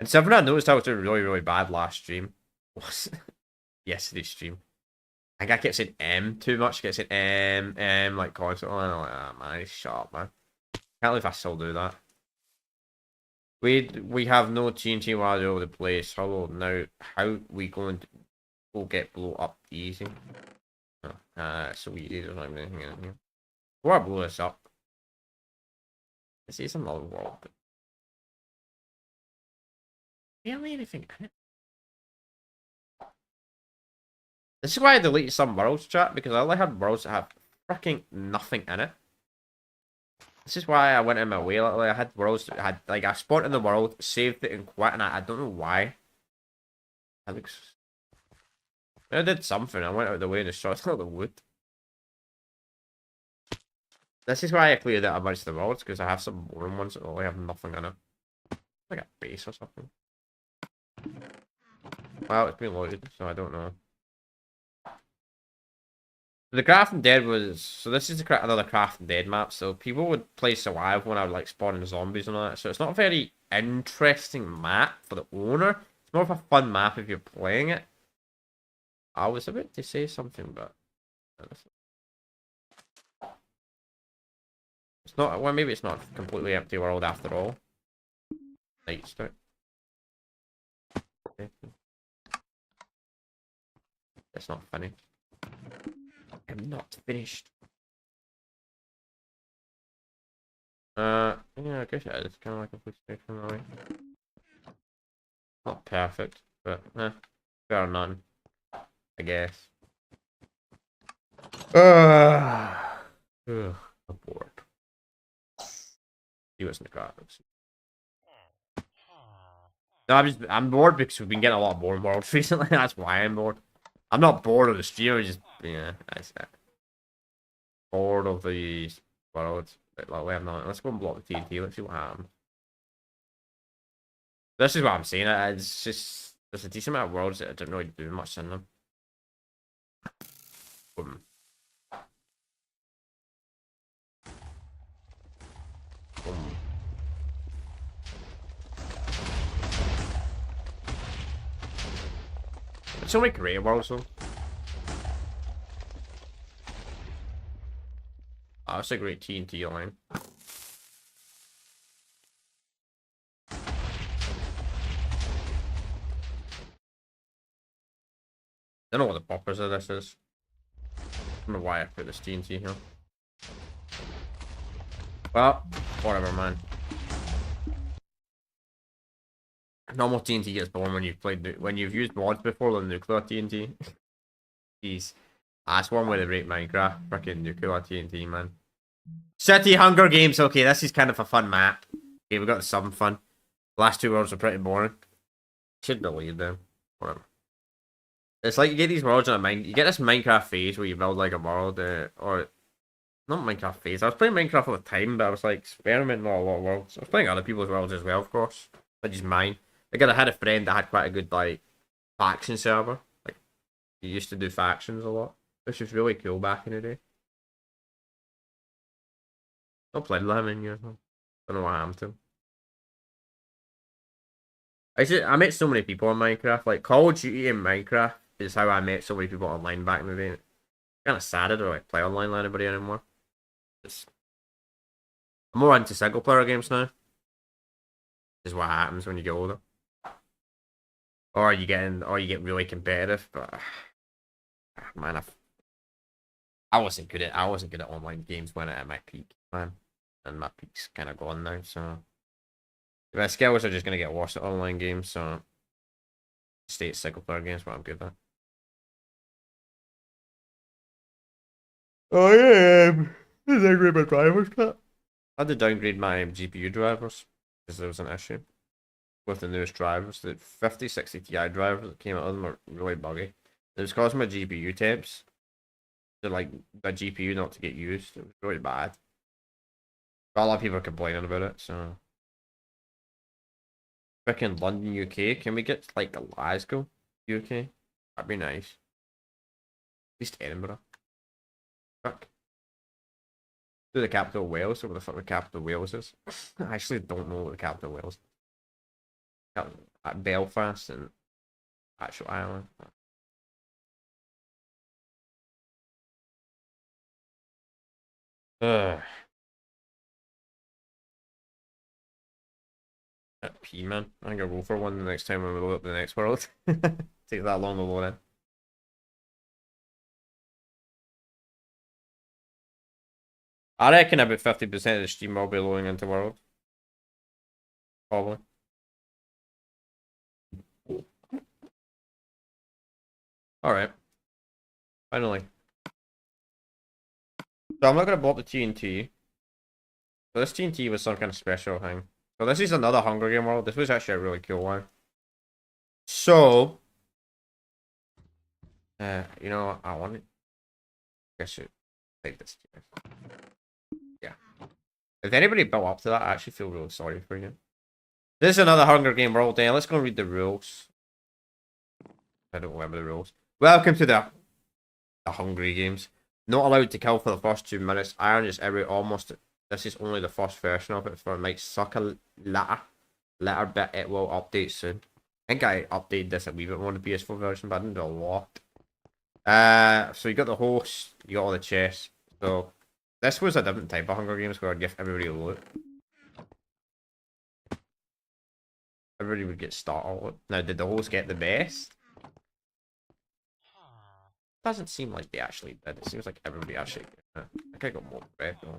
And something I noticed I was doing really, really bad last stream was yesterday's stream. I think I kept saying M too much. I kept saying M like constantly. And I'm like, ah man, shut up, man. Can't believe I still do that. We have no TNT while all over the place. Hello, now how we going to go get blow up easy? Oh, so easy. There's not even anything in here. Before I blow this up, this is another world. But barely anything in it. This is why I deleted some worlds, chat, because I only had worlds that have freaking nothing in it. This is why I went in my way. Like, I had worlds that had, like, I spawned in the world, saved it, and quit, and I don't know why. That looks. I did something. I went out of the way and destroyed all the wood. This is why I cleared out a bunch of the worlds, because I have some boring ones that only have nothing in it. Like a base or something. Well, it's been loaded, so I don't know. The Crafting Dead was so. This is another Crafting Dead map. So people would play survive when I would like spawning zombies and all that. So it's not a very interesting map for the owner. It's more of a fun map if you're playing it. I was about to say something, but it's not. Well, maybe it's not a completely empty world after all. Night start. It's not funny. I'm not finished. Yeah, I guess it is kind of like a police station in a way. Not perfect, but better than none, I guess. Ugh, I'm bored. See what's in the cards. No, I'm bored because we've been getting a lot of boring worlds recently. That's why I'm bored. I'm not bored of the stream. I'm just that's it. Bored of the world. Like, we have not. Let's go and block the TNT. Let's see what happens. This is what I'm saying. It's just there's a decent amount of worlds that I don't really do much in them. Boom. Boom. It's so many great worlds though. Oh, that's a great TNT line. I don't know what the purpose of this is. I don't know why I put this TNT here. Well, whatever, man. Normal TNT gets born when you've used mods before than nuclear TNT. Jeez. That's one way to rate Minecraft. Freaking nuclear TNT, man. City Hunger Games. Okay, this is kind of a fun map. Okay, we got some fun. The last two worlds are pretty boring. Should believe them. Whatever. It's like you get these worlds in you get this Minecraft phase where you build like a world, or not Minecraft phase. I was playing Minecraft all the time, but I was like experimenting with a lot of worlds. I was playing other people's worlds as well, of course, not just mine. Like I had a friend that had quite a good like faction server. Like he used to do factions a lot, which was really cool back in the day. I played with him in years. Don't know what happened to him. I met so many people in Minecraft. Like Call of Duty and Minecraft is how I met so many people online back in the day. Kind of sad I don't like play online with anybody anymore. I'm more into single player games now. This is what happens when you get older. Or you get really competitive, but man, I wasn't good at online games when at my peak, man. And my peak's kinda gone now, so my skills are just gonna get worse at online games, so stay at single player games what I'm good at. Oh yeah, downgrade my drivers, cut. I had to downgrade my GPU drivers because there was an issue with the newest drivers. The 5060 Ti drivers that came out of them are really buggy. It was causing my GPU temps to like the GPU not to get used. It was really bad. But a lot of people are complaining about it, so freaking London, UK. Can we get like Glasgow, UK? That'd be nice. At least Edinburgh. Fuck. Do the capital of Wales, or what the fuck the capital of Wales is. I actually don't know what the capital of Wales is. At Belfast and actual Ireland. Ugh. P man. I think I'll go for one the next time when we load up the next world. Take that long to load in. I reckon about 50% of the stream will be loading into world. Probably. Alright. Finally. So I'm not gonna blow up the TNT. So this TNT was some kind of special thing. So this is another Hunger Game world. This was actually a really cool one. So you know, I want it. I should take this. Yeah. If anybody built up to that, I actually feel really sorry for you. This is another Hunger Game world. Then let's go and read the rules. I don't remember the rules. Welcome to the Hungry Games. Not allowed to kill for the first 2 minutes. Iron is every almost. This is only the first version of it. For it might suck a little bit. It will update soon. I think I updated this a wee bit more on the PS4 version, but I didn't do a lot. So you got the host, you got all the chests. So this was a different type of Hunger Games where I'd give everybody a loot. Everybody would get started. Now, did the host get the best? Doesn't seem like they actually did. It seems like everybody actually did. I think I got more bread though.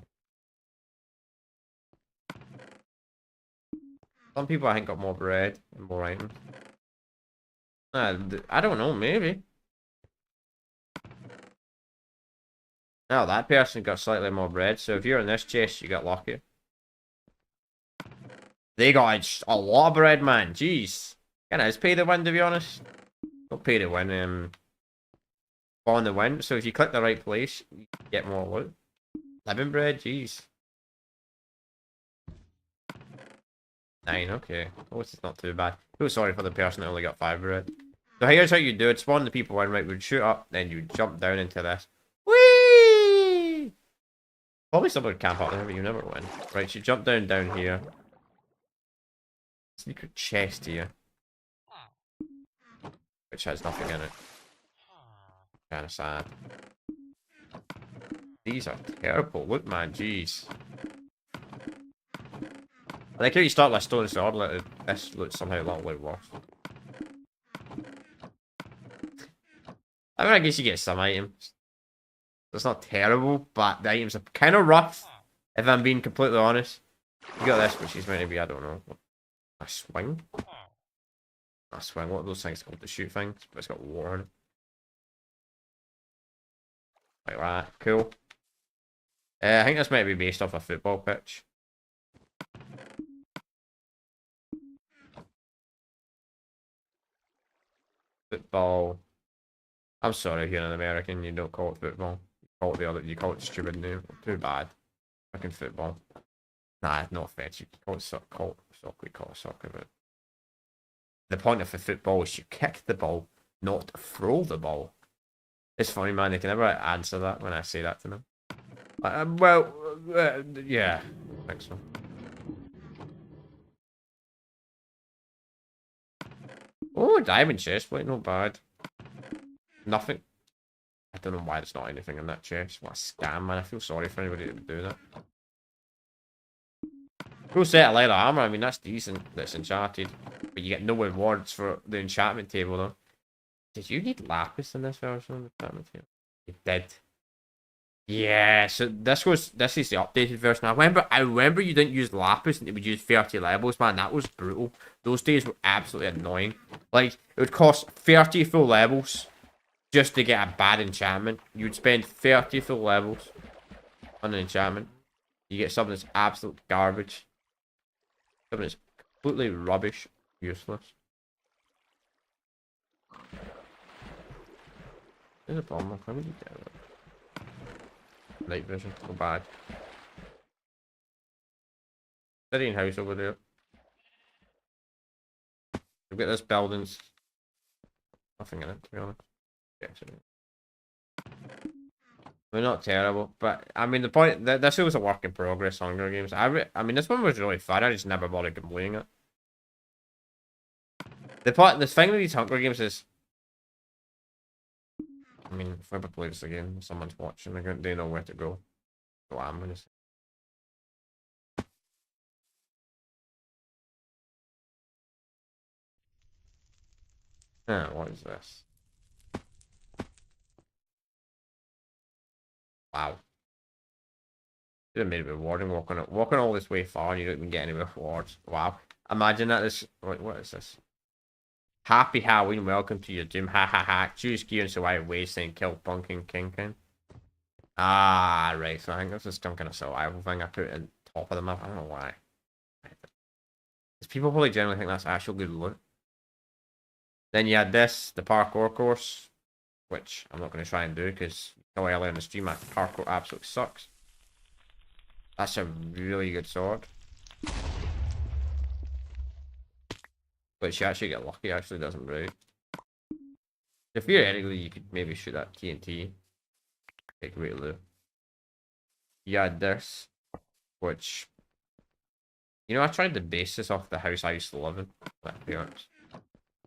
Some people I think got more bread and more items. I don't know, maybe. Now that person got slightly more bread, so if you're in this chest, you got lucky. They got a lot of bread, man. Jeez. Kinda is pay to win, to be honest. Not pay to win, on the win. So if you click the right place, you get more loot. 11 bread, jeez. 9, okay. Oh, this is not too bad. Feel sorry for the person that only got 5 bread. So here's how you do it. Spawn the people in, right? We'd shoot up, then you jump down into this. Whee! Probably someone would camp up there, but you never win. Right, so you jump down here. Secret chest here. Which has nothing in it. Kinda sad. These are terrible. Look, man, jeez. I like how you start with a stone sword, like this looks somehow a lot worse. I mean, I guess you get some items. It's not terrible, but the items are kind of rough, if I'm being completely honest. You got this, which is meant to be, I don't know, a swing? A swing, what are those things called? To shoot things, but it's got war on it. Like that, cool. I think this might be based off a football pitch. Football. I'm sorry if you're an American, you don't call it football. You call it the other, you call it the stupid name. Too bad. Fucking football. Nah, no offense. You call it soccer, we call it soccer, but the point of a football is you kick the ball, not throw the ball. It's funny, man. They can never answer that when I say that to them. Yeah, I think so. Oh, diamond chest. Wait, not bad. Nothing. I don't know why there's not anything in that chest. What a scam, man. I feel sorry for anybody that would do that. Cool set of leather armor. I mean, that's decent. That's enchanted. But you get no rewards for the enchantment table, though. Did you need lapis in this version of the enchantment table? You did. Yeah, so this is the updated version. I remember you didn't use lapis and it would use 30 levels, man. That was brutal. Those days were absolutely annoying. Like, it would cost 30 full levels just to get a bad enchantment. You'd spend 30 full levels on an enchantment. You get something that's absolute garbage. Something that's completely rubbish. Useless. There's a bomb. How would you get it? Night vision, so bad. City and house over there. We've got this buildings. Nothing in it, to be honest. Yeah, we're not terrible, but I mean the point that this was a work in progress. Hunger Games. I mean this one was really fun. I just never bothered completing it. The thing with these Hunger Games is, I mean, if I ever play this again, someone's watching. They know where to go. So I'm gonna say. What is this? Wow. Should have made it rewarding walking all this way far and you don't even get any rewards. Wow. Imagine that this. Wait, what is this? Happy Halloween, welcome to your doom. Ha ha ha. Choose gear and survive ways and kill Pumpkin King. Ah, right. So I think this is some kind of survival thing I put in top of the map. I don't know why. Because people probably generally think that's actual good loot. Then you had this, the parkour course, which I'm not going to try and do because earlier in the stream, my parkour absolutely sucks. That's a really good sword. But you actually get lucky, actually doesn't break. So theoretically, you could maybe shoot that TNT. Take great loot. You had this, which, you know, I tried to base this off the house I used to live in. Let's be honest.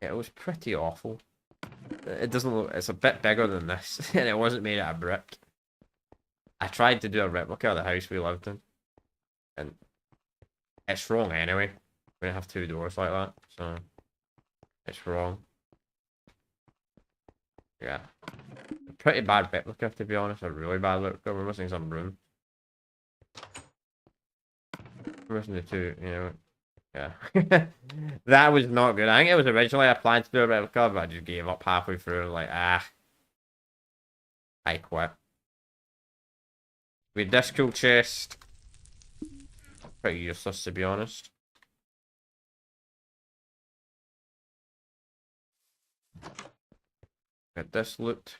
Yeah, it was pretty awful. It doesn't look, it's a bit bigger than this, and it wasn't made out of brick. I tried to do a replica of the house we lived in, and it's wrong anyway. We don't have 2 doors like that, so it's wrong. Yeah. A pretty bad replica, to be honest. A really bad replica. We're missing some room. We're missing the 2, you know. Yeah. That was not good. I think it was originally a plan to do a replica, but I just gave up halfway through. Like, I quit. With this cool chest. Pretty useless, to be honest. Get this loot.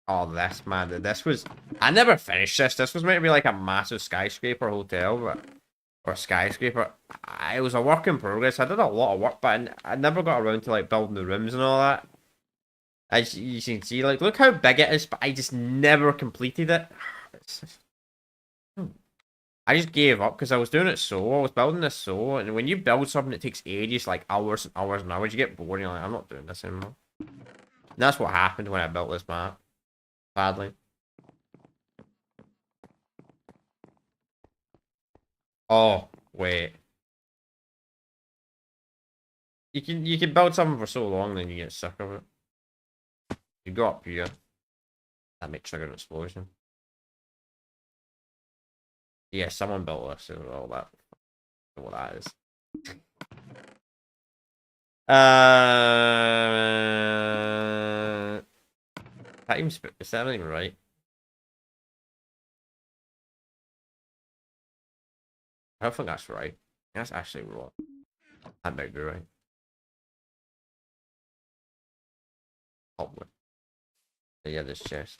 Oh, this, man. This was... I never finished this. This was meant to be like a massive skyscraper hotel, but... Or skyscraper. It was a work in progress. I did a lot of work, but I never got around to, like, building the rooms and all that. As you can see, like, look how big it is, but I just never completed it. I just gave up because I was doing it so. I was building this so, and when you build something that takes ages, like hours and hours and hours, you get bored. And you're like, I'm not doing this anymore. And that's what happened when I built this map. Badly. Oh wait, you can build something for so long, then you get sick of it. You go up here. That may trigger an explosion. Yeah, someone built this and all that. I don't know what that is. That even is that even right? I don't think that's right. That's actually wrong. That might be right. Probably. Yeah, this chest.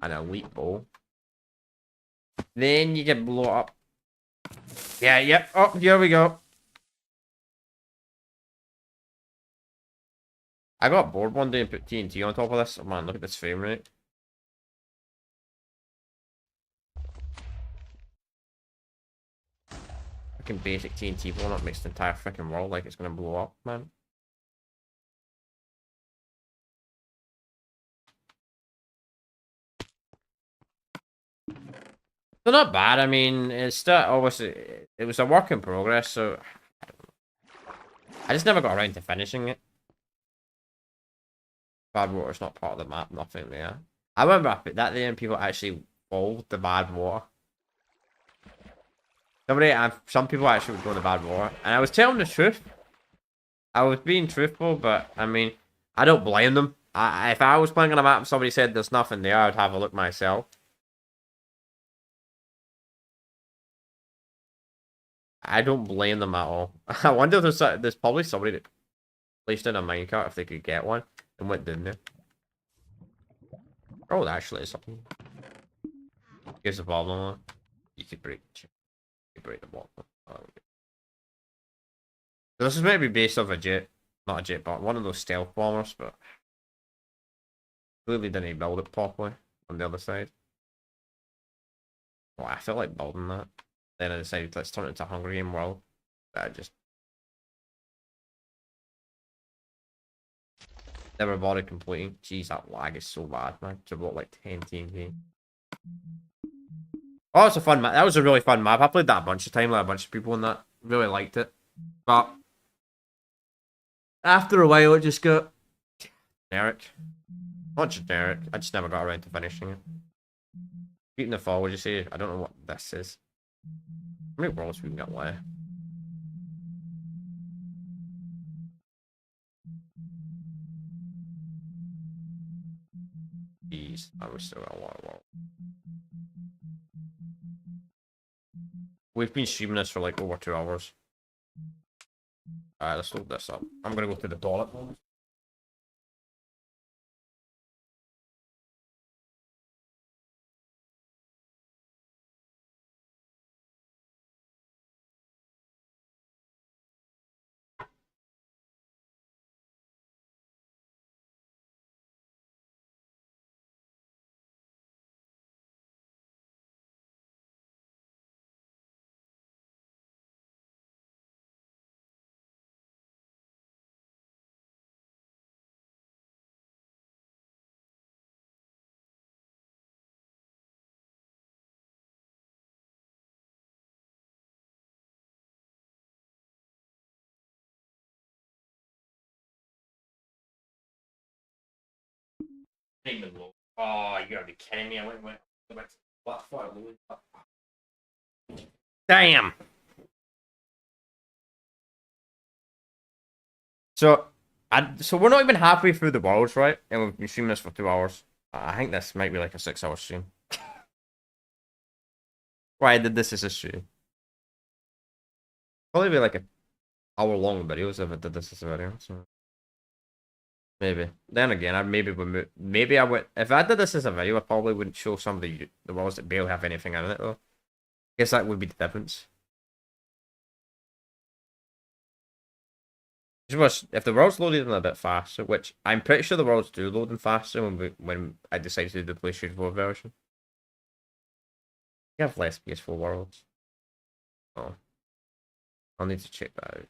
An elite bow. Then you can blow it up. Yeah, yep. Oh, here we go. I got bored one day and put TNT on top of this. Oh man, look at this frame rate. Fucking basic TNT blowing up makes the entire freaking world like it's gonna blow up, man. They're not bad. I mean, it's still obviously it was a work in progress, so I just never got around to finishing it. Bad water's not part of the map, nothing there. I remember I put that there and people actually followed the bad water. Some people actually would go to bad water, and I was telling the truth. I was being truthful, but I mean, I don't blame them. If I was playing on a map and somebody said there's nothing there, I'd have a look myself. I don't blame them at all. I wonder if there's probably somebody that placed in a minecart if they could get one and went down there. Oh, actually, something. Here's the problem. You could break the block. Oh, okay. This is maybe based off a jet, not a jet, but one of those stealth bombers, but clearly didn't build it properly on the other side. Well, I felt like building that. Then I decided let's turn it into a Hunger Game world. I just never bothered completing. Jeez, that lag is so bad, man. To about like 10 TNT. Oh, it's a fun map. That was a really fun map. I played that a bunch of times, like a bunch of people in that. Really liked it. But after a while, it just got generic. Not generic. I just never got around to finishing it. Beating the fall, would you say? I don't know what this is. How many worlds we can get left? Jeez, I was still got a lot of worlds. We've been streaming this for like over 2 hours. Alright, let's load this up. I'm gonna go to the toilet. Even low. Oh, you gotta be kidding me. I went what far low. Damn. So, so we're not even halfway through the worlds, right? And we've been streaming this for 2 hours. I think this might be like a 6 hour stream. Why I did this as a stream? Probably be like a hour long videos if I did this as a video. So maybe. Then again, I maybe would maybe I would if I did this as a video, I probably wouldn't show some of the worlds that barely have anything in it though. I guess that would be the difference. If the world's loaded in a bit faster, which I'm pretty sure the worlds do load in faster when I decided to do the PlayStation 4 version. You have less PS4 worlds. Oh. I'll need to check that out.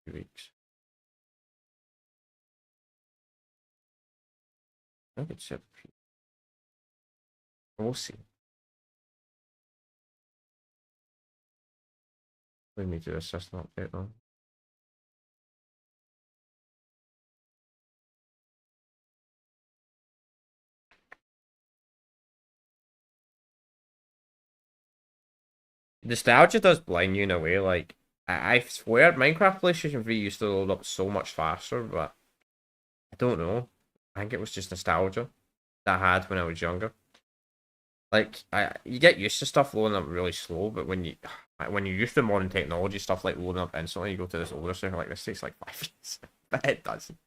2 weeks. I could check. We'll see. We need to do a system update though. Nostalgia does blind you in a way. Like I swear, Minecraft PlayStation 3 used to load up so much faster, but I don't know. I think it was just nostalgia that I had when I was younger. Like you get used to stuff loading up really slow, but when you're used to modern technology, stuff like loading up instantly, you go to this older stuff like this takes like 5 years. But it doesn't.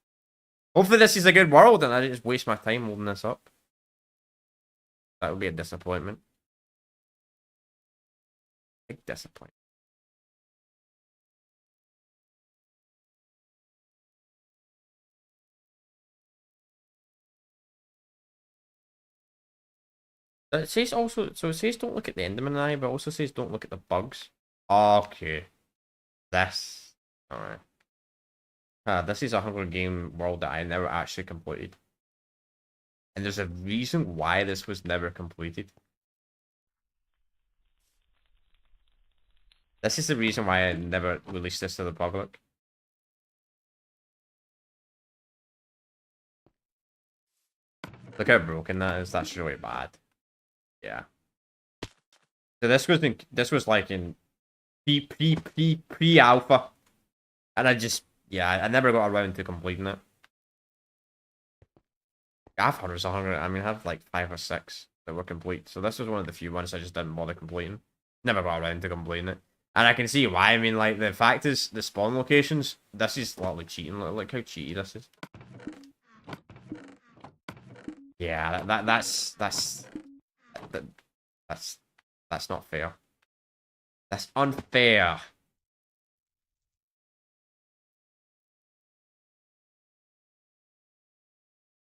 Hopefully this is a good world and I just waste my time loading this up. That would be a disappointment. Big disappointment. It says also, so it says don't look at the Enderman eye, but also says don't look at the bugs. Okay. This. Alright. This is a Hunger Game world that I never actually completed. And there's a reason why this was never completed. This is the reason why I never released this to the public. Look how broken that is. That's really bad. Yeah. So this was like in pre-alpha. And I never got around to completing it. I've hundreds of hunger. I mean, I have like 5 or 6 that were complete. So this was one of the few ones I just didn't bother completing. Never got around to completing it. And I can see why. I mean, like, the fact is, the spawn locations, this is literally cheating. Look how cheaty this is. Yeah, that's not fair. That's unfair.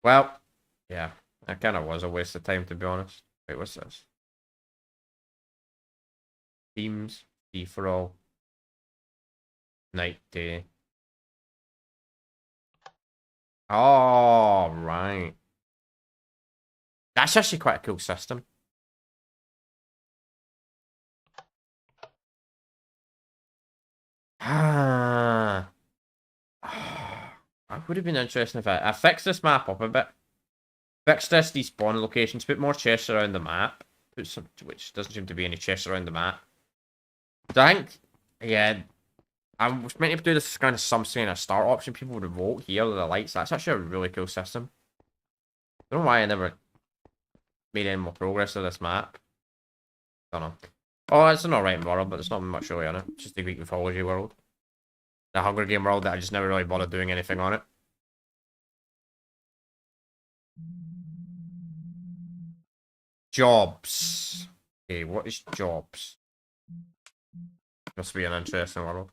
Well, yeah, that kind of was a waste of time, to be honest. Wait, what's this? Themes, free for all, night, day. Oh, right. That's actually quite a cool system. Ah. It would have been interesting if I fixed this map up a bit. Fix these spawn locations, put more chests around the map. Put some, which doesn't seem to be any chests around the map. So I think, yeah, I was meant to do this kind of something in a start option. People would vote here with the lights. That's actually a really cool system. I don't know why I never made any more progress with this map. Don't know. Oh, it's an alright world, but there's not much really on it. It's just the Greek mythology world. The Hunger Game world that I just never really bothered doing anything on it. Jobs. Okay, what is jobs? Must be an interesting world.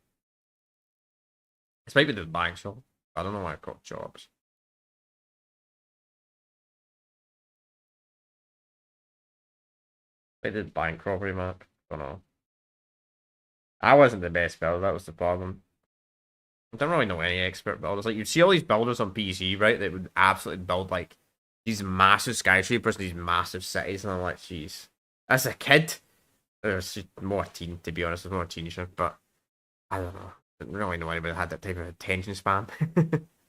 It's maybe the bank shop. I don't know why I got jobs. Maybe the bank robbery map. Don't know. I wasn't the best builder, that was the problem. I don't really know any expert builders. Like, you'd see all these builders on PC, right? That would absolutely build, like, these massive skyscrapers, these massive cities, and I'm like, jeez. As a kid, there's more teen, to be honest, more teenager, but I don't know. I don't really know anybody that had that type of attention span.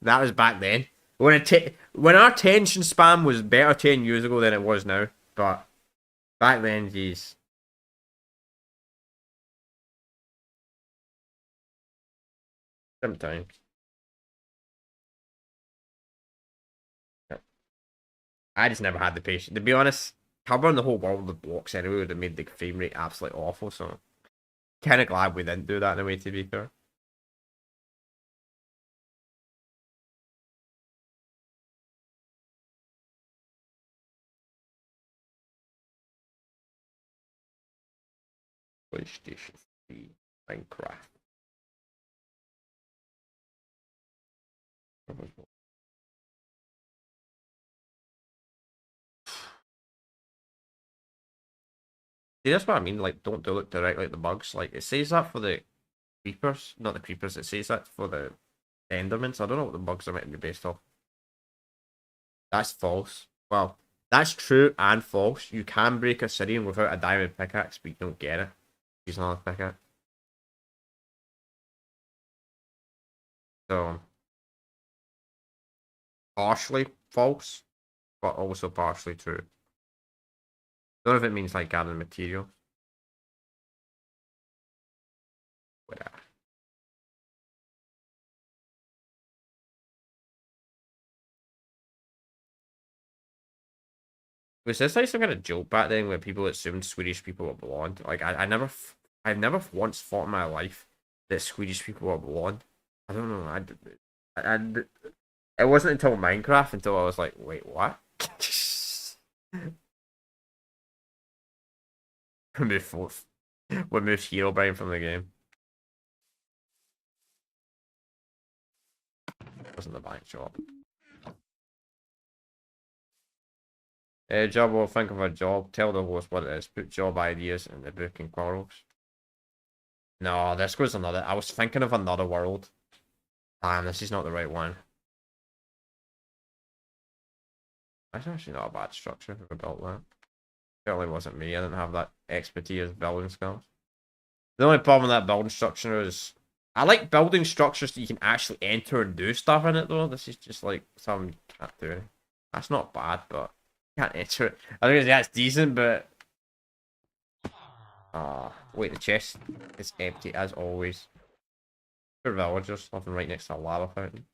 That was back then. When our attention span was better 10 years ago than it was now, but back then, jeez. Sometimes. I just never had the patience. To be honest, covering the whole world with blocks anyway would have made the frame rate absolutely awful, so kind of glad we didn't do that in a way, to be fair. PlayStation 3, Minecraft. See, that's what I mean. Like, don't do it directly at the bugs. Like, it says that for the creepers, not the creepers. It says that for the Endermans. I don't know what the bugs are meant to be based off. That's false. Well, that's true and false. You can break a Syrian without a diamond pickaxe, but you don't get it. Use another pickaxe. So, partially false, but also partially true. Don't know if it means like gathering material. Whatever. Was this like some kind of joke back then where people assumed Swedish people were blonde? Like I've never once thought in my life that Swedish people were blonde. I don't know. It wasn't until Minecraft until I was like, wait, what? Remove fourth. Remove Herobrine from the game. Wasn't the bank job. Job will think of a job. Tell the host what it is. Put job ideas in the booking quarrels. No, this was another. I was thinking of another world. Damn, this is not the right one. That's actually not a bad structure if I built that. Certainly wasn't me. I didn't have that expertise building skills. The only problem with that building structure is I like building structures that you can actually enter and do stuff in it though. This is just like something you can't do. That's not bad, but you can't enter it. I think that's decent, but wait, the chest is empty as always. For villagers, nothing right next to a lava fountain.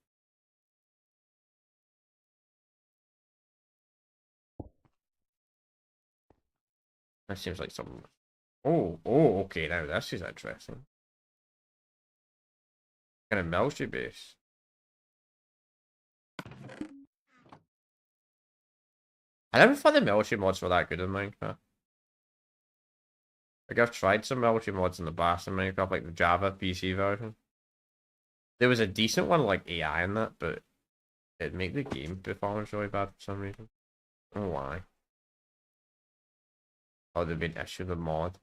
That seems like something. Oh, okay, now this is interesting. Kind of military base. I never thought the military mods were that good in Minecraft. Like, I've tried some military mods in the past in Minecraft, like the Java PC version. There was a decent one, like AI in that, but it'd make the game performance really bad for some reason. I don't know why. Oh, there'd be an issue with the mod.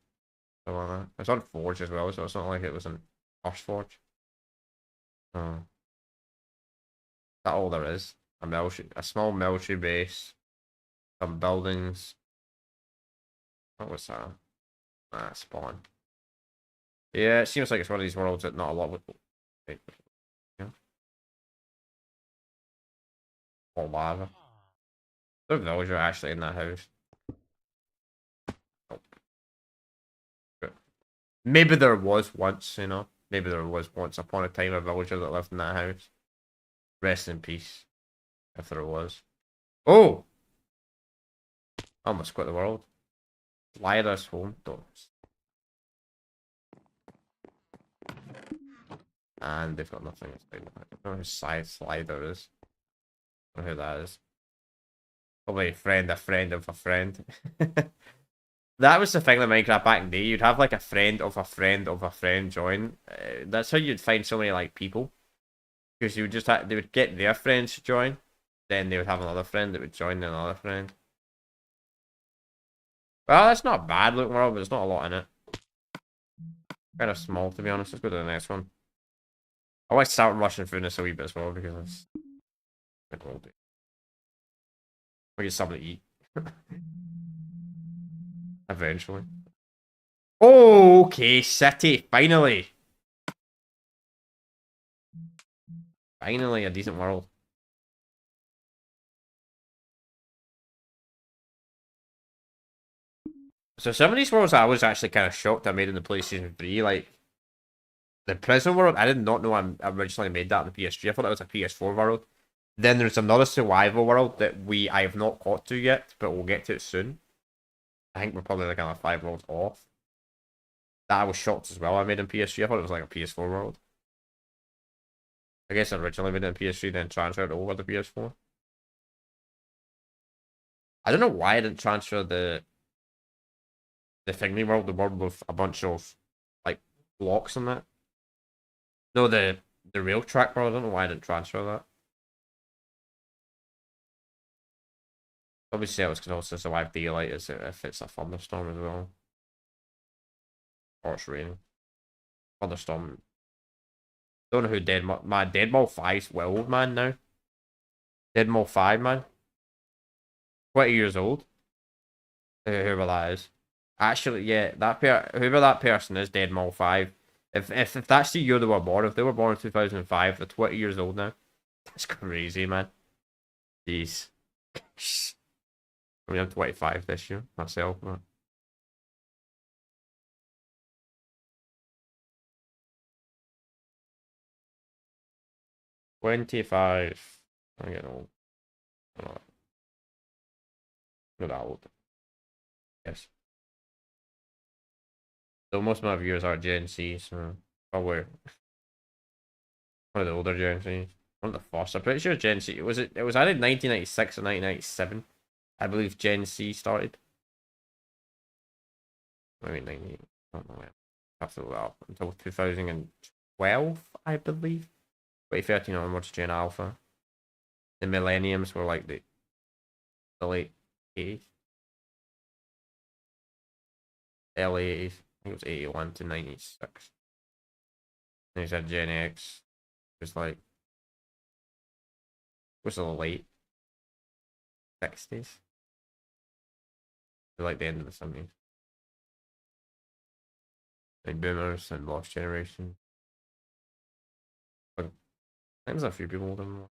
Something like that. It's on Forge as well, so it's not like it was in First Forge. Oh. That's all there is. A small military base, some buildings. What was that? Ah, spawn. Yeah, it seems like it's one of these worlds that not a lot would. Yeah. Or lava. The villager actually in that house. Oh. Maybe there was once, you know. Maybe there was once upon a time a villager that lived in that house. Rest in peace, if there was. Oh! I almost quit the world. Lyra's home. Don't. And they've got nothing inside. I don't know who Slider is. I don't know who that is. Probably a friend of a friend. That was the thing with Minecraft back in the day. You'd have like a friend of a friend of a friend join. That's how you'd find so many like people. Because you would just they would get their friends to join. Then they would have another friend that would join another friend. Well, that's not a bad looking world, but there's not a lot in it. Kind of small, to be honest. Let's go to the next one. I want to start rushing through this a wee bit as well because it's. We'll get something to eat. Eventually. Oh, okay, city. Finally. Finally, a decent world. So some of these worlds I was actually kind of shocked I made in the PlayStation 3. Like, The prison world, I did not know I originally made that on the PS3. I thought that was a PS4 world. Then there's another survival world that I have not got to yet, but we'll get to it soon. I think we're probably like another 5 worlds off. That I was shocked as well. I made in PS3. I thought it was like a PS4 world. I guess I originally made it in PS3, then transferred it over to PS4. I don't know why I didn't transfer the thingy world, the world with a bunch of like blocks on that. No, the rail track world. I don't know why I didn't transfer that. Obviously, I was can also survive daylight as if it's a thunderstorm as well, or it's raining. Thunderstorm. Don't know who Deadmau 5's old man now. Deadmau 5 man, 20 years old. Whoever that is. Actually, yeah, whoever that person is, Deadmau 5. If that's the year they were born, if they were born in 2005, they're 20 years old now. That's crazy, man. Jeez. I mean, I'm 25 this year myself. But... $25. I'm getting old. I'm not that old. Yes. So most of my viewers are Gen C, so probably one of the older Gen Z. One of the first. I'm pretty sure Gen C. It was either 1996 or 1997. I believe Gen C started. Maybe 90. I don't know when. I have to look up until 2012, I believe. 2013 onwards, Gen Alpha. The Millenniums were like the late 80s. Early 80s. I think it was 81 to 96. And you said Gen X. It was like, it was the late 60s. Like the end of the 70s. Like boomers and lost generation. But I think there's a few people older than that.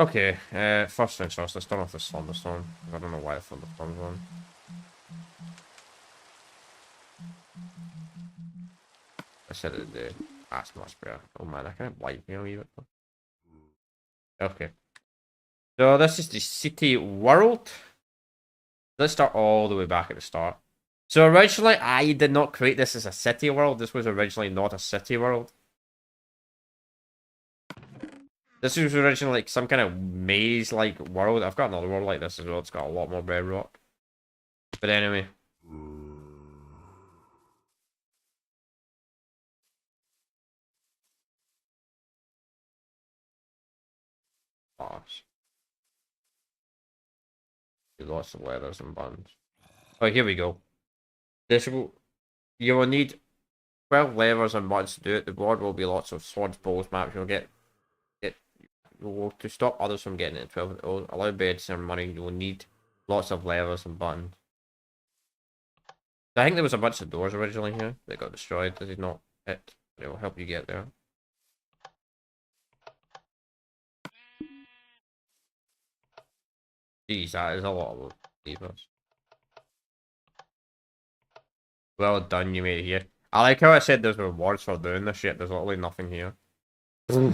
Okay, first things first, let's turn off this thunderstorm. I don't know why the thunderstorm's on. I said it did. That's much better. Oh man, I can't blind me a wee bit. Okay. So this is the city world. Let's start all the way back at the start. So originally, I did not create this as a city world. This was originally not a city world. This was originally like some kind of maze-like world. I've got another world like this as well. It's got a lot more bedrock. But anyway. Gosh. Lots of leathers and buns. Oh, here we go. You will need 12 levers and buttons to do it. The board will be lots of swords, bows, maps. You'll get it. To stop others from getting it. 12. It will allow beds and money. You will need lots of levers and buttons. I think there was a bunch of doors originally here that got destroyed. This is not it. It will help you get there. Jeez, that is a lot of levers. Well done, you made it here. I like how I said there's rewards for doing this shit. There's literally nothing here. But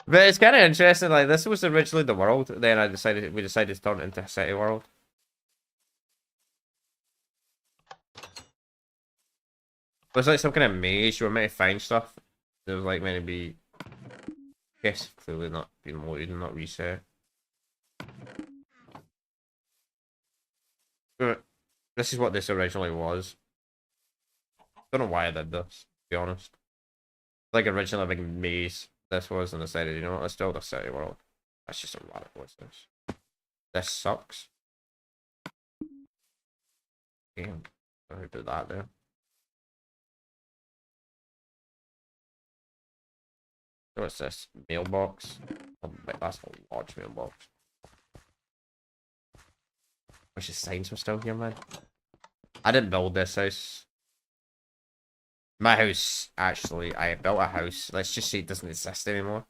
it's kind of interesting. Like this was originally the world. Then we decided to turn it into a city world. It was like some kind of maze. You were meant to find stuff. There was like meant to be. Yes, clearly not being loaded and not reset. But this is what this originally was. Don't know why I did this, to be honest. Like originally a big maze this was, and I decided, you know what, let's build a city world. That's just a lot. What's this? This sucks. Damn. Who did that there? What's this? Mailbox? Oh, wait, that's a large mailbox. Wish the signs were still here, man. I didn't build this house. My house, actually, I built a house. Let's just say it doesn't exist anymore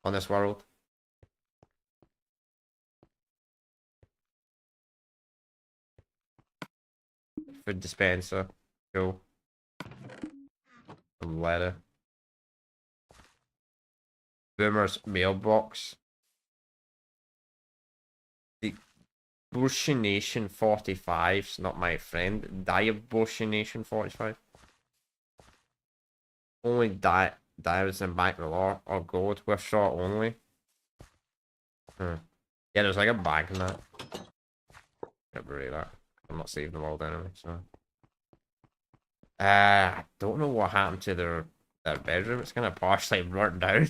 on this world. Food dispenser. Cool. letter. Boomer's mailbox. The Bushination 45's not my friend. Diabotionation 45. Only diamonds in Bank Law or gold with shot only. Yeah, there's like a bag in that. Can't believe that. I'm not saving the world anyway, so. I don't know what happened to their bedroom. It's kind of partially burnt down.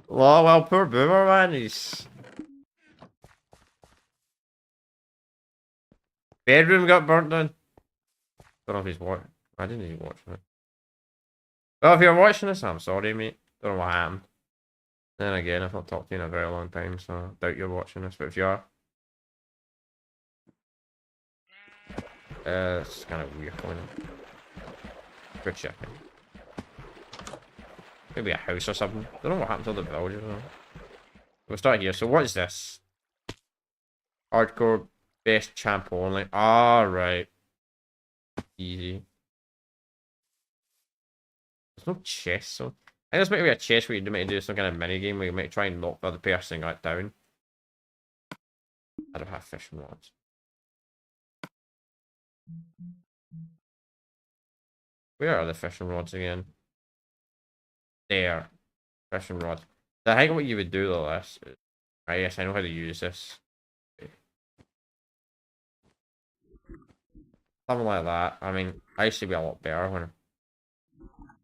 Well, poor Boomer, man. He's bedroom got burnt down. Don't know if he's watching. I didn't even watch it. Well, if you're watching this, I'm sorry, mate. Don't know what happened. Then again, I've not talked to you in a very long time, so I doubt you're watching this. But if you are, it's kind of weird going on. Good checking. Maybe a house or something. Don't know what happened to the villagers. We'll start here. So what is this? Hardcore best champ only. Alright. Easy. There's no chest, so I think this might be a chest where you might do some kind of mini game where you might try and knock the other person right down. I don't have fishing rods. Where are the fishing rods again? There. Fishing rods. I think what you would do though this is, right, yes, I know how to use this. Something like that. I mean, I used to be a lot better when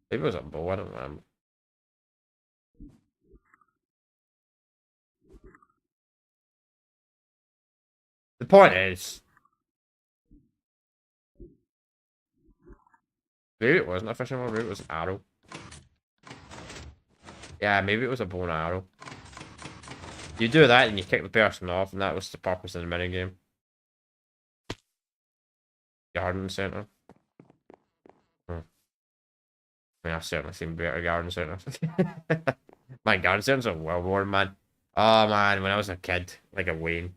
maybe it was a bow, I don't remember. The point is, maybe it wasn't a fishing rod, maybe it was an arrow. Yeah, maybe it was a bow and arrow. You do that and you kick the person off, and that was the purpose of the minigame. Garden centre. I mean, I've certainly seen better garden centres. My garden centres are well worn, man. Oh man, when I was a kid, like a Wayne,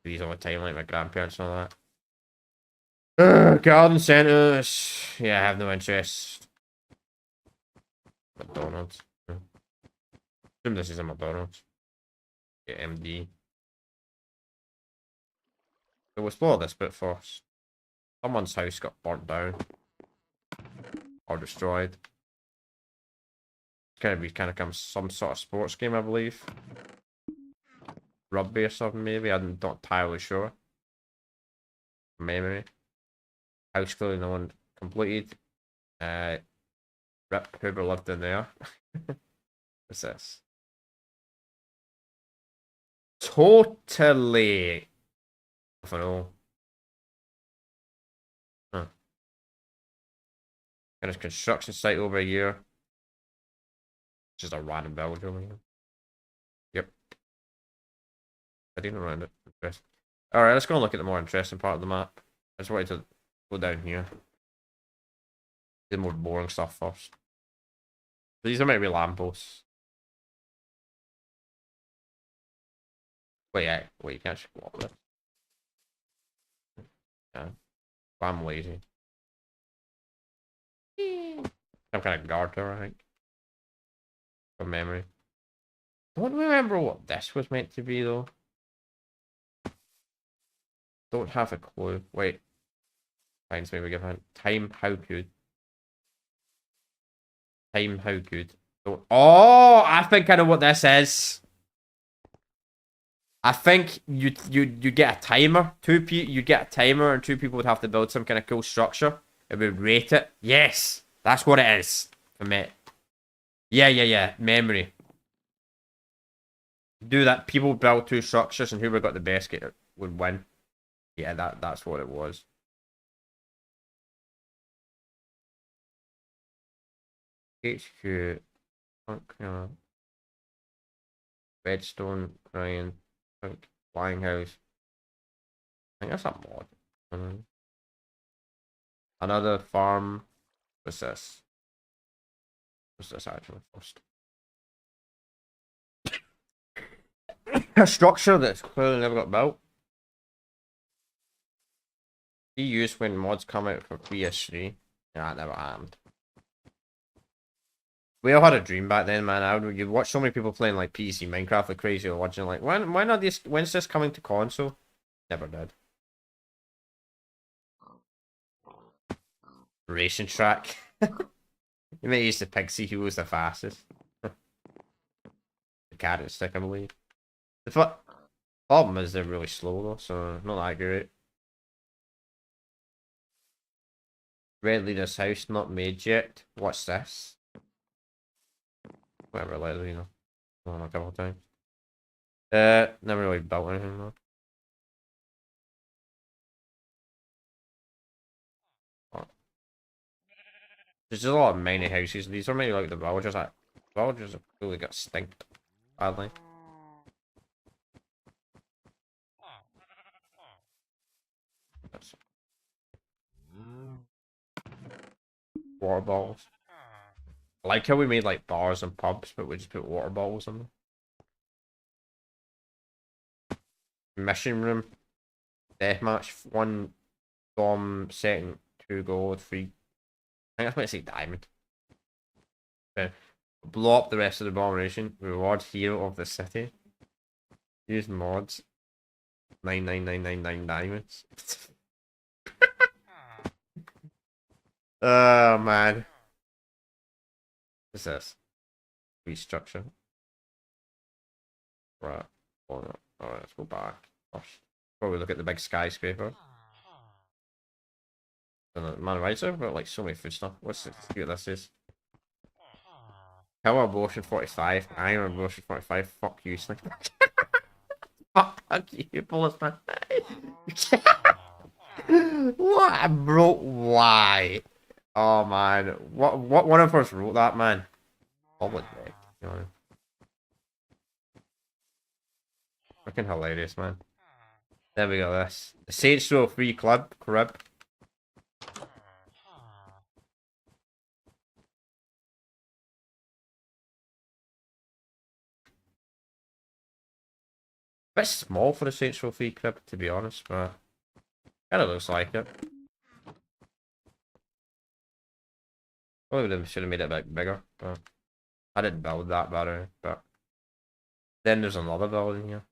these all the time, like my grandparents and all that. Garden centres. Yeah, I have no interest. McDonald's. Assume this is a McDonald's. Yeah, MD. So we'll explore this bit first. Someone's house got burnt down. Or destroyed. It's kind of come some sort of sports game, I believe. Rugby or something, maybe. I'm not entirely sure. Memory. House clearly no one completed. Rip, whoever lived in there. What's this? Totally. I don't know. Huh. Kind of construction site over here. Just a random village over here. Yep. I didn't around it. Interesting. Alright, let's go and look at the more interesting part of the map. I just wanted to go down here. The more boring stuff first. These are maybe lampposts. Wait, you can't just go up this. Yeah. I'm lazy. Some kind of guard tower, I think. From memory. Don't remember what this was meant to be, though. Don't have a clue. Wait. Finds maybe give a time. How good? Time. How good? Don't... Oh, I think I know what this is. I think you get a timer. You get a timer, and two people would have to build some kind of cool structure. It would rate it. Yes, that's what it is for me. Yeah. Memory. Do that. People build two structures, and whoever got the best would win. Yeah, that's what it was. HQ. Redstone, Ryan, Flying House. I think that's a mod. Another farm. What's this? What's this actually first? A structure that's clearly never got built. Be used when mods come out for PS3. That never happened. We all had a dream back then, man. You'd watch so many people playing like PC Minecraft like crazy, or watching like when's this coming to console? Never did. Racing track. You may use the pixie who was the fastest. The carrot stick, I believe. The problem is they're really slow though, so not that great. Red Leader's house not made yet. What's this? Whatever, let you know. On a couple of times. Never really built anything though. There's just a lot of mini houses. These are maybe like the villagers. Villagers have really got stinked badly. Water balls. I like how we made like bars and pubs, but we just put water balls in them. Mission room. Deathmatch. 1 bomb setting, 2 gold, 3. I think that's what I say diamond. Blow up the rest of the abomination. Reward hero of the city. Use mods. 99999 diamonds. Oh man. What's this? Restructure. Right. Alright, let's go back. Probably look at the big skyscraper. Man, right, so I've got like so many food stuff. Let's see what this is. Power abortion 45. Iron abortion 45. Fuck you, sniper. Fuck you, policeman. What, bro? Why? Oh man, what one of us wrote that, man? Public dick, you know. Fucking hilarious, man. There we go. This the Saints Row Free Club crib. Bit small for the Saints Row Free crib, to be honest, but kind of looks like it. Probably should have made it a bit bigger, but I didn't build that better. But then there's another building here.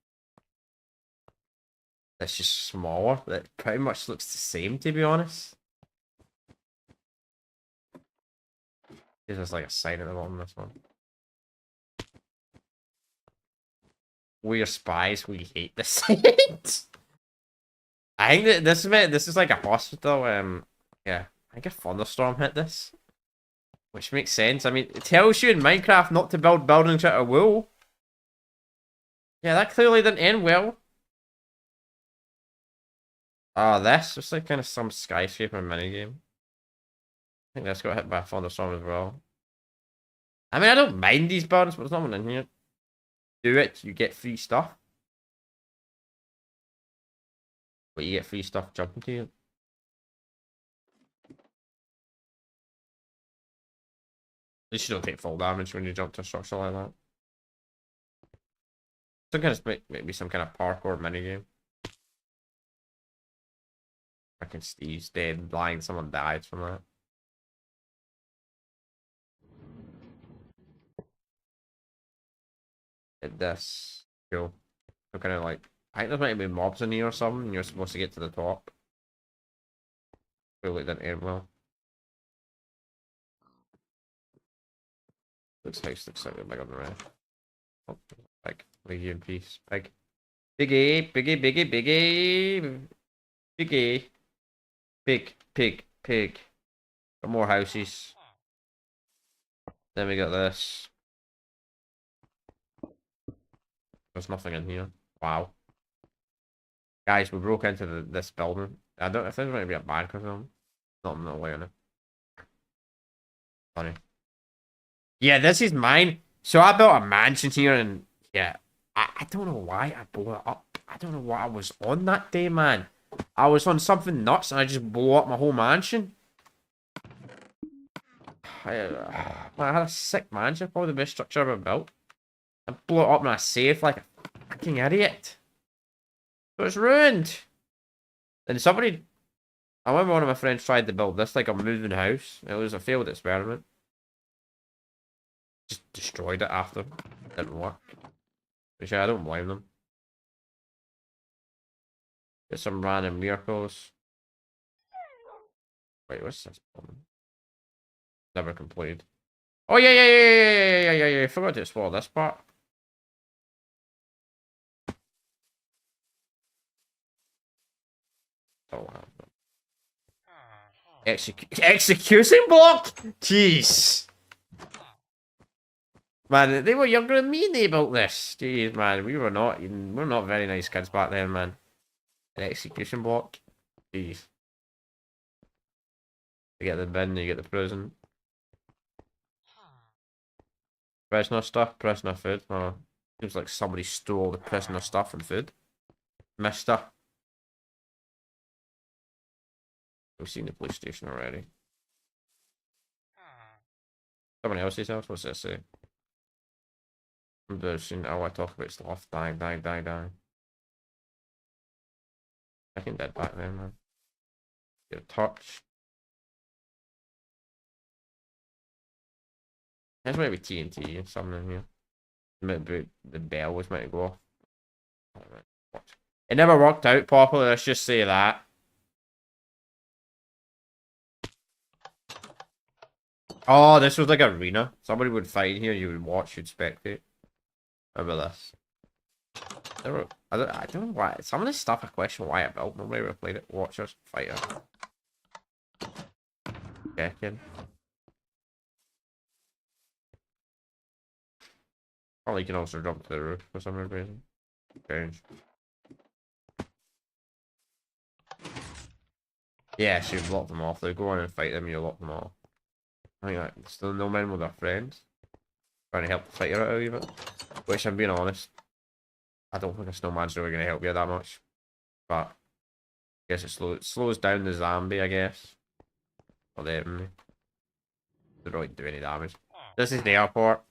That's just smaller. That pretty much looks the same, to be honest. There's like a sign at the bottom of this one. We're spies. We hate the Saints. I think that this is like a hospital. Yeah, I think a thunderstorm hit this. Which makes sense. I mean, it tells you in Minecraft not to build buildings out of wool. Yeah, that clearly didn't end well. This looks like kind of some skyscraper minigame. I think that's got hit by a thunderstorm as well. I mean, I don't mind these buildings, but there's nothing in here. Do it, you get free stuff. But you get free stuff jumping to you. At least you don't take full damage when you jump to a structure like that. Some kind of maybe some kind of parkour minigame. Fucking Steve's dead, blind, someone died from that. Hit this. Cool. So kind of like, I think there might be mobs in here or something, and you're supposed to get to the top. Feel like that end well. This house looks like a big on the right. Oh, pig. Leave you in peace. Pig. Piggy, piggy, piggy, piggy. Piggy. Pig, pig, pig. Got more houses. Then we got this. There's nothing in here. Wow. Guys, we broke into this building. I think there's going to be a bank or something. I'm not aware of it. Funny. Yeah, this is mine. So I built a mansion here, and yeah, I don't know why I blew it up. I don't know what I was on that day, man. I was on something nuts, and I just blew up my whole mansion. I had a sick mansion, probably the best structure I've ever built. I blew it up and I saved like a fucking idiot. So it's ruined. And somebody, I remember one of my friends tried to build this like a moving house. It was a failed experiment. Just destroyed it after. Didn't work. Which I don't blame them. Get some random miracles. Wait, what's this one? Never completed. Oh yeah. Forgot to explore this part. Oh wow. Execution block? Jeez. Man, they were younger than me and they built this. Jeez, man, we're not very nice kids back then, man. An execution block? Jeez. You get the bin, you get the prison. Prisoner stuff, prisoner food. Oh, seems like somebody stole the prisoner stuff and food. Mister. We've seen the police station already. Someone else's house? What's this say? Version. Oh, I talk about stuff. Dying. I think that back then, man. Get a touch. There's maybe TNT or something in here. Maybe the bell was meant to go off. It never worked out properly, let's just say that. Oh, this was like an arena. Somebody would fight here, you would watch, you'd spectate. Remember this? I don't know why. Some of this stuff I question why I built. Nobody ever played it. Watchers, fighter. Checking. Probably you can also jump to the roof for some reason. Strange. Yeah, so you've locked them off. They go on and fight them, you lock them off. I think that still no men with their friends. Trying to help the fighter out a wee bit. Which, I'm being honest, I don't think a snowman's really going to help you that much. But I guess it slows down the zombie, I guess. Or the enemy. They don't really do any damage. This is the airport.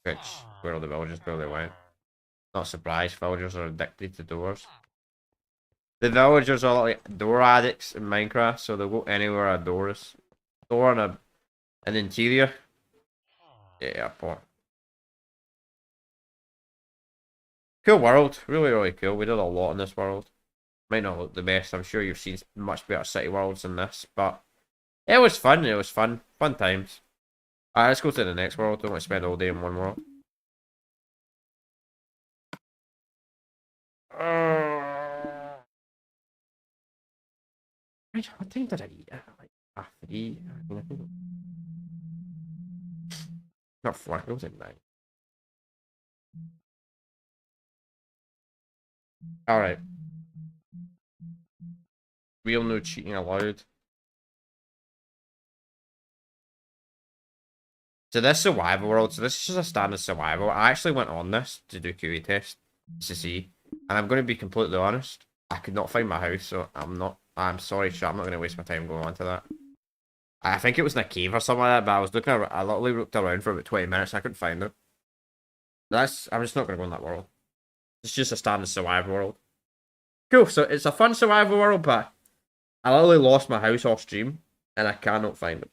Which, where all the villagers barely went. Not surprised, villagers are addicted to doors. The villagers are like door addicts in Minecraft, so they'll go anywhere a door is. Door and an interior. Yeah, airport. Cool world. Really cool. We did a lot in this world. Might not look the best. I'm sure you've seen much better city worlds than this, but it was fun. It was fun. Fun times. Alright, let's go to the next world. Don't want to spend all day in one world. What time did I eat? Like half 3. I think not 4. It was at 9. Alright. Real no cheating allowed. So this survival world, so this is just a standard survival. I actually went on this to do QA test to see. And I'm going to be completely honest. I could not find my house, so I'm sorry, chat. I'm not going to waste my time going on to that. I think it was in a cave or something like that, but I was looking around, I literally looked around for about 20 minutes and I couldn't find it. I'm just not going to go in that world. It's just a standard survival world. Cool, so it's a fun survival world, but I literally lost my house off stream and I cannot find it.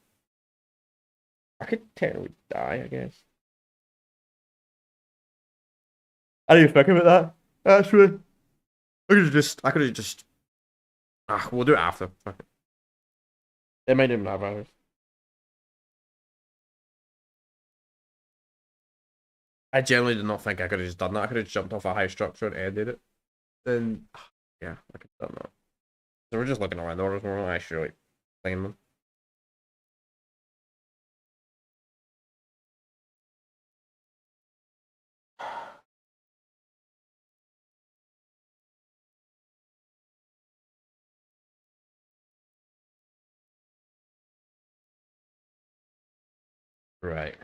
I could technically die, I guess. I didn't even think about that. Actually, I could have just. We'll do it after. Fuck it. It might even have hours. I generally did not think I could have just done that. I could have jumped off a high structure and ended it. Then, yeah, I could have done that. So we're just looking around the orders. We're not actually like playing them. Right.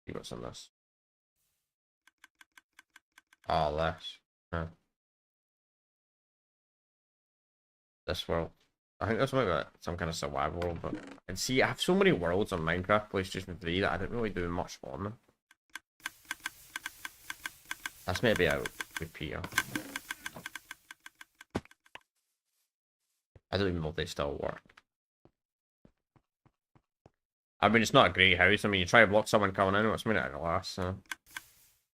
You got some of this. Oh, less. Huh. This world. I think this might be like some kind of survival world, but and see, I have so many worlds on Minecraft PlayStation 3 that I didn't really do much on them. That's maybe a repeater. I don't even know if they still work. I mean, it's not a great house. I mean, you try to block someone coming in, what's a minute at last, so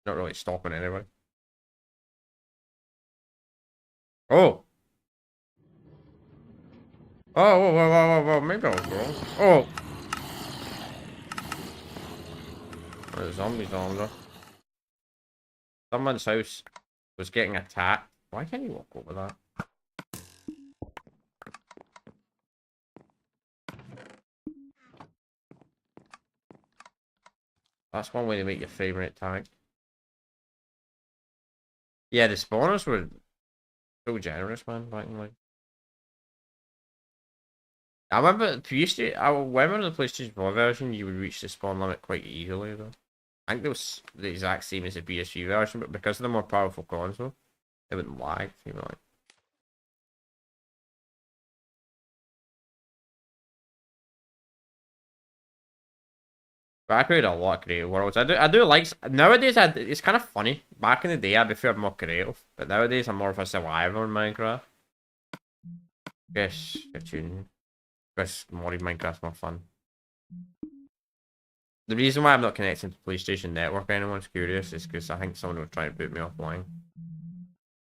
not really stopping anybody. Oh! Oh, whoa, whoa, whoa, whoa, whoa, maybe I was wrong. Oh! There's zombies on there. Someone's house was getting attacked. Why can't you walk over that? That's one way to make your favorite tank. Yeah, the spawners were so generous, man, back in like. I remember I remember the PlayStation 4 version, you would reach the spawn limit quite easily though. I think it was the exact same as the PS3 version, but because of the more powerful console, it wouldn't lag. You know, like. But I created a lot of creative worlds. I do like nowadays. It's kind of funny. Back in the day, I preferred more creative, but nowadays I'm more of a survivor in Minecraft. Guess Guess modded Minecraft's more fun. The reason why I'm not connecting to PlayStation Network, anyone's curious, is because I think someone was trying to boot me offline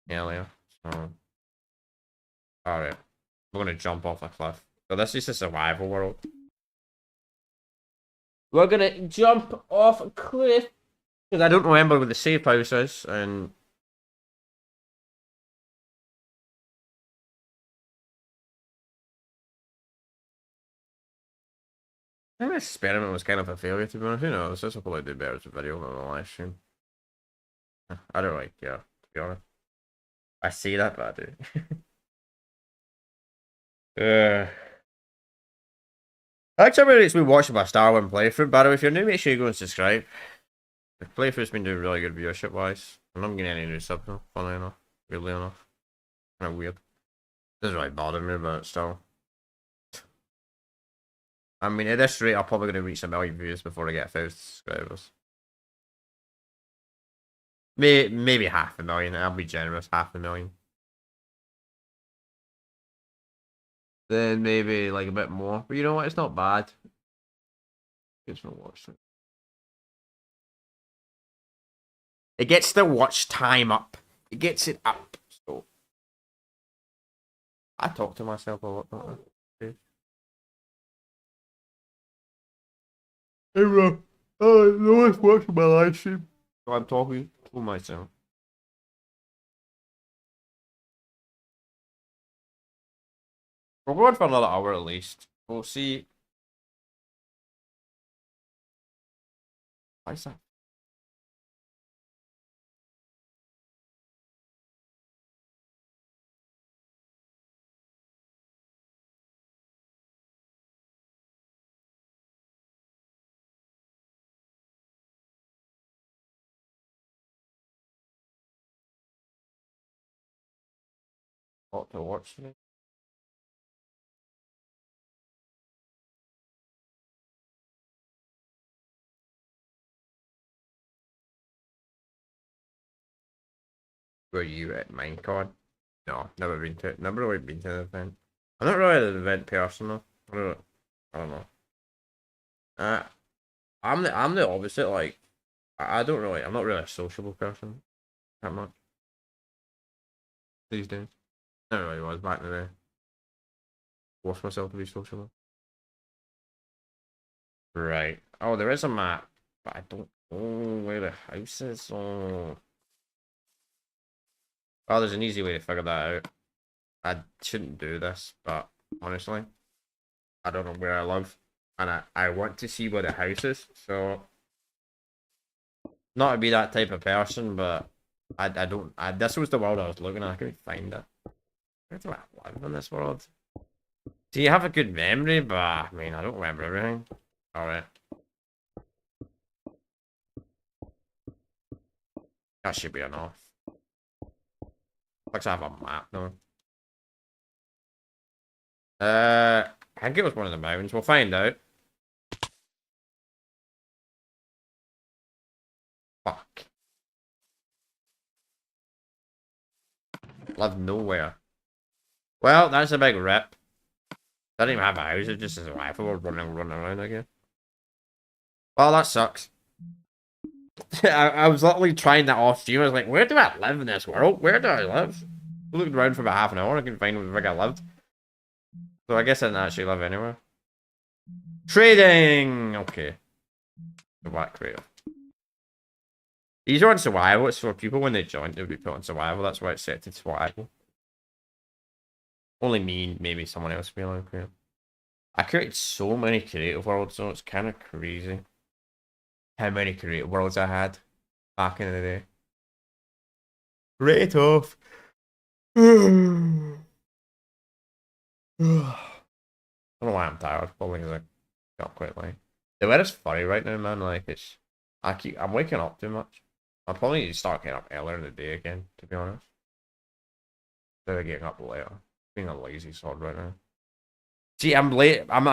earlier. So, alright. We're gonna jump off a cliff. So this is a survival world. We're gonna jump off a cliff. Because I don't remember where the safe house is, and... I think this experiment was kind of a failure, to be honest. Who knows? This will probably do better as a video than a live stream. I don't really care, to be honest. I say that, but I do. Actually, it's been watching my Star Wars playthrough. By the way, if you're new, make sure you go and subscribe. The playthrough's been doing really good viewership wise. I'm not getting any new subs though, funnily enough. Weirdly enough. Kind of weird. Doesn't really bother me, but still. I mean, at this rate, I'm probably going to reach 1,000,000 views before I get 1,000 subscribers. Maybe 500,000. I'll be generous, 500,000. Then maybe like a bit more. But you know what? It's not bad. It's not worse. It gets the watch time up. It gets it up. So I talk to myself a lot, don't I? Hey bro, no one's watching my live stream. So I'm talking to myself. We're going for another hour at least. We'll see. Why is that? What to watch today? Were you at Minecon? No, never been to it. Never really been to an event. I'm not really an event person though. I don't know. Uh, I'm the opposite. Like, I don't really. I'm not really a sociable person that much these days. Never really was back in the day. Forced myself to be sociable. Right. Oh, there is a map, but I don't know where the house is. Oh. Well, there's an easy way to figure that out. I shouldn't do this, but honestly, I don't know where I live, and I want to see where the house is. So, not to be that type of person, but I don't. This was the world I was looking at. I couldn't find it. Where do I live in this world? Do you have a good memory? But I mean, I don't remember everything. All right, that should be enough. Looks like I have a map now. I think it was one of the mountains. We'll find out. Fuck. Live nowhere. Well, that's a big rip. I didn't even have a house. It's just a rifle running around again. Well, that sucks. I was literally trying that off stream. I was like, where do I live in this world? Where do I live? I looked around for about half an hour. I couldn't find where I lived. So I guess I didn't actually live anywhere. Trading! Okay. Go back creative. These are on survival. It's for people when they join, they'll be put on survival. That's why it's set to survival. Only me, maybe someone else will be on creative. I created so many creative worlds, so it's kind of crazy how many creative worlds I had back in the day. Creative! I don't know why I'm tired. Probably because I got quite late. The weather's funny right now, man. Like it's, I'm waking up too much. I'll probably need to start getting up earlier in the day again, to be honest. Instead of getting up later. Being a lazy sod right now. See, I'm late. I do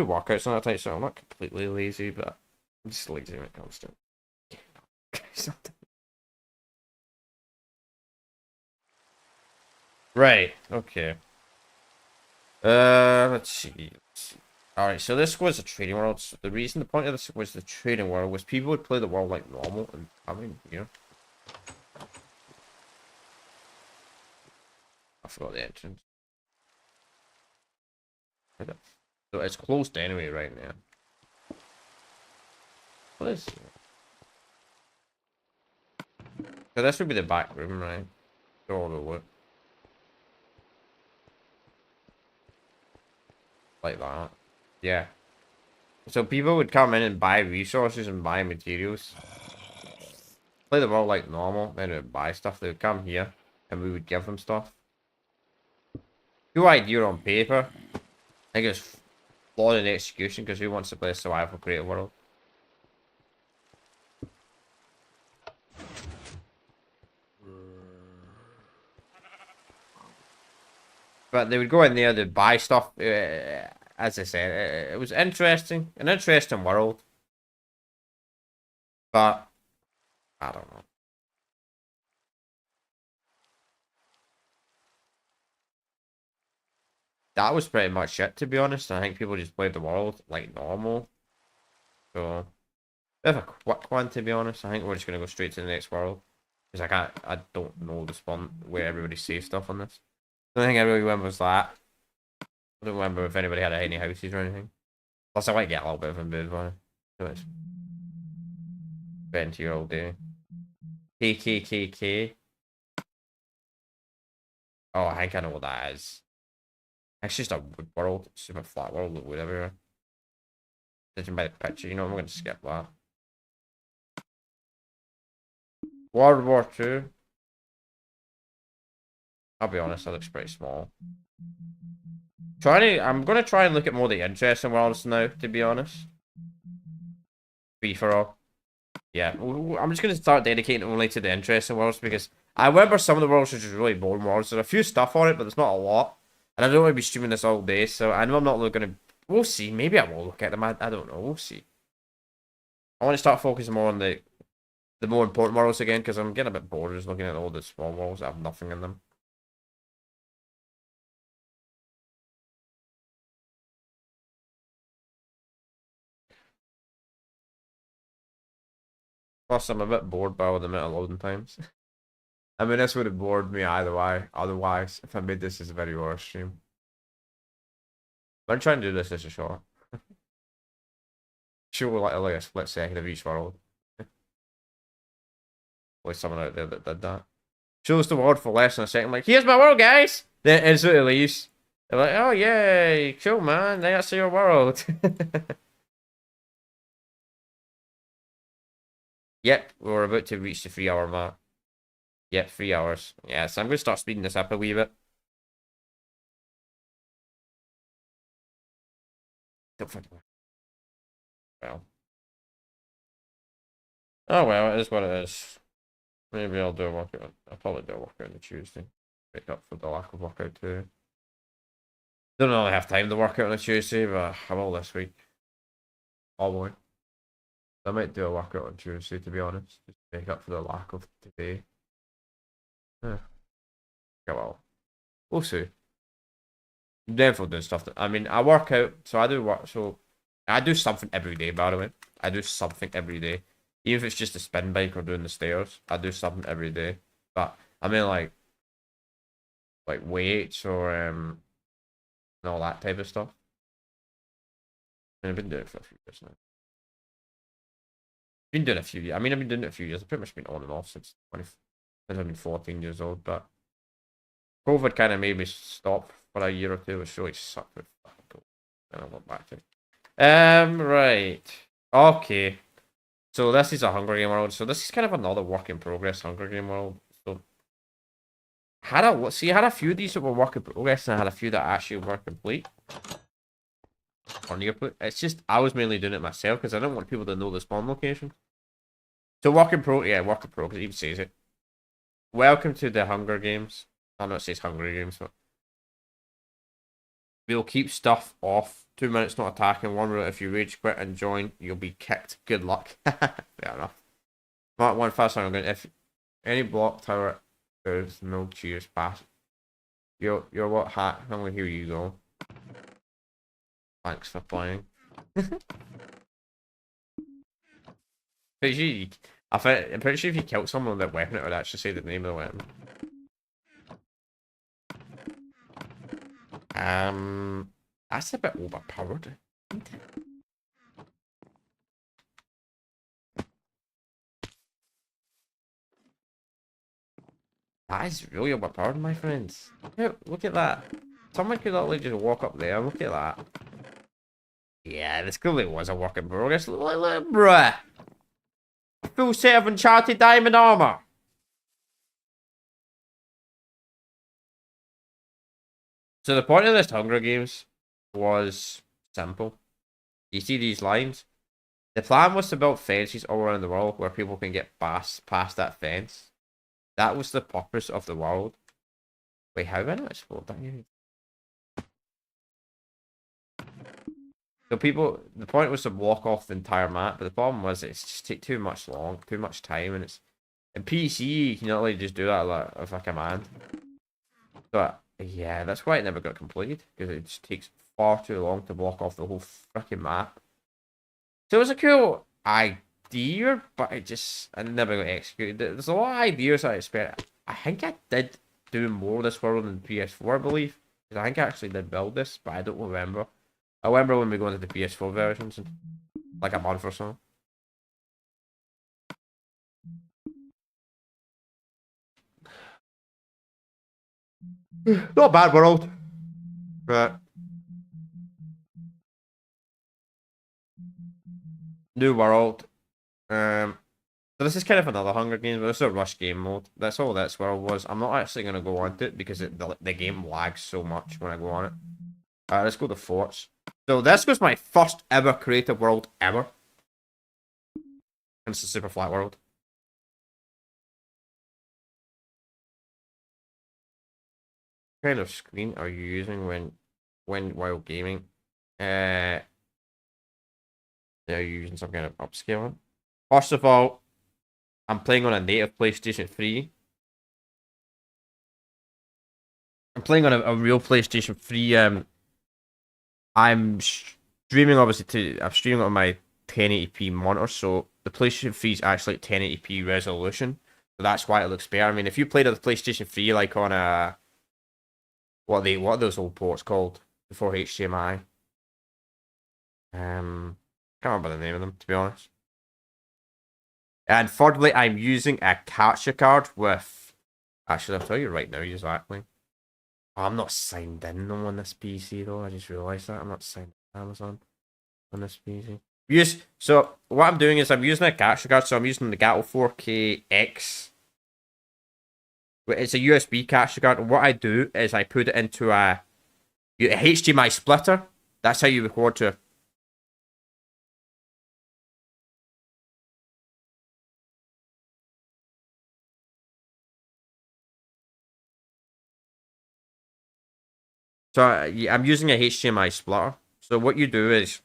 workouts and that, so I'm not completely lazy, but I'm just lazy when it comes to it. Right. Okay. Let's see. All right. So this was a trading world. So the point of this was the trading world was people would play the world like normal, and I mean, you know, I forgot the entrance. So it's closed anyway right now. What is? So this would be the back room, right? Go all the way. Like that. Yeah. So people would come in and buy resources and buy materials. Play the world like normal, then they would buy stuff. They would come here and we would give them stuff. Good idea on paper. I think it's flawed in execution because who wants to play a survival creative world? But they would go in there, they'd buy stuff. As I said, it was interesting. An interesting world. But, I don't know. That was pretty much it, to be honest. I think people just played the world like normal. So, bit of a quick one, to be honest. I think we're just going to go straight to the next world. Because I don't know the spawn where everybody saves stuff on this. The only thing I really remember was that. I don't remember if anybody had any houses or anything. Plus, I might get a little bit of a mood on it. So it's been here all day. KKKK. Oh, I think I know what that is. It's just a wood world. It's just a flat world with wood everywhere. Judging by the picture, you know, I'm going to skip that. World War II. I'll be honest, that looks pretty small. I'm going to try and look at more of the interesting worlds now, to be honest. Free for all. Yeah, I'm just going to start dedicating only to the interesting worlds because I remember some of the worlds are just really boring worlds. There's a few stuff on it, but there's not a lot. And I don't want to be streaming this all day, so I know I'm not going to... We'll see. Maybe I will look at them. I don't know. We'll see. I want to start focusing more on the more important worlds again because I'm getting a bit bored just looking at all the small worlds that have nothing in them. Plus, I'm a bit bored by all the amount of loading times. I mean, this would have bored me either way. Otherwise, if I made this as a very horror stream. I'm trying to do this as a short. Show like a split second of each world. Like someone out there that did that. Shows the world for less than a second, like, here's my world, guys! Then instantly leaves. They're like, oh, yay, cool, man, that's your world. Yep, we're about to reach the 3-hour mark. Yep, 3 hours. Yeah, so I'm going to start speeding this up a wee bit. Don't fucking... Well. Oh, well, it is what it is. Maybe I'll do a workout. I'll probably do a workout on the Tuesday. Make up for the lack of workout too. Don't really have time to work out on a Tuesday, but I will this week. Probably. I might do a workout on Tuesday, to be honest. Just to make up for the lack of today. Yeah. Yeah, well. We'll see. I'm definitely doing stuff that, I mean, I work out, so I do work, so I do something every day, by the way. I do something every day. Even if it's just a spin bike or doing the stairs, I do something every day. But I mean like weights or and all that type of stuff. And I've been doing it for a few years now. Been doing it a few years. I mean, I've been doing it a few years. I've pretty much been on and off since I've been 14 years old. But COVID kind of made me stop for a year or two, which really sucked. With fucking COVID. And I went back to it. Right. Okay. So this is a Hunger Game world. So this is kind of another work in progress Hunger Game world. So I had a few of these that were work in progress, and I had a few that actually were complete. Or near complete. It's just I was mainly doing it myself because I didn't want people to know the spawn location. So work in progress, it even says it. Welcome to the Hunger Games. I know it says Hunger Games, but we'll keep stuff off. 2 minutes not attacking. 1 minute if you rage quit and join, you'll be kicked. Good luck. Fair enough. Mark 1 fast I'm going. If any block tower there's no cheers pass. You're what hat? I'm gonna hear you go. Thanks for playing. I'm pretty sure if you killed someone with that weapon, it would actually say the name of the weapon. That's a bit overpowered. That is really overpowered, my friends. Look at that. Someone could literally just walk up there. Look at that. Yeah, this clearly was a work in progress. Look, bruh. Full set of enchanted diamond armor. So the point of this Hunger Games was simple. You see these lines? The plan was to build fences all around the world where people can get past that fence. That was the purpose of the world. Wait, how did I not explode that yet? So the point was to block off the entire map, but the problem was it's just take too much time, and it's in PC you can not really just do that with a command. But yeah, that's why it never got completed, because it just takes far too long to block off the whole freaking map. So it was a cool idea, but I never got executed. There's a lot of ideas I expect. I think I did do more of this world than PS4, I believe. Because I think I actually did build this, but I don't remember. I remember when we go into the PS4 versions, in like a month or so. Not a bad world. But new world. So this is kind of another Hunger Games, but this is a rush game mode. That's all this world was. I'm not actually going to go on to it because the game lags so much when I go on it. Let's go to forts. So this was my first ever creative world ever. And it's a super flat world. What kind of screen are you using while gaming? Are you using some kind of upscaling? First of all, I'm playing on a native PlayStation 3. I'm playing on a real PlayStation 3. I'm streaming I'm streaming on my 1080p monitor, so the PlayStation 3 is actually at 1080p resolution. So that's why it looks better. I mean, if you played on the PlayStation 3 like on a what are those old ports called before HDMI? Can't remember the name of them, to be honest. And thirdly, I'm using a capture card with. Actually, I'll tell you right now, exactly. Oh, I'm not signed in though on this PC though. I just realised that I'm not signed in Amazon on this PC. So what I'm doing is I'm using a capture card. So I'm using the Gato 4K-X. It's a USB capture card. And what I do is I put it into a HDMI splitter. That's how you record to. So I'm using a HDMI splitter. So what you do is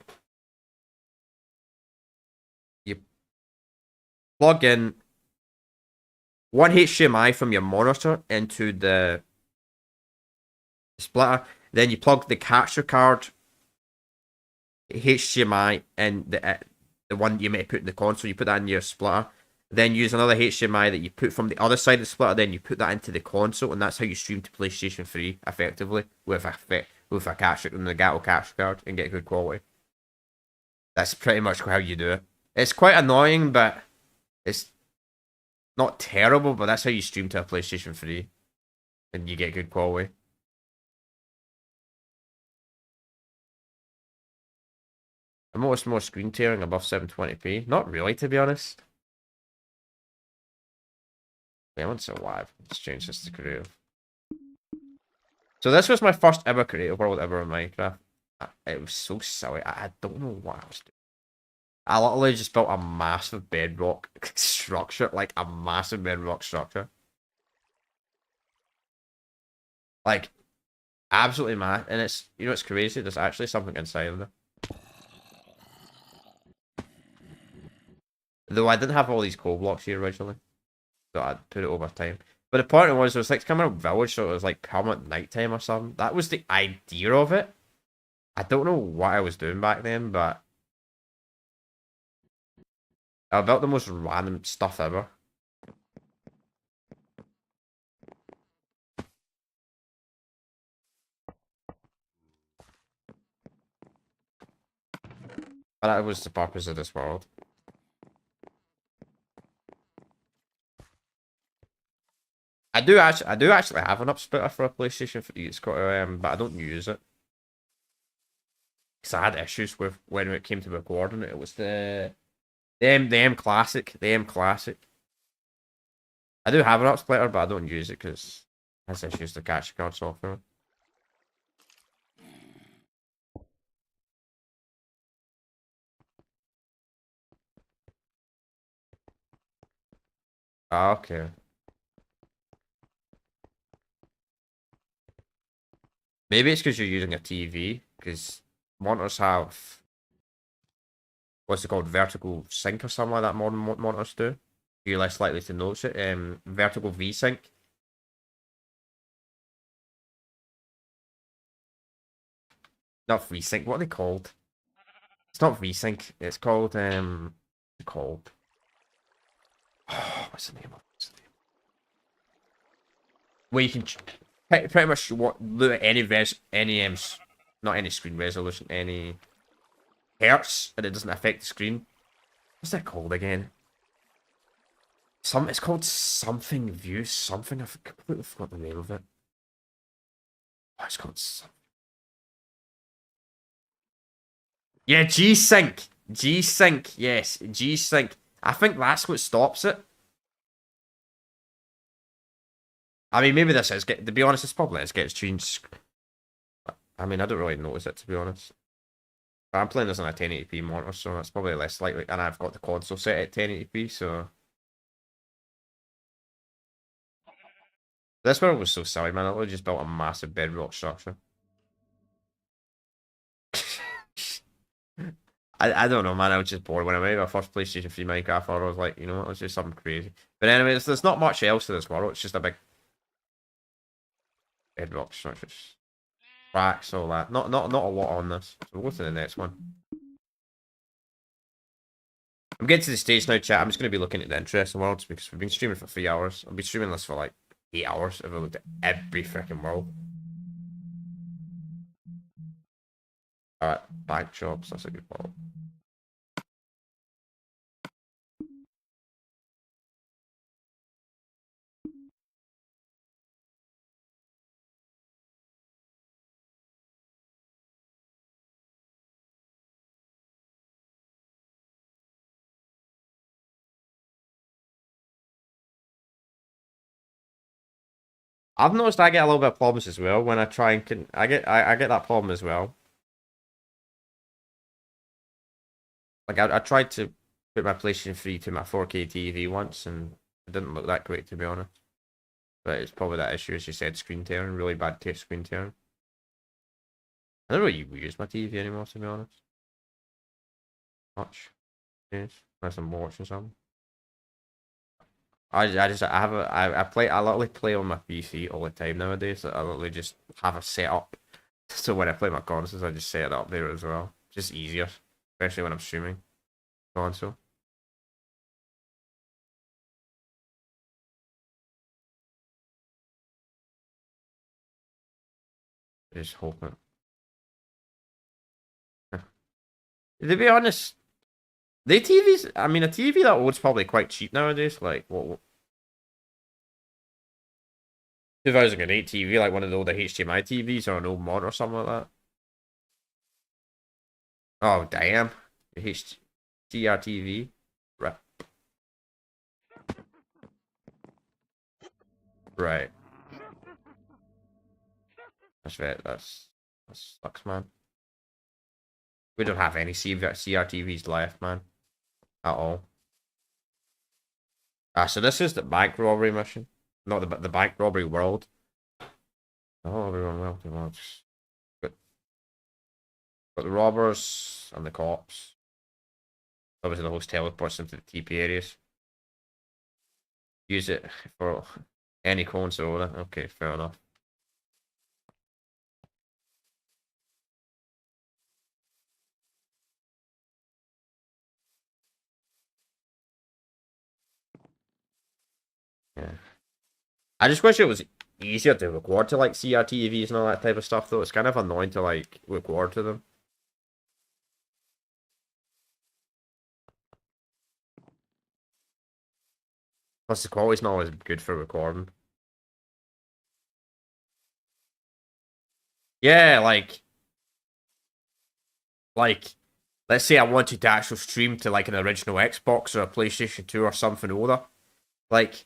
you plug in one HDMI from your monitor into the splitter. Then you plug the capture card HDMI in the one you might put in the console, you put that in your splitter. Then use another HDMI that you put from the other side of the splitter. Then you put that into the console, and that's how you stream to PlayStation 3 effectively with a capture and the Gato capture card and get good quality. That's pretty much how you do it. It's quite annoying, but it's not terrible. But that's how you stream to a PlayStation 3, and you get good quality. I noticed more screen tearing above 720p. Not really, to be honest. Yeah, I want to say live. Let's change this to creative. So this was my first ever creative world ever in Minecraft. It was so silly. I don't know what I was doing. I literally just built a massive bedrock structure, like a massive bedrock structure. Like, absolutely mad. And it's, you know, it's crazy. There's actually something inside of there. Though I didn't have all these coal blocks here originally. So I'd put it over time. But the point was, it was like coming up village, so it was like permanent nighttime or something. That was the idea of it. I don't know what I was doing back then, but I built the most random stuff ever. But that was the purpose of this world. I do actually have an up splitter for a PlayStation 3. It's got but I don't use it. Because I had issues with when it came to recording it. It was the M Classic. The M Classic. I do have an up splitter, but I don't use it because it has issues to capture card software. Ah, okay. Maybe it's because you're using a TV, because monitors have, what's it called, vertical sync or something like that, modern monitors do. You're less likely to notice it. Vertical V-sync. Not V-sync, what are they called? It's not V-sync, it's called, what's it called? What's the name of it? Where you can pretty much look at any not any screen resolution, any hertz, and it doesn't affect the screen. What's that called again? It's called something view something. I've completely forgot the name of it. Oh, it's called something. Yeah, G-Sync. G-Sync, yes, G-Sync. I think that's what stops it. I mean, maybe this is to be honest, it's probably it's gets changed. I mean, I don't really notice it, to be honest. I'm playing this on a 1080p monitor, so that's probably less likely. And I've got the console set at 1080p, so this world was so silly, man. I literally just built a massive bedrock structure. I don't know, man. I was just bored when I made my first PlayStation 3 Minecraft. I was like, you know what, let's do something crazy. But anyway, there's not much else to this world. It's just a big bedrock structures, cracks, all that. Not a lot on this. So we'll go to the next one. I'm getting to the stage now, chat. I'm just going to be looking at the interesting worlds because we've been streaming for 3 hours. I'll be streaming this for like 8 hours if I looked at every freaking world. Alright, bank jobs. That's a good world. I've noticed I get a little bit of problems as well when I try and I get that problem as well. Like I tried to put my PlayStation 3 to my 4K TV once and it didn't look that great, to be honest. But it's probably that issue, as you said, screen tearing, really bad screen tearing. I don't really use my TV anymore, to be honest. Much. Yes, unless I'm watching something. I literally play on my PC all the time nowadays. I literally just have a setup. So when I play my consoles, I just set it up there as well. Just easier, especially when I'm streaming. console. Just hoping. To be honest, the TVs. I mean, a TV that old's probably quite cheap nowadays. Like what? 2008 TV, like one of the older HDMI TVs or an old mod or something like that. Oh damn, HDR TV. Right. Right. That's right. That sucks, man. We don't have any CRTVs left, man, at all. So this is the bank robbery mission, not the bank robbery world. Oh, everyone welcome. Got the robbers and the cops. Obviously, the host teleports into the TP areas. Use it for any console. Okay, fair enough. Yeah. I just wish it was easier to record to like CRTVs and all that type of stuff, though. It's kind of annoying to like record to them. Plus, the quality's not always good for recording. Yeah, like, let's say I wanted to actually stream to like an original Xbox or a PlayStation 2 or something older. Like,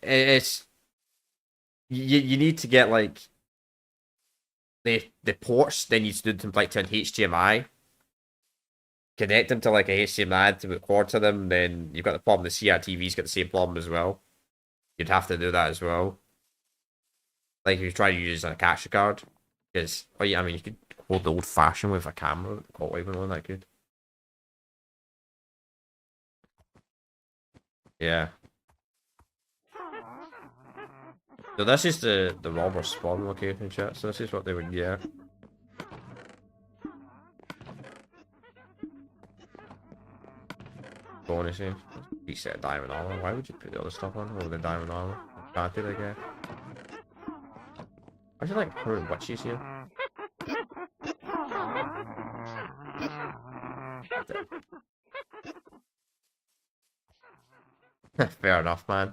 it's you need to get like the ports. Then you need to do them like to an HDMI. Connect them to like a HDMI to record to them. Then you've got the problem. The CRTV's got the same problem as well. You'd have to do that as well. Like if you try to use a capture card, because oh yeah, I mean you could hold the old fashioned with a camera. Not even one that good. Yeah. So this is the robber spawn location chat. So this is what they would get. Bonusing. Reset of diamond armor. Why would you put the other stuff on over the diamond armor? Enchanted, I guess. I should like her witches here. Fair enough, man.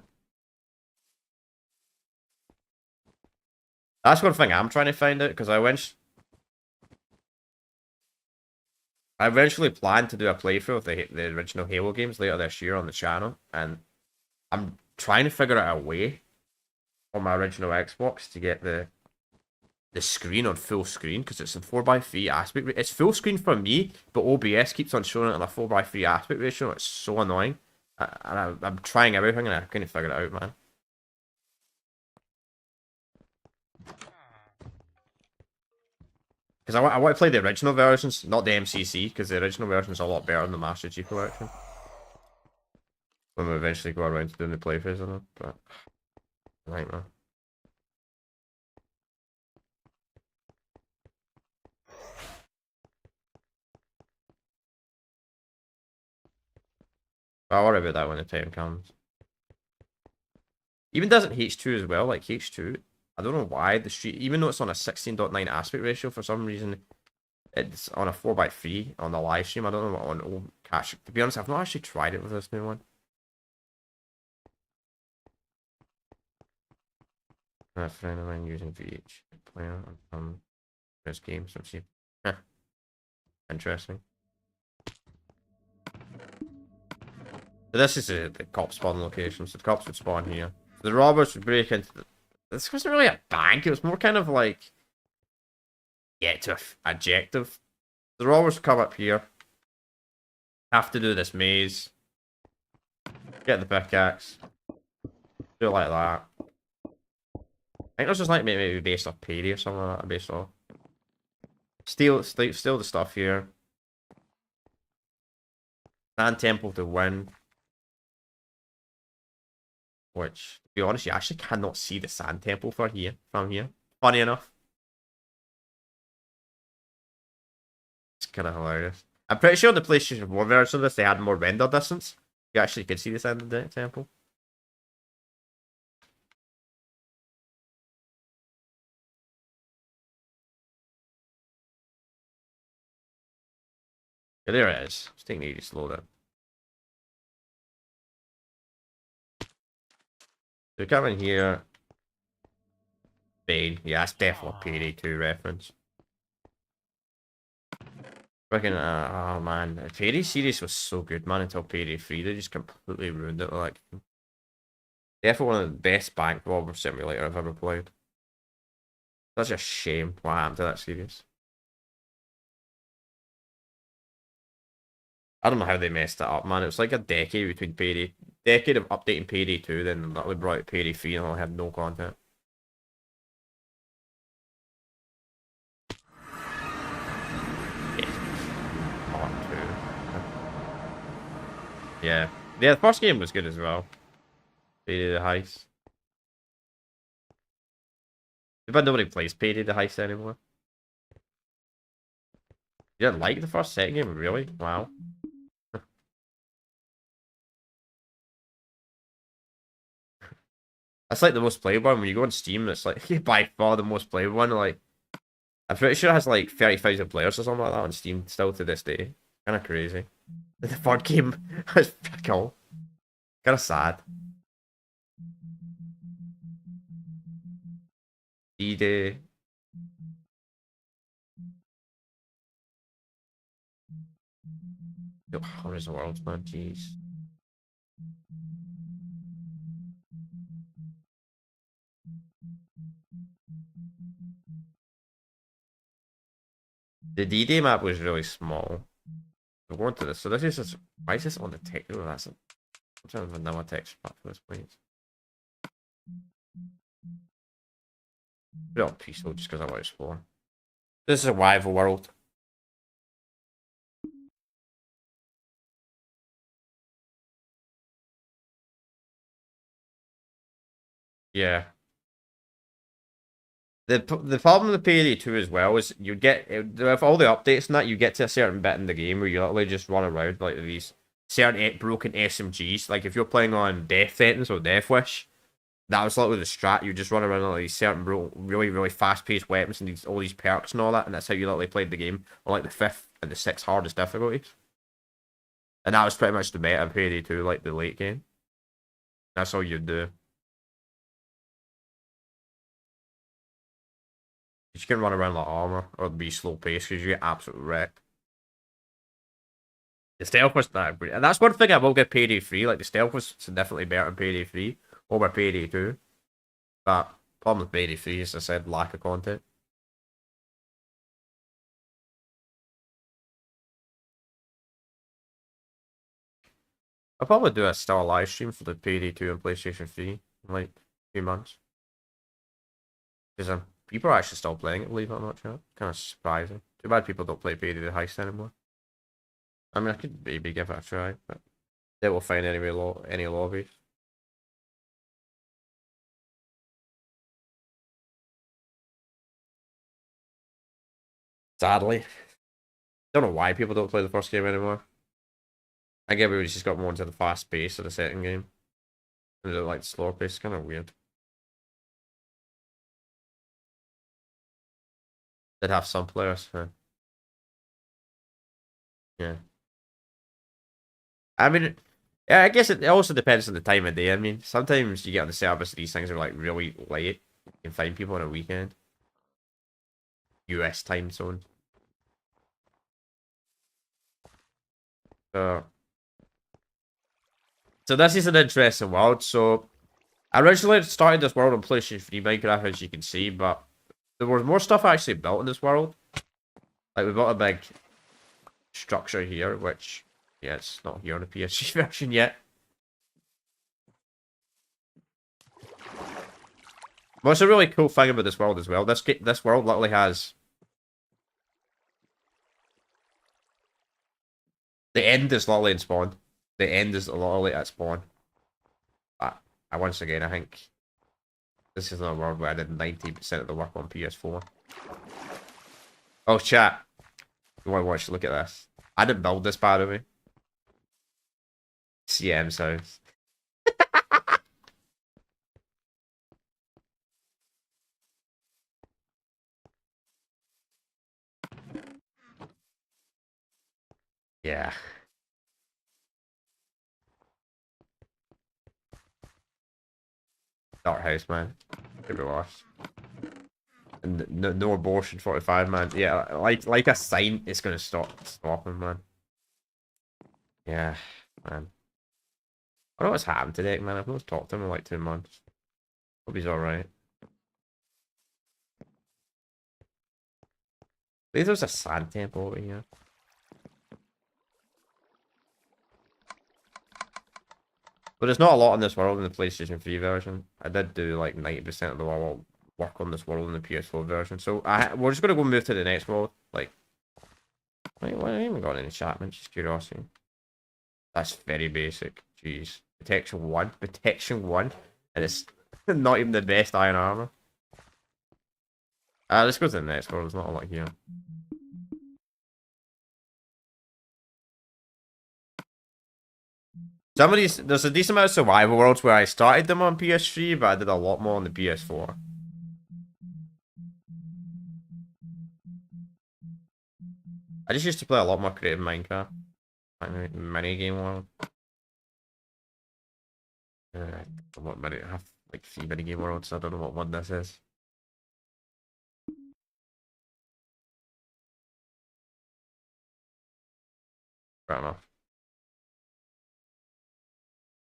That's one thing I'm trying to find out because I eventually plan to do a playthrough of the original Halo games later this year on the channel, and I'm trying to figure out a way on my original Xbox to get the screen on full screen because it's in 4:3 aspect. It's full screen for me, but OBS keeps on showing it on a 4:3 aspect ratio. It's so annoying, and I'm trying everything and I can't figure it out, man. Because I want to play the original versions, not the MCC, because the original version's a lot better than the Master Chief Collection. When we eventually go around to doing the playthroughs on it, but nightmare. I'll worry about that when the time comes. Even doesn't H2 as well, like H2. I don't know why the street, even though it's on a 16:9 aspect ratio, for some reason it's on a 4:3 on the live stream. I don't know what on old cache. To be honest, I've not actually tried it with this new one. A friend of mine using VH player on this game, so see. Interesting. So this is the cop spawn location. So the cops would spawn here. So the robbers would break into this wasn't really a bank. It was more kind of like get to an objective. The robbers would come up here. Have to do this maze. Get the pickaxe. Do it like that. I think it was just like maybe based off payday or something like that. Based off. Steal the stuff here. Sand temple to win. Which, to be honest, you actually cannot see the sand temple from here. Funny enough. It's kind of hilarious. I'm pretty sure the PlayStation 4 version of this, they had more render distance. You actually could see this end of the temple. Yeah, there it is. It's taking ages to slow down. So we come in here. Bane. Yeah, that's definitely a Payday 2 reference. Freaking, oh man. The Payday series was so good, man, until Payday 3. They just completely ruined it. Like, definitely one of the best bank robber simulator I've ever played. Such a shame what happened to that series. I don't know how they messed it up, man. It was like a decade between decade of updating Payday 2, then they brought out Payday 3 and I had no content. Part 2. Yeah. Yeah, the first game was good as well. Payday the Heist. But nobody plays Payday the Heist anymore. You didn't like the first second game? Really? Wow. That's like the most played one. When you go on Steam, it's like by far the most played one. Like, I'm pretty sure it has like 30,000 players or something like that on Steam still to this day. Kind of crazy. The third game is cool. Kind of sad. D-Day. Oh, Hundreds of Worlds, man. Jeez. The D-Day map was really small. We're going to this. So this is just... Why is this on the text? Oh, that's a... I'm trying to vanilla text pack for this place. Put it on peaceful just because I want to explore. This is a rival world. Yeah. The problem with Payday 2 as well is you get with all the updates and that you get to a certain bit in the game where you literally just run around like these certain broken SMGs. Like if you're playing on Death Sentence or Death Wish, that was literally the strat. You just run around on like these certain really fast paced weapons and all these perks and all that, and that's how you literally played the game on like the 5th and the 6th hardest difficulties. And that was pretty much the meta of Payday 2, like the late game. That's all you'd do. You can run around like armor or be slow paced because you get absolutely wrecked. The stealth was not great. And that's one thing I will give Payday 3. Like, the stealth was significantly better in Payday 3 over Payday 2. But, problem with Payday 3 is, as I said, lack of content. I'll probably do a still a live stream for the Payday 2 and PlayStation 3 in like 2 months. Because people are actually still playing it, believe it or not, chat. Kind of surprising. Too bad people don't play Payday the Heist anymore. I mean, I could maybe give it a try, but they will find any lobbies. Sadly. Don't know why people don't play the first game anymore. I get everybody's just got more into the fast pace of the second game. And they like the slower pace. It's kind of weird. They'd have some players. Yeah. I mean, yeah, I guess it also depends on the time of day. I mean, sometimes you get on the service these things are like really late. You can find people on a weekend. US time zone. So this is an interesting world. So I originally started this world on PlayStation 3 Minecraft, as you can see, but there was more stuff actually built in this world. Like we built a big structure here, which yeah, it's not here on the PS3 version yet. What's a really cool thing about this world as well? This world literally has the end is literally in spawn. The end is literally at spawn. But once again, I think this is another world where I did 90% of the work on PS4. Oh, chat. You want to watch? Look at this. I didn't build this, by the way. CM's house. Yeah. Dark house, man. Could be worse. And no abortion 45, man. Yeah, like a sign, it's gonna stop him, man. Yeah, man. I don't know what's happened today, man. I've not talked to him in like 2 months. Hope he's alright. There's a sand temple over here. But there's not a lot in this world in the PlayStation 3 version. I did do like 90% of the work on this world in the PS4 version. So we're just gonna go move to the next world. Like, wait, why haven't got any enchantment? Just curiosity. That's very basic. Jeez. Protection 1. Protection 1. And it's not even the best iron armor. Let's go to the next world. There's not a lot here. There's a decent amount of survival worlds where I started them on PS3, but I did a lot more on the PS4. I just used to play a lot more creative Minecraft. Like mini game world. What mini? I have like 3 mini game worlds. So I don't know what one this is. Fair enough.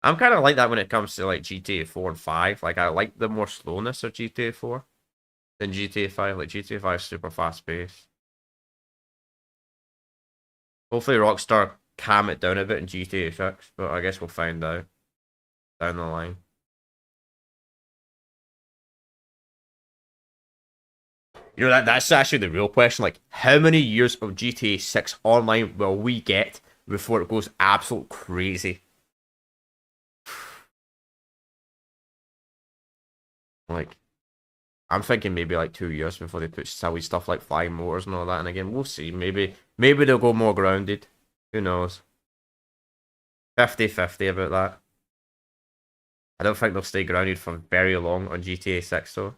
I'm kind of like that when it comes to like GTA 4 and 5. Like I like the more slowness of GTA 4 than GTA 5. Like GTA 5 is super fast paced. Hopefully Rockstar calm it down a bit in GTA 6, but I guess we'll find out down the line. You know that's actually the real question. Like, how many years of GTA 6 online will we get before it goes absolute crazy? Like, I'm thinking maybe like 2 years before they put silly stuff like flying motors and all that. And again, we'll see. Maybe they'll go more grounded. Who knows? 50-50 about that. I don't think they'll stay grounded for very long on GTA 6 though.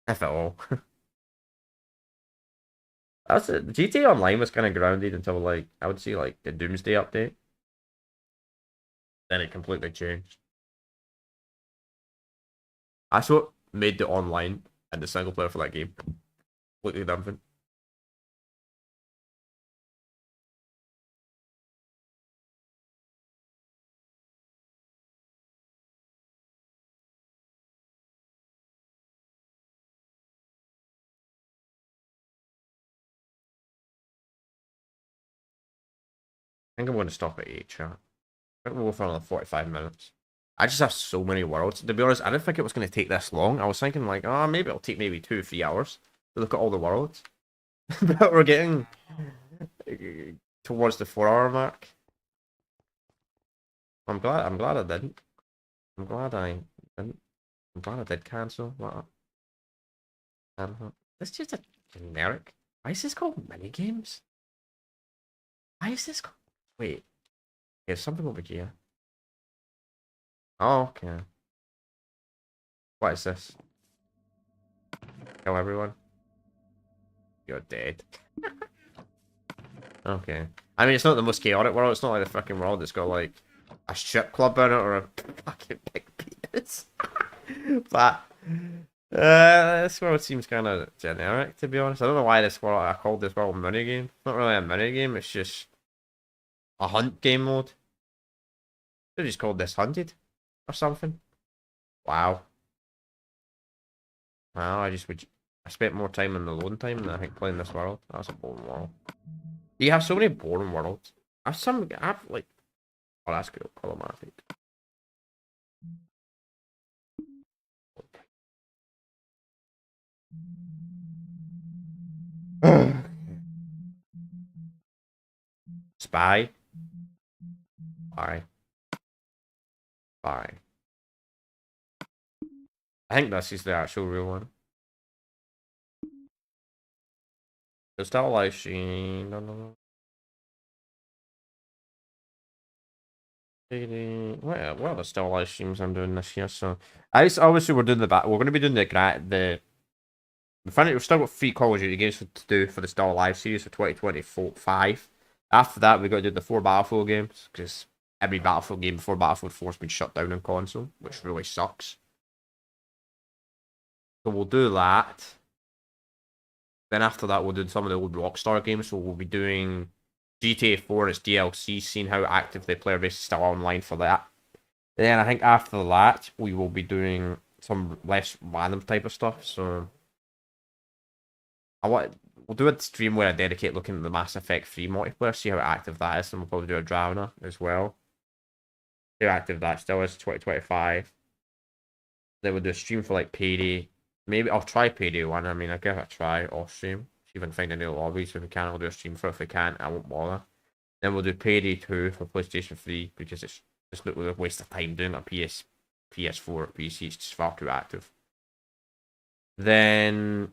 If at all. That's it. GTA Online was kind of grounded until like I would say like the Doomsday update. Then it completely changed. That's what made the online and the single player for that game completely different. I think I'm going to stop at 8, chat. I think we'll go for another 45 minutes. I just have so many worlds. To be honest, I didn't think it was going to take this long. I was thinking like, oh, maybe it'll take maybe 2 or 3 hours to look at all the worlds. But we're getting towards the 4 hour mark. I'm glad I didn't. I'm glad I didn't. I'm glad I did cancel. What? It's just a generic. Why is this called mini games? Why is this called? Wait, there's something over here. Oh, okay. What is this? Kill everyone. You're dead. Okay. I mean, it's not the most chaotic world. It's not like the fucking world that's got like a strip club in it or a fucking big penis. But this world seems kind of generic, to be honest. I don't know why this world I called this world mini game. It's not really a mini game. It's just a hunt game mode. They just called this hunted or something. Wow. Wow. I spent more time in the load time than I think playing this world. That's a boring world. You have so many boring worlds. I've like, oh, that's cool. Problematic. Spy. Bye. Bye. I think this is the actual real one. There's still a live stream. No, no, no. Well, there's still live streams I'm doing this year. So, obviously we're doing the back. We're going to be doing the. We've still got 3 Call of Duty games to do for the Star Live series for 2025. After that, we've got to do the 4 Battlefield games because every Battlefield game before Battlefield 4 has been shut down on console, which really sucks. So we'll do that. Then after that, we'll do some of the old Rockstar games. So we'll be doing GTA 4 and its DLC, seeing how active the player base is still online for that. Then I think after that, we will be doing some less random type of stuff. So we'll do a stream where I dedicate looking at the Mass Effect 3 multiplayer, see how active that is, and we'll probably do a Drowner as well. See how active that still is 2025. Then we'll do a stream for like Payday. Maybe I'll try Payday 1. I mean, I'll give it a try off stream. See if I can find any lobbies. If we can, I'll do a stream for it. If we can't, I won't bother. Then we'll do Payday 2 for PlayStation 3 because it's just a waste of time doing a PS4 or PC. It's just far too active. Then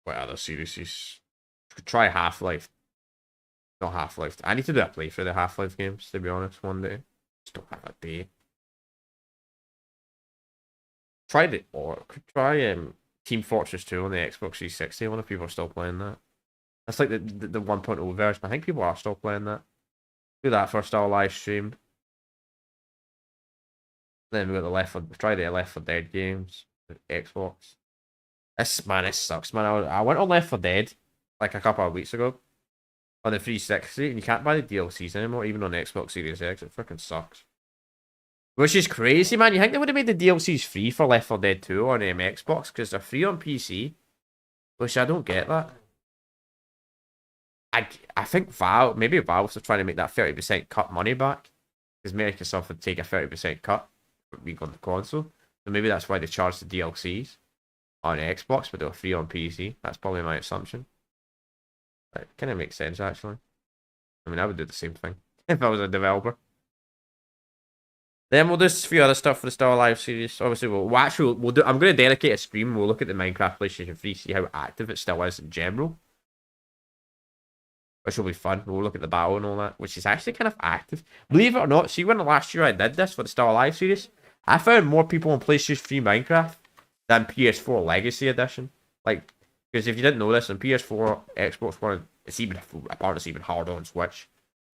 what other series? Could try Half-Life. Not Half-Life. I need to do a playthrough of the Half-Life games, to be honest, one day. Just don't have a day. Could try Team Fortress 2 on the Xbox 360. I wonder if people are still playing that. That's like the 1.0 version. I think people are still playing that. Do that for a Star live stream. Then we got try the Left 4 Dead games. The Xbox. It sucks, man. I went on Left 4 Dead like a couple of weeks ago on the 360, and you can't buy the DLCs anymore, even on the Xbox Series X. It freaking sucks. Which is crazy, man. You think they would have made the DLCs free for Left 4 Dead 2 on Xbox because they're free on PC? Which I don't get that. I think maybe Valve's trying to make that 30% cut money back because Microsoft would take a 30% cut for being on the console. So maybe that's why they charge the DLCs on Xbox, but they're free on PC. That's probably my assumption. That kind of makes sense, actually. I mean, I would do the same thing if I was a developer. Then we'll do a few other stuff for the Star Live series. Obviously, we'll do. I'm going to dedicate a stream. We'll look at the Minecraft PlayStation 3, see how active it still is in general, which will be fun. We'll look at the battle and all that, which is actually kind of active. Believe it or not, see when last year I did this for the Star Live series, I found more people on PlayStation 3 Minecraft than PS4 Legacy Edition. Like, because if you didn't know this, on PS4, Xbox One, it's even harder on Switch.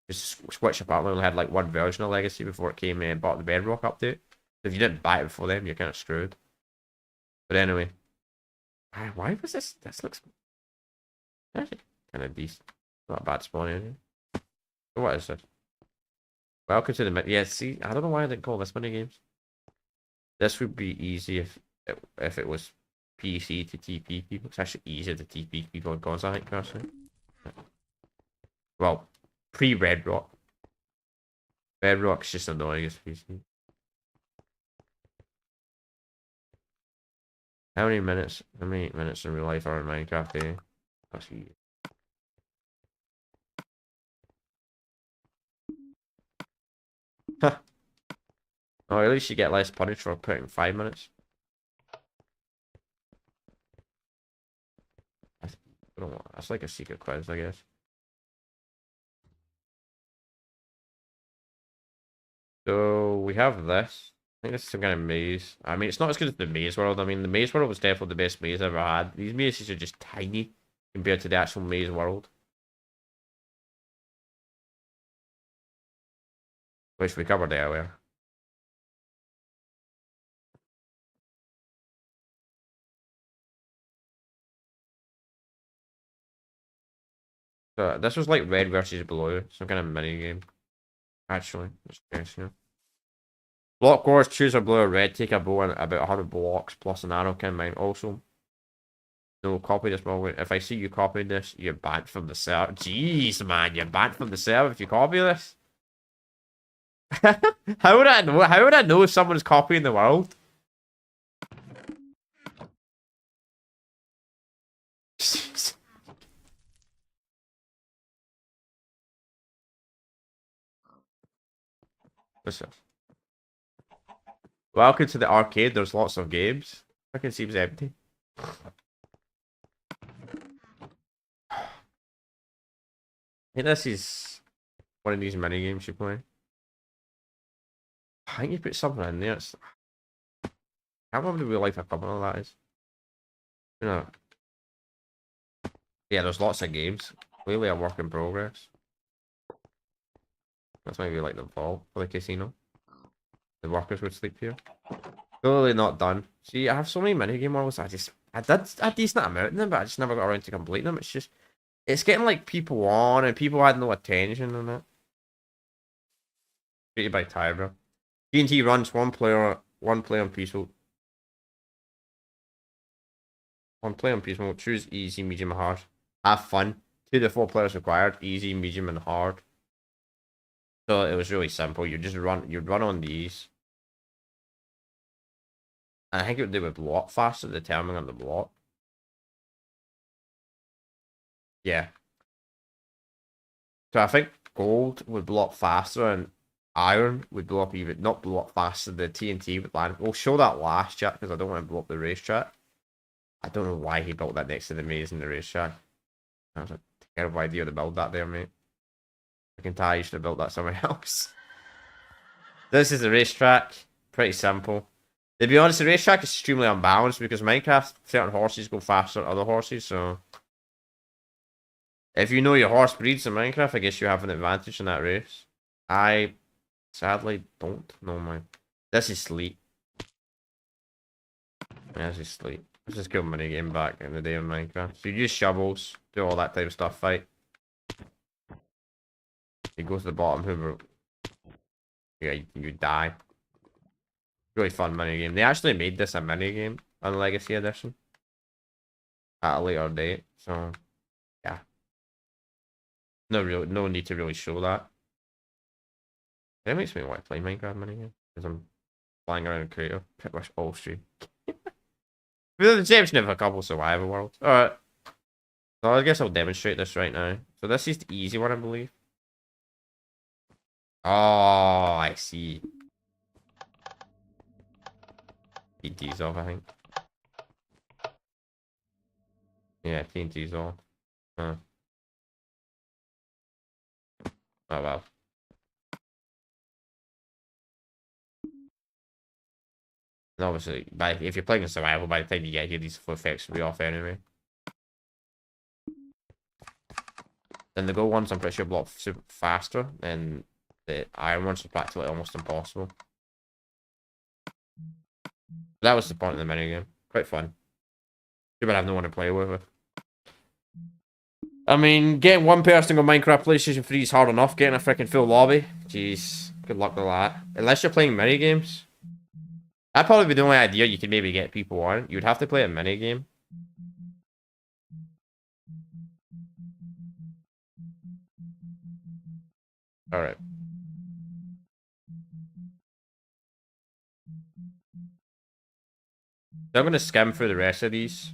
Because Switch apparently only had like one version of Legacy before it came and bought the Bedrock update. So if you didn't buy it before then, you're kind of screwed. But anyway, why was this? This looks actually kind of decent. Not a bad spawn area. So what is it? Welcome to the yeah. See, I don't know why I didn't call this mini games. This would be easy if it was PC to TP people. It's actually easier to TP people on console, I think, personally. Well, pre-Red Rock. Red Rock's just annoying as PC. How many minutes in real life are in Minecraft, eh? That's easy. Oh, at least you get less punished for putting 5 minutes. I don't know, that's like a secret quiz, I guess. So we have this. I think this is some kind of maze. I mean, it's not as good as the Maze World. I mean, the Maze World was definitely the best maze I ever had. These mazes are just tiny compared to the actual Maze World, which we covered earlier. So this was like Red versus Blue, some kind of mini game. Actually, just guess, you know. Block Wars, choose a blue or red, take a bow and about 100 blocks plus an arrow can mine. Also, no, copy this moment. If I see you copying this, you're banned from the server. Jeez, man, you're banned from the server if you copy this. How would I know? How would I know if someone's copying the world? Listen. Welcome to the arcade. There's lots of games. Fucking seems empty. think this is one of these mini games you play. I think you put something in there. I can't remember the real life equivalent of that is. You know, yeah, there's lots of games. Clearly a work in progress. That's maybe like the vault for the casino. The workers would sleep here. Totally not done. See, I have so many minigame models. I did a decent amount of them, but I just never got around to completing them. It's getting like people on, and people had no attention on it. Treated by Tiber. T runs one player on peaceful. One player on peaceful. Choose easy, medium, and hard. Have fun. 2 to 4 players required. Easy, medium, and hard. So it was really simple. You'd run on these. And I think they would block faster, the timing on the block. Yeah. So I think gold would block faster and iron would block even not block faster. The TNT would land. We'll show that last chat because I don't want to blow up the racetrack. I don't know why he built that next to the maze in the racetrack. That was a terrible idea to build that there, mate. I can tell you should have built that somewhere else. This is the racetrack. Pretty simple. To be honest, the racetrack is extremely unbalanced because Minecraft, certain horses go faster than other horses, so if you know your horse breeds in Minecraft, I guess you have an advantage in that race. I sadly don't know mine. This is sleep. Yeah, this is sleep. Let's just go minigame back in the day of Minecraft. So you use shovels, do all that type of stuff, fight. You go to the bottom, whoever. Yeah, you die. Really fun minigame. They actually made this a minigame on Legacy Edition at a later date, so yeah. No need to really show that. It makes me want to play Minecraft minigame because I'm flying around creative pretty much all stream. With the exception of a couple survival worlds. Alright. So I guess I'll demonstrate this right now. So this is the easy one, I believe. Oh, I see. TNT's off, I think. Yeah, TNT's off. Huh. Oh well. And obviously, if you're playing a survival, by the time you get here, these effects will be off anyway. Then the gold ones, I'm pretty sure block super faster, and the iron ones are practically almost impossible. That was the point of the minigame. Quite fun. Too bad I have no one to play with. I mean, getting one person on Minecraft PlayStation 3 is hard enough. Getting a freaking full lobby, jeez, good luck with that. Unless you're playing minigames. That'd probably be the only idea you could maybe get people on. You'd have to play a minigame. Alright. So I'm going to skim through the rest of these.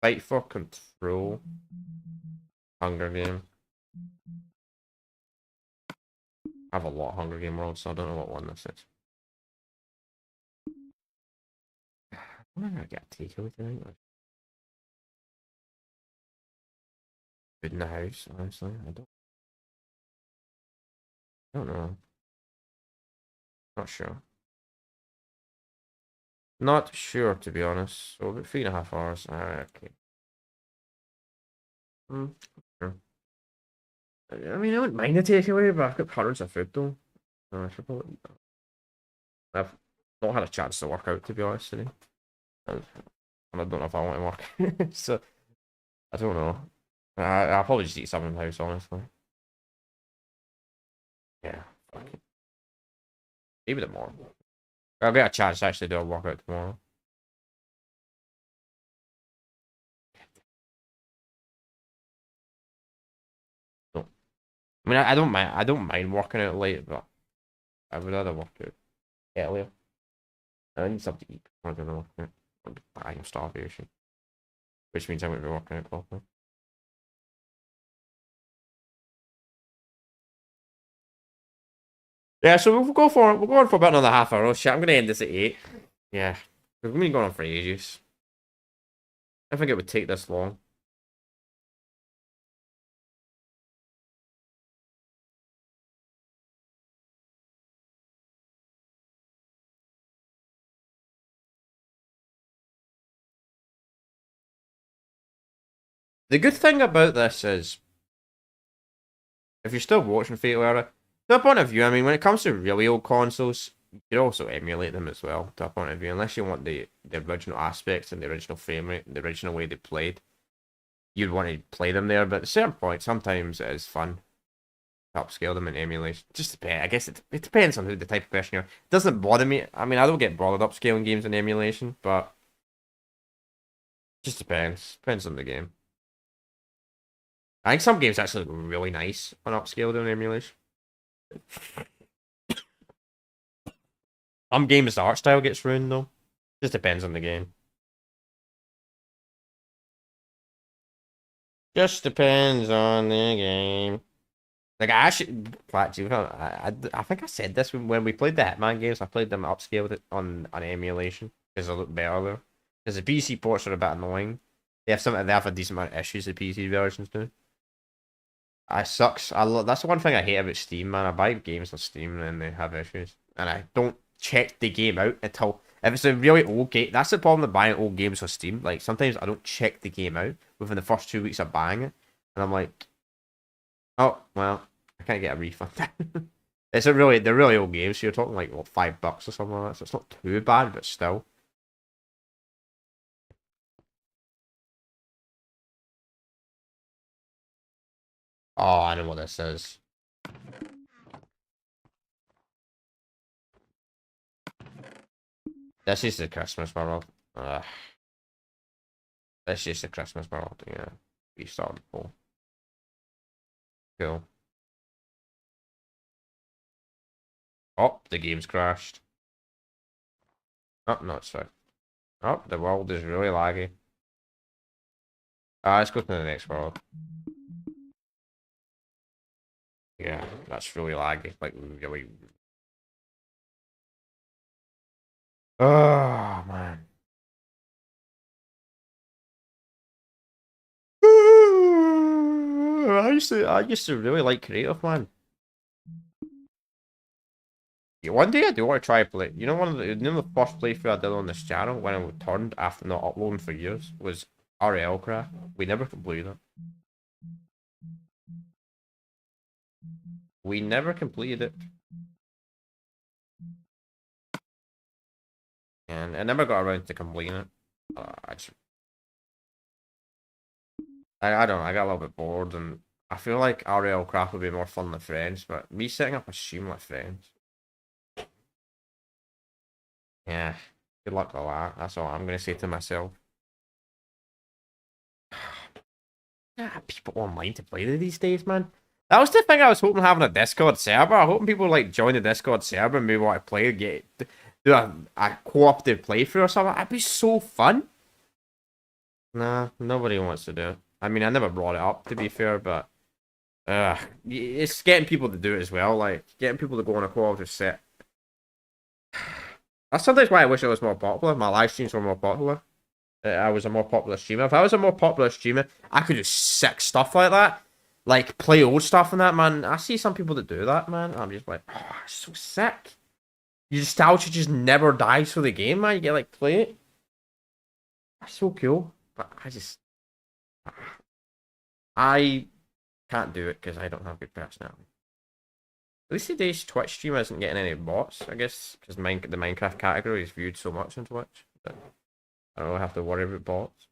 Fight for control. Hunger Game. I have a lot of Hunger Game worlds, so I don't know what one this is. I'm gonna get a takeaway tonight. Food in the house, honestly. I don't know. Not sure. Not sure, to be honest. So about 3.5 hours. Alright, okay. Sure. I mean, I wouldn't mind a takeaway, but I've got hundreds of food though. I should probably. I've not had a chance to work out, to be honest today. And I don't know if I want to work. So, I don't know. I'll probably just eat something in the house, honestly. Yeah, fuck it. Maybe tomorrow. I'll get a chance to actually do a workout tomorrow. No. I mean, I don't mind working out late, but I would rather work out earlier. I need something to eat before I'm gonna work out. I'm dying of starvation. Which means I'm gonna be working out properly. Yeah, so we'll go for it. We'll go on for about another half hour. Oh shit, I'm gonna end this at 8. Yeah. We've been going on for ages. I think it would take this long. The good thing about this is, if you're still watching Fatal Error, to a point of view, I mean, when it comes to really old consoles, you can also emulate them as well, to a point of view, unless you want the original aspects and the original frame rate, the original way they played. You'd want to play them there, but at a certain point, sometimes it is fun to upscale them in emulation. Just depends. I guess it depends on who the type of person you are. It doesn't bother me. I mean, I don't get bothered upscaling games in emulation, but just depends. Depends on the game. I think some games actually look really nice on upscaled in emulation. Some games the art style gets ruined though. Just depends on the game. Just depends on the game. Like I actually, I think I said this when we played the Hitman games. I played them upscaled on emulation because they look better there. Because the PC ports are a bit annoying. They have a decent amount of issues. The PC versions do. I sucks. That's the one thing I hate about Steam, man. I buy games on Steam and they have issues, and I don't check the game out until if it's a really old game. That's the problem with buying old games on Steam. Like sometimes I don't check the game out within the first 2 weeks of buying it, and I'm like, oh well, I can't get a refund. They're really old games. So you're talking like what, $5 or something like that. So it's not too bad, but still. Oh, I know what this is. This is the Christmas world. This is the Christmas world. Yeah, we started before. Cool. Oh, the game's crashed. Oh, no, it's fine. Oh, the world is really laggy. Let's go to the next world. Yeah, that's really laggy. Like, really. Oh, man. I used to really like creative, man. Yeah, one day I do want to try play. The first playthrough I did on this channel when I returned after not uploading for years was RL Craft. We never completed it. We never completed it. And I never got around to completing it. I don't know, I got a little bit bored and I feel like RL Craft would be more fun with friends, but me setting up a stream with friends. Yeah. Good luck with that. That's all I'm gonna say to myself. People online to play these days, man. That was the thing I was hoping having a Discord server. I'm hoping people like join the Discord server and maybe want to play do a cooperative playthrough or something. That'd be so fun. Nah, nobody wants to do it. I mean, I never brought it up to be fair, but it's getting people to do it as well. Like getting people to go on a cooperative set. That's sometimes why I wish I was more popular. My live streams were more popular. I was a more popular streamer. If I was a more popular streamer, I could do sick stuff like that. Like play old stuff and that, man. I see some people that do that, man. I'm just like, oh, it's so sick. Your nostalgia just never dies for the game, man. You get like play it. That's so cool. But I can't do it because I don't have good personality. At least today's Twitch stream isn't getting any bots, I guess, because the Minecraft category is viewed so much on Twitch. But I don't really have to worry about bots.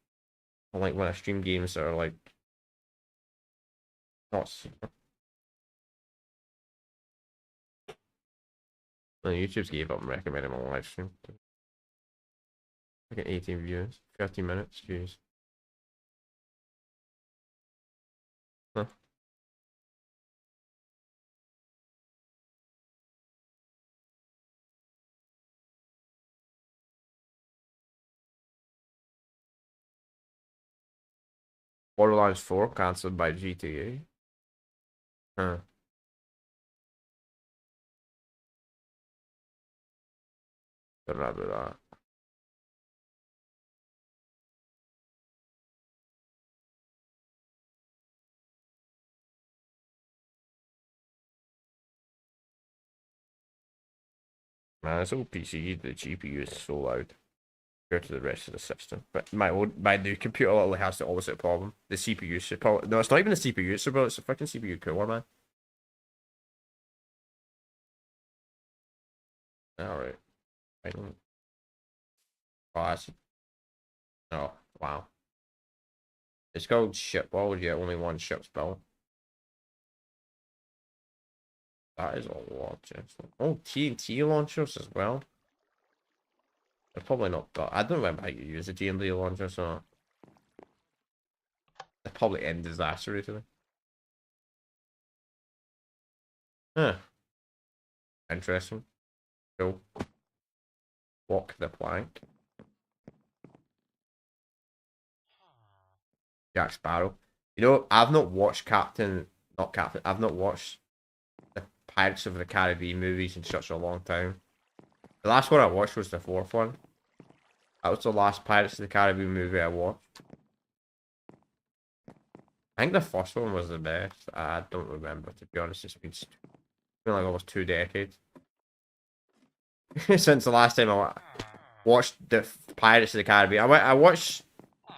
Unlike when I stream games that are like not super. Well, YouTube's gave up on recommending my live stream. I get 18 views, 13 minutes, jeez. Huh. Borderlands 4 cancelled by GTA. Huh. Don't know about that. Man, it's old PC, the GPU is so loud. compared to the rest of the system. But my new computer literally has the opposite problem. The CPU support. No, it's not even the CPU support. It's the fucking CPU cooler, man. All right. I don't. Oh, that's, oh, wow. It's called shipball. Yeah, only one ship's built. That is a lot. Oh, TNT launchers as well. They're probably not. I don't remember how you use a TNT launcher, so they probably end disastrously. Huh. Interesting. Cool. Walk the plank. Jack Sparrow. You know, I've not watched I've not watched the Pirates of the Caribbean movies in such a long time. The last one I watched was the fourth one. That was the last Pirates of the Caribbean movie I watched. I think the first one was the best. I don't remember, to be honest. It's been like almost 2 decades since the last time I watched the Pirates of the Caribbean. I watched. I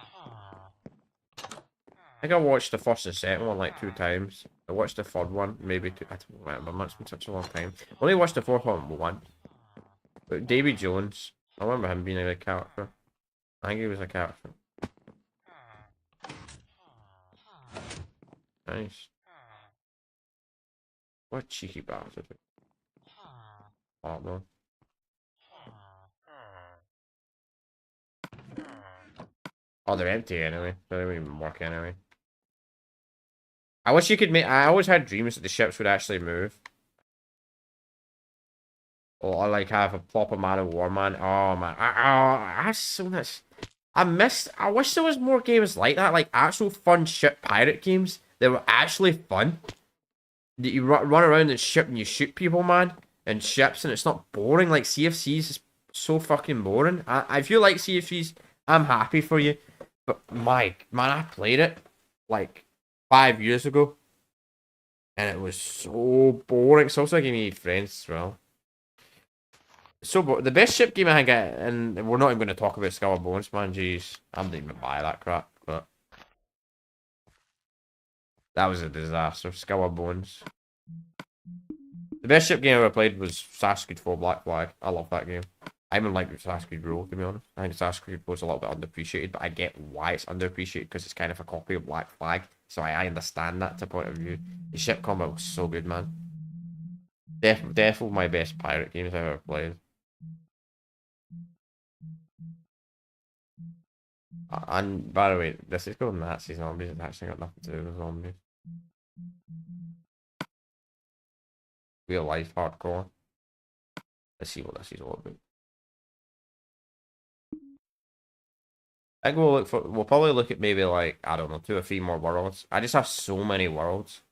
think I watched the first and second one like 2 times. I watched the third one maybe 2. I don't remember. It's been such a long time. I only watched the fourth one once. But Davy Jones, I remember him being a good character. I think he was a character. Nice. What a cheeky bastard. Oh no. Oh, they're empty anyway. They don't even work anyway. I wish you could make. I always had dreams that the ships would actually move. Or like have a proper man of war, man. Oh man, I so much. I wish there was more games like that, like actual fun ship pirate games that were actually fun. That you run around and ship and you shoot people, man, and ships, and it's not boring. Like CFCs is so fucking boring. If you like CFCs, I'm happy for you. But my man, I played it like 5 years ago, and it was so boring. It's also giving me friends as well. So the best ship game I think, and we're not even going to talk about Skull and Bones, man. Jeez, I didn't even buy that crap, but that was a disaster. Skull and Bones. The best ship game I ever played was Assassin's Creed 4 Black Flag. I love that game. I even like Assassin's Creed Rule, to be honest. I think Assassin's Creed Rule is a little bit underappreciated, but I get why it's underappreciated because it's kind of a copy of Black Flag. So I understand that to a point of view. The ship combat was so good, man. Definitely my best pirate games I've ever played. And by the way, this is called Nazi Zombies. It's actually got nothing to do with zombies. Real life hardcore. Let's see what this is all about. I think we'll probably look at maybe like, I don't know, 2 or 3 more worlds. I just have so many worlds.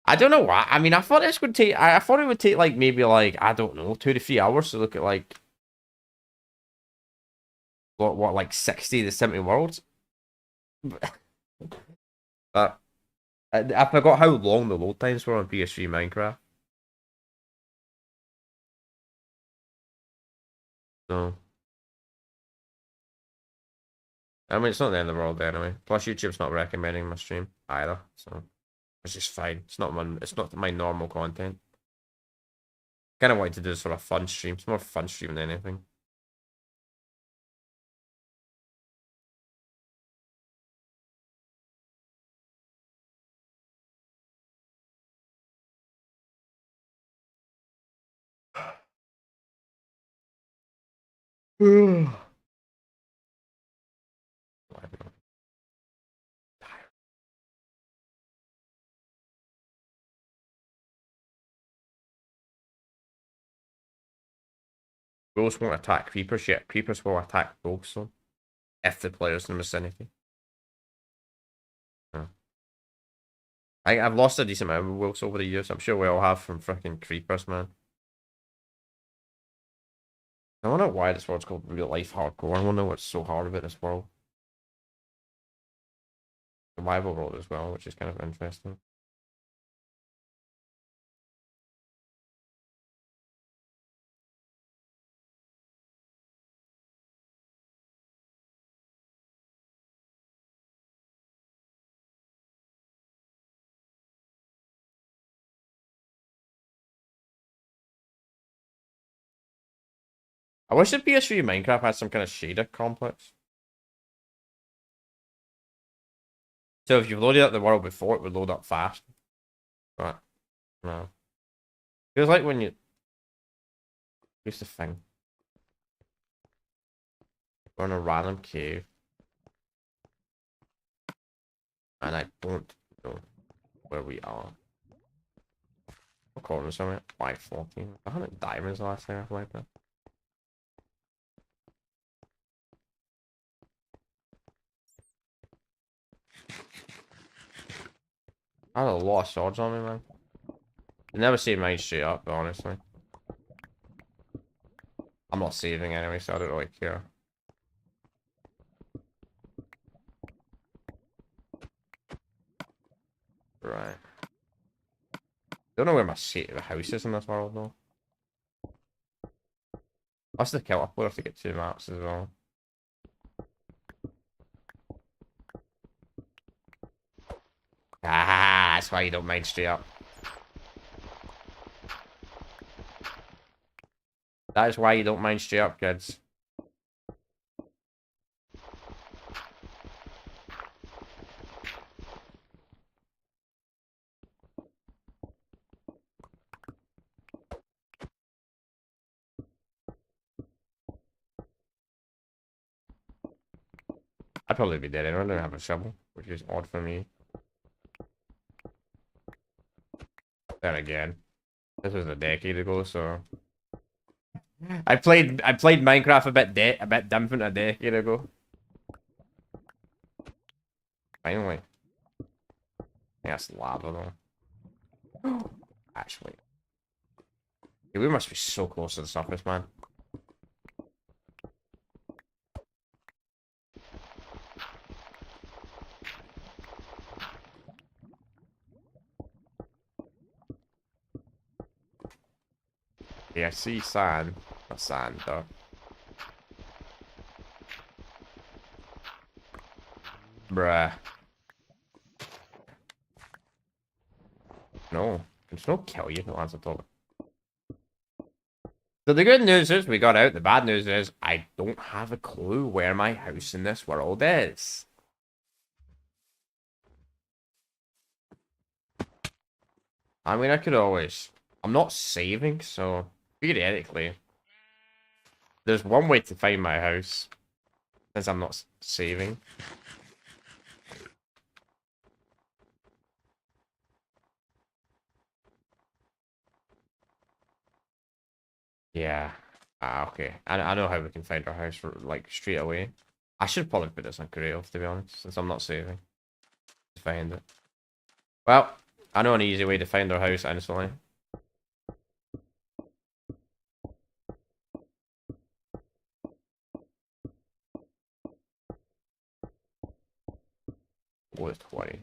I don't know why. I mean, I thought this would take. I thought it would take like maybe like, I don't know, 2 to 3 hours to look at like what like 60 to 70 worlds. But I forgot how long the load times were on PS3 Minecraft. So I mean, it's not the end of the world anyway. Plus, YouTube's not recommending my stream either, so it's just fine. It's not my normal content. Kind of wanted to do this sort of fun stream. It's more fun stream than anything. Ghosts won't attack creepers yet. Creepers will attack ghosts, though, if the player's in the vicinity. Yeah. I've lost a decent amount of wolves over the years. I'm sure we all have from freaking creepers, man. I wonder why this world's called real life hardcore. I wonder what's so hard about this world. Survival world as well, which is kind of interesting. I wish the PS3 Minecraft had some kind of shader complex. So if you've loaded up the world before, it would load up fast. But, no. Feels like when you... Here's the thing. We're in a random cave. And I don't know where we are. What corners are we at? 514. 100 diamonds the last time I played that. I had a lot of swords on me, man. I never see mine straight up, honestly. I'm not saving anyway, so I don't really care. Right. Don't know where my house is in this world, though. That's the kill. We'll have to get 2 maps as well. Ah, that's why you don't mind straight up. That is why you don't mind straight up, kids. I'd probably be dead anyway. I don't have a shovel, which is odd for me. Then again, this was a decade ago, so I played Minecraft a bit different a decade ago. Finally, I think that's lava though. Actually, yeah, we must be so close to the surface, man. Yeah, I see sand. Not sand though. Bruh. No. Can snow kill you? No answer to it. So the good news is we got out. The bad news is I don't have a clue where my house in this world is. I mean, I could always... I'm not saving, so theoretically, there's one way to find my house, since I'm not saving. Yeah. Ah, okay. I know how we can find our house, like, straight away. I should probably put this on creative, to be honest, since I'm not saving. To find it. Well, I know an easy way to find our house instantly. With 20.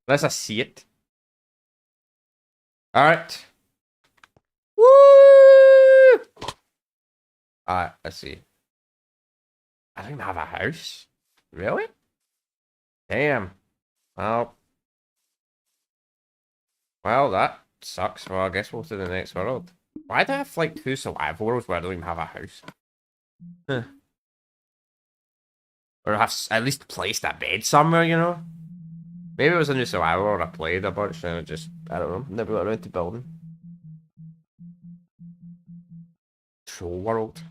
Unless I see it. Alright. Woo! Alright, let's see. I don't even have a house. Really? Damn. Well. Well, that sucks. Well, I guess we'll to the next world. Why do I have like 2 survival worlds where I don't even have a house? Huh. Or have at least placed a bed somewhere, you know? Maybe it was a new survival world I played a bunch and it just, I don't know, never got around to building. Troll world.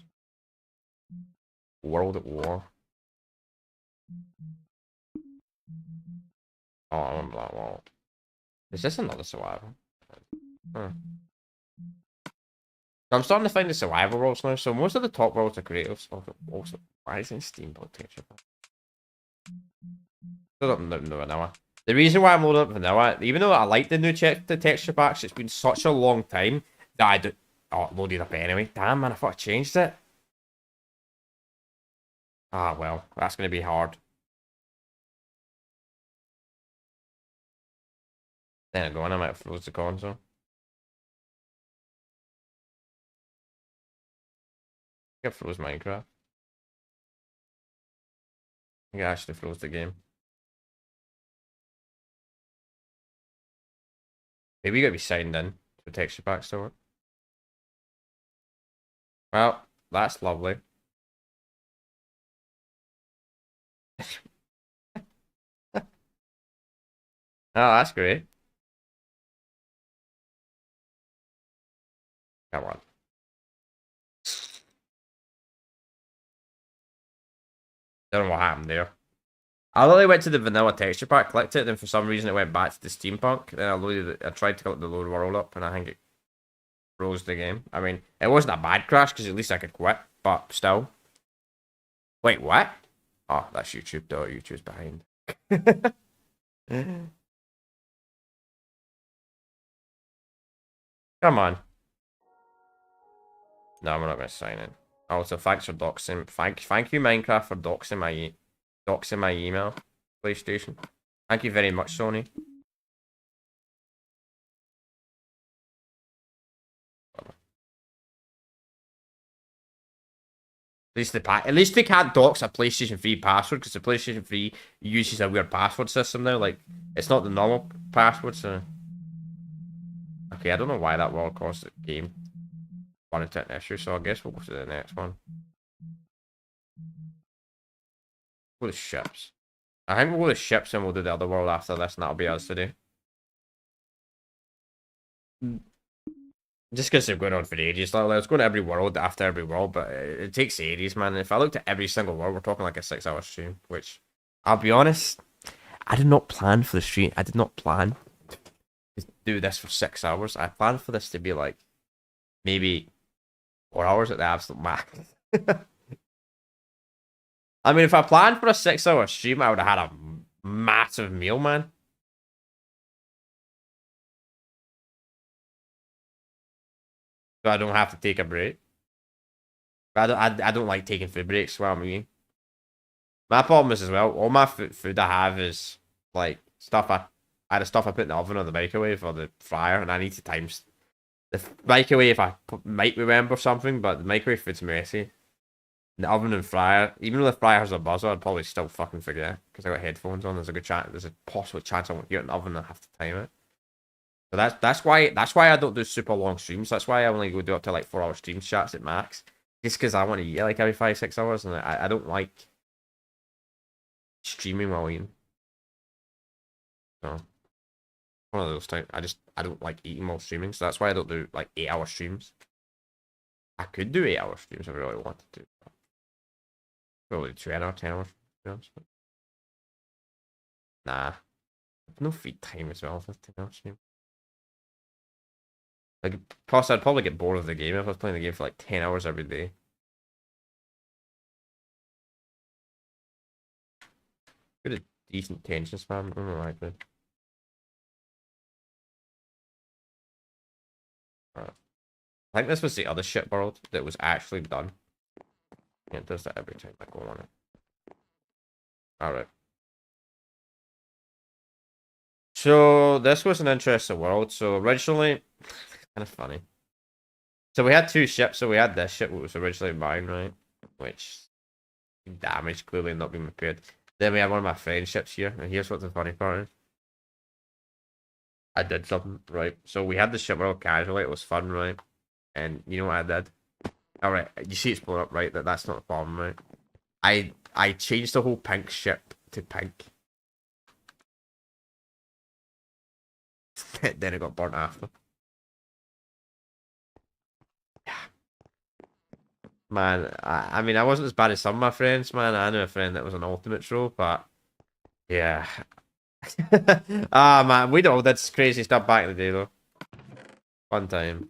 World at war. Oh, I remember that world. Is this another survival? Huh. I'm starting to find the survival worlds now, so most of the top worlds are creatives. Also, why isn't Steamboat texture pack? Still don't know vanilla. The reason why I'm loading up vanilla, even though I like the new the texture packs, it's been such a long time that I do. Oh, it loaded up anyway. Damn, man, I thought I changed it. Ah, well, that's going to be hard. Then again, I might have froze the console. I think I froze Minecraft. I think I actually froze the game. Maybe you gotta be signed in to texture packs to work. Well, that's lovely. Oh, that's great. Come on. Don't know what happened there. I literally went to the vanilla texture pack, clicked it, then for some reason it went back to the steampunk. Then I tried to click the load world up, and I think it froze the game. I mean, it wasn't a bad crash because at least I could quit, but still. Wait, what? Oh, that's YouTube though. YouTube's behind. Come on. No, we're not going to sign in. Also, thanks for doxing. Thank you, Minecraft, for doxing my email. PlayStation. Thank you very much, Sony. At least they can't dox a PlayStation 3 password because the PlayStation 3 uses a weird password system now. Like, it's not the normal password, so. Okay, I don't know why that world caused the game run into an issue, so I guess we'll go to the next one. Go to ships. I think we'll go to ships and we'll do the other world after this, and that'll be us today. Just because they're going on for ages. Like, let's go to every world after every world, but it takes ages, man. If I looked at every single world, we're talking like a 6-hour stream, which, I'll be honest, I did not plan for the stream. I did not plan to do this for 6 hours. I planned for this to be like maybe 4 hours at the absolute max. I mean, if I planned for a 6-hour stream, I would have had a massive meal, man. So I don't have to take a break. I don't like taking food breaks. What I mean, my problem is as well. All my food I have is like stuff I had stuff I put in the oven or the microwave or the fryer, and I need to times the microwave. I might remember something, but the microwave food's messy. The oven and fryer, even though the fryer has a buzzer, I'd probably still fucking forget because I got headphones on. There's a good chance. There's a possible chance I won't hear it in the oven and I have to time it. So that's why I don't do super long streams. That's why I only go do up to like 4-hour stream chats at max. Just because I want to eat like every 5-6 hours, and I don't like streaming while eating. So one of those times I don't like eating while streaming, so that's why I don't do like 8-hour streams. I could do 8-hour streams if I really wanted to. Probably 2 hour, 10 hours. Nah, no free time as well for 10-hour stream. Like, plus I'd probably get bored of the game if I was playing the game for like 10 hours every day. Good a decent tension spam. I don't know why I could. Right. I think this was the other ship world that was actually done. Yeah, it does that every time I go on it. Alright. So this was an interesting world. So originally, kind of funny. So we had two ships. So we had this ship, which was originally mine, right? Which damaged, clearly not being repaired. Then we had one of my friend's ships here, and here's what the funny part is. I did something, right? So we had the ship world casually, it was fun, right? And you know what I did? Alright, you see it's blown up, right? That's not a problem, right? I changed the whole pink ship to pink. Then it got burnt after. Yeah. Man, I mean, I wasn't as bad as some of my friends, man. I knew a friend that was an ultimate troll, but yeah. Ah, man, we all did crazy stuff back in the day, though. Fun time.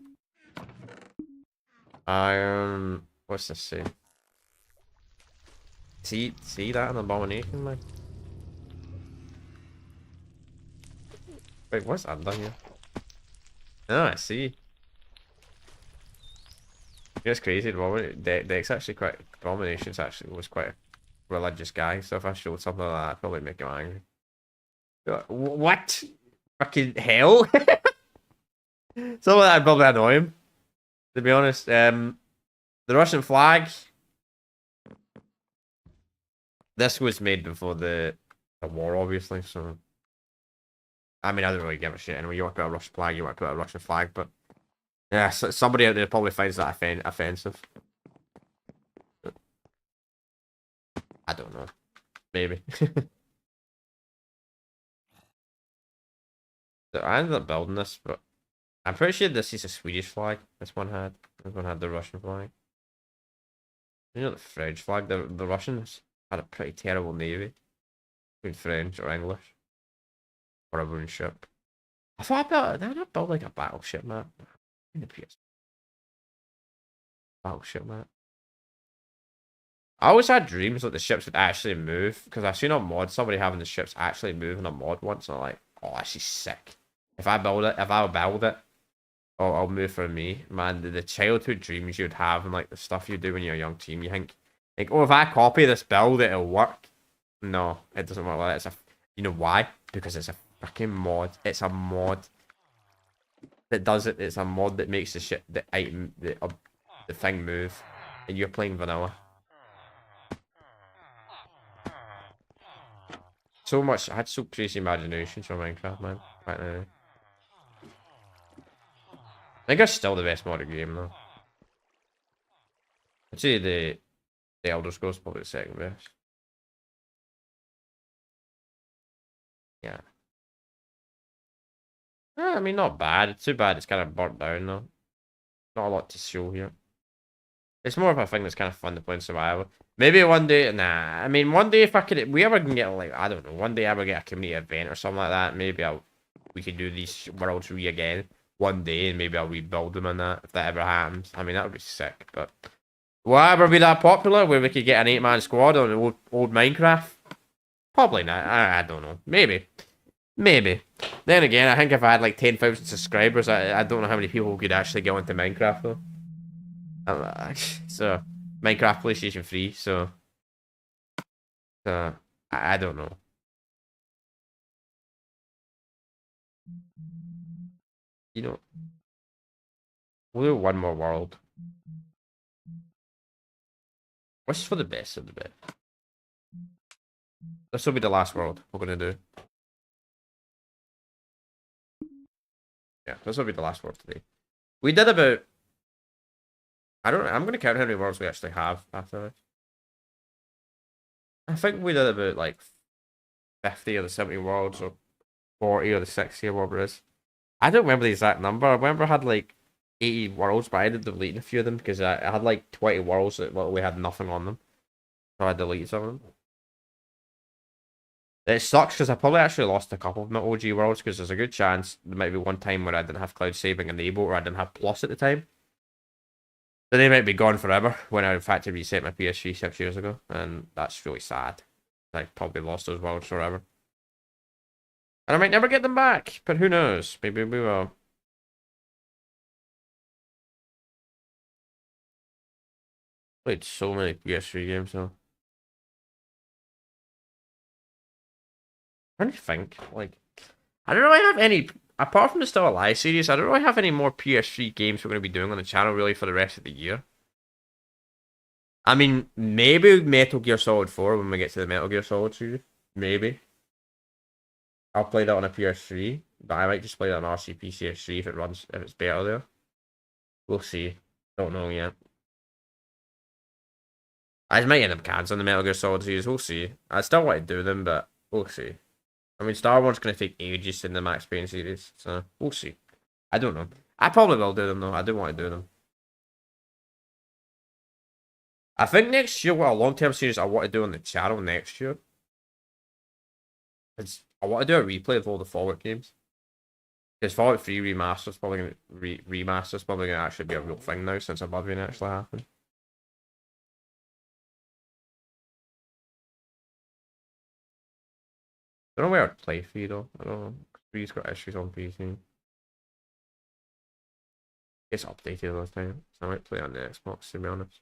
Iron. What's this say? See that an abomination, man? Wait, what's under here? Oh, I see. It's crazy. Deck's actually quite. Abominations actually was quite a religious guy, so if I showed something like that, I'd probably make him angry. What? Fucking hell? Something that'd probably annoy him, to be honest. The Russian flag. This was made before the war, obviously, so. I mean, I don't really give a shit anyway. You want to put a Russian flag, you want to put a Russian flag, but. Yeah, so somebody out there probably finds that offensive. I don't know. Maybe. So I ended up building this, but I'm pretty sure this is a Swedish flag. This one had. This one had the Russian flag. You know the French flag. The Russians had a pretty terrible navy. Between French or English or a wooden ship. I thought did I build like a battleship map? In the PS battleship map. I always had dreams that the ships would actually move because I've seen a mod somebody having the ships actually move in a mod once, and I'm like, oh, this is sick. If I build it, I'll move for me, man. The childhood dreams you'd have and like the stuff you do when you're a young team, you think, like, oh, if I copy this build, it'll work. No, it doesn't work like that. You know why? Because it's a fucking mod. It's a mod that does it. It's a mod that makes the shit, the item, the thing move, and you're playing vanilla. So much. I had so crazy imaginations for Minecraft, man. Right now. I think it's still the best modded game though. I'd say the Elder Scrolls probably the second best. Yeah. I mean, not bad. It's too bad it's kind of burnt down though. Not a lot to show here. It's more of a thing that's kind of fun to play in survival. Maybe one day, nah. I mean, one day if we ever can get like, I don't know, one day I ever get a community event or something like that, maybe we could do these worlds again one day, and maybe I'll rebuild them and that if that ever happens. I mean, that would be sick. But will I ever be that popular where we could get an 8-man squad on old Minecraft? Probably not. I don't know. Maybe. Maybe. Then again, I think if I had like 10,000 subscribers, I don't know how many people could actually go into Minecraft though. So Minecraft PlayStation 3, so I don't know. You know, we'll do one more world. What's for the best of the bit? This will be the last world we're gonna do. Yeah, this will be the last world today. We did about, I don't know, I'm gonna count how many worlds we actually have after this. I think we did about like 50 or the 70 worlds, or 40 or the 60 or whatever it is. I don't remember the exact number. I remember I had like 80 worlds, but I ended up deleting a few of them because I had like 20 worlds that literally had nothing on them. So I deleted some of them. It sucks because I probably actually lost a couple of my OG worlds because there's a good chance there might be one time where I didn't have cloud saving enabled or I didn't have plus at the time. So they might be gone forever when I in fact reset my PS3 6 years ago, and that's really sad. I probably lost those worlds forever. And I might never get them back, but who knows? Maybe we will. Played so many PS3 games though. I'm trying to think, like, I don't really have any, apart from the Still Alive series, I don't really have any more PS3 games we're going to be doing on the channel really for the rest of the year. I mean, maybe Metal Gear Solid 4 when we get to the Metal Gear Solid series. Maybe. I'll play that on a PS3, but I might just play that on RCP CS3 if it runs, if it's better there. We'll see. Don't know yet. I might end up cancelling the Metal Gear Solid series. We'll see. I still want to do them, but we'll see. I mean, Star Wars is going to take ages in the Max Payne series, so we'll see. I don't know. I probably will do them, though. I do want to do them. I think next year, what a long-term series I want to do on the channel next year is I want to do a replay of all the Fallout games. Because Fallout 3 Remastered's probably going to Remaster's probably going to actually be a real thing now since Oblivion actually happened. I don't know where I'd play 3 though. I don't know. 3's got issues on PC. It's updated all the time, so I might play on the Xbox to be honest.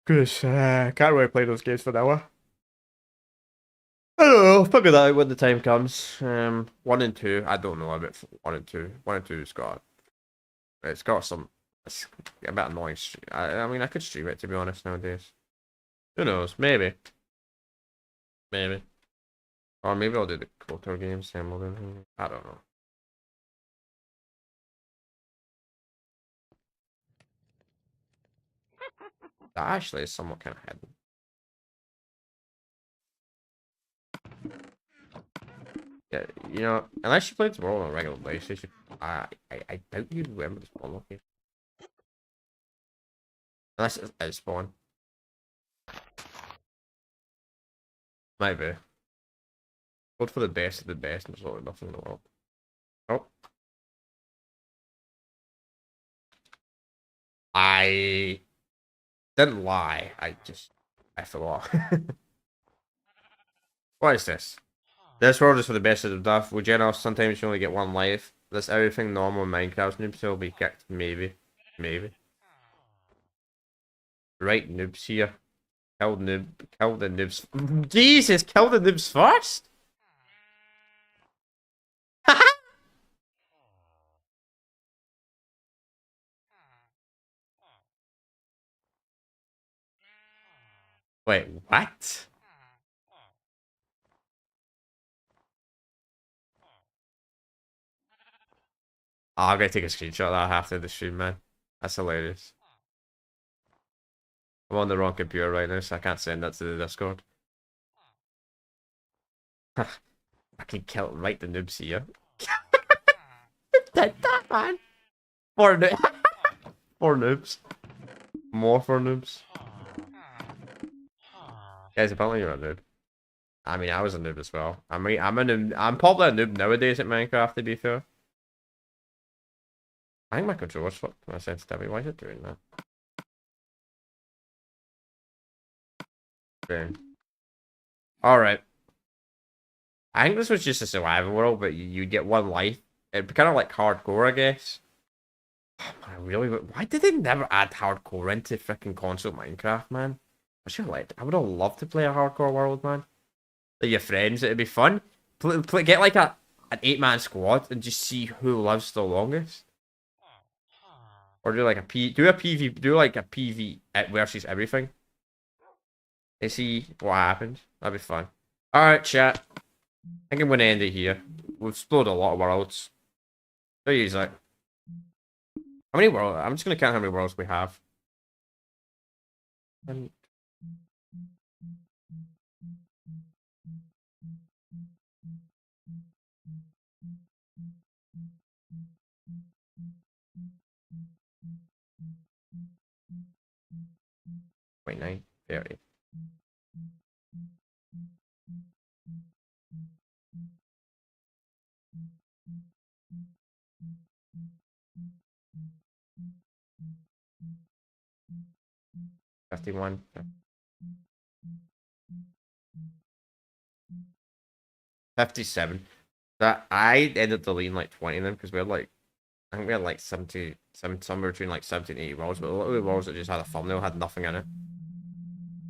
Because can't really play those games for now. I don't know. Figure that out when the time comes. 1 and 2, I don't know about 1 and 2. 1 and 2's it's got some. It's a bit annoying. I mean, I could stream it to be honest nowadays. Who knows? Maybe. Maybe. Or maybe I'll do the Kotor games. I don't know. That actually is somewhat kind of hidden. Yeah, you know, unless you played tomorrow on a regular basis, I doubt you'd remember the spawn location. Unless it's spawn. Maybe. Go for the best of the best, and there's literally nothing in the world. Oh. I didn't lie. I forgot. What is this? This world is for the best of the stuff. We general sometimes you only get one life. That's everything normal in Minecraft. Noobs will be kicked. Maybe. Maybe. Right, noobs here. Kill noob. Kill the noobs. Jesus, kill the noobs first? Wait, what? Oh, I'm gonna take a screenshot of that after the stream, man. That's hilarious. I'm on the wrong computer right now, so I can't send that to the Discord. I can kill right the noobs here. Did that, man? Four, no four noobs. More for noobs. Guys, apparently you're a noob. I mean, I was a noob as well. I mean, I'm probably a noob nowadays at Minecraft, to be fair. I think my controller's fucked. My sensitivity. Why is it doing that? Okay. Alright. I think this was just a survival world, but you get one life. It'd be kind of like hardcore, I guess. I really... Why did they never add hardcore into freaking console Minecraft, man? I would have loved to play a hardcore world, man. Like your friends, it'd be fun. Get like an 8-man squad and just see who lives the longest. Or do like a PV, do like a PV versus everything. And see what happens. That'd be fun. Alright, chat. I think I'm gonna end it here. We've explored a lot of worlds. So use that. How many worlds? I'm just gonna count how many worlds we have. 29, 30. $51. 57. That I ended up deleting like 20 of them because we had like I think we had like 70 somewhere between like 70 and 80 worlds, but a lot of the worlds that just had a thumbnail had nothing in it.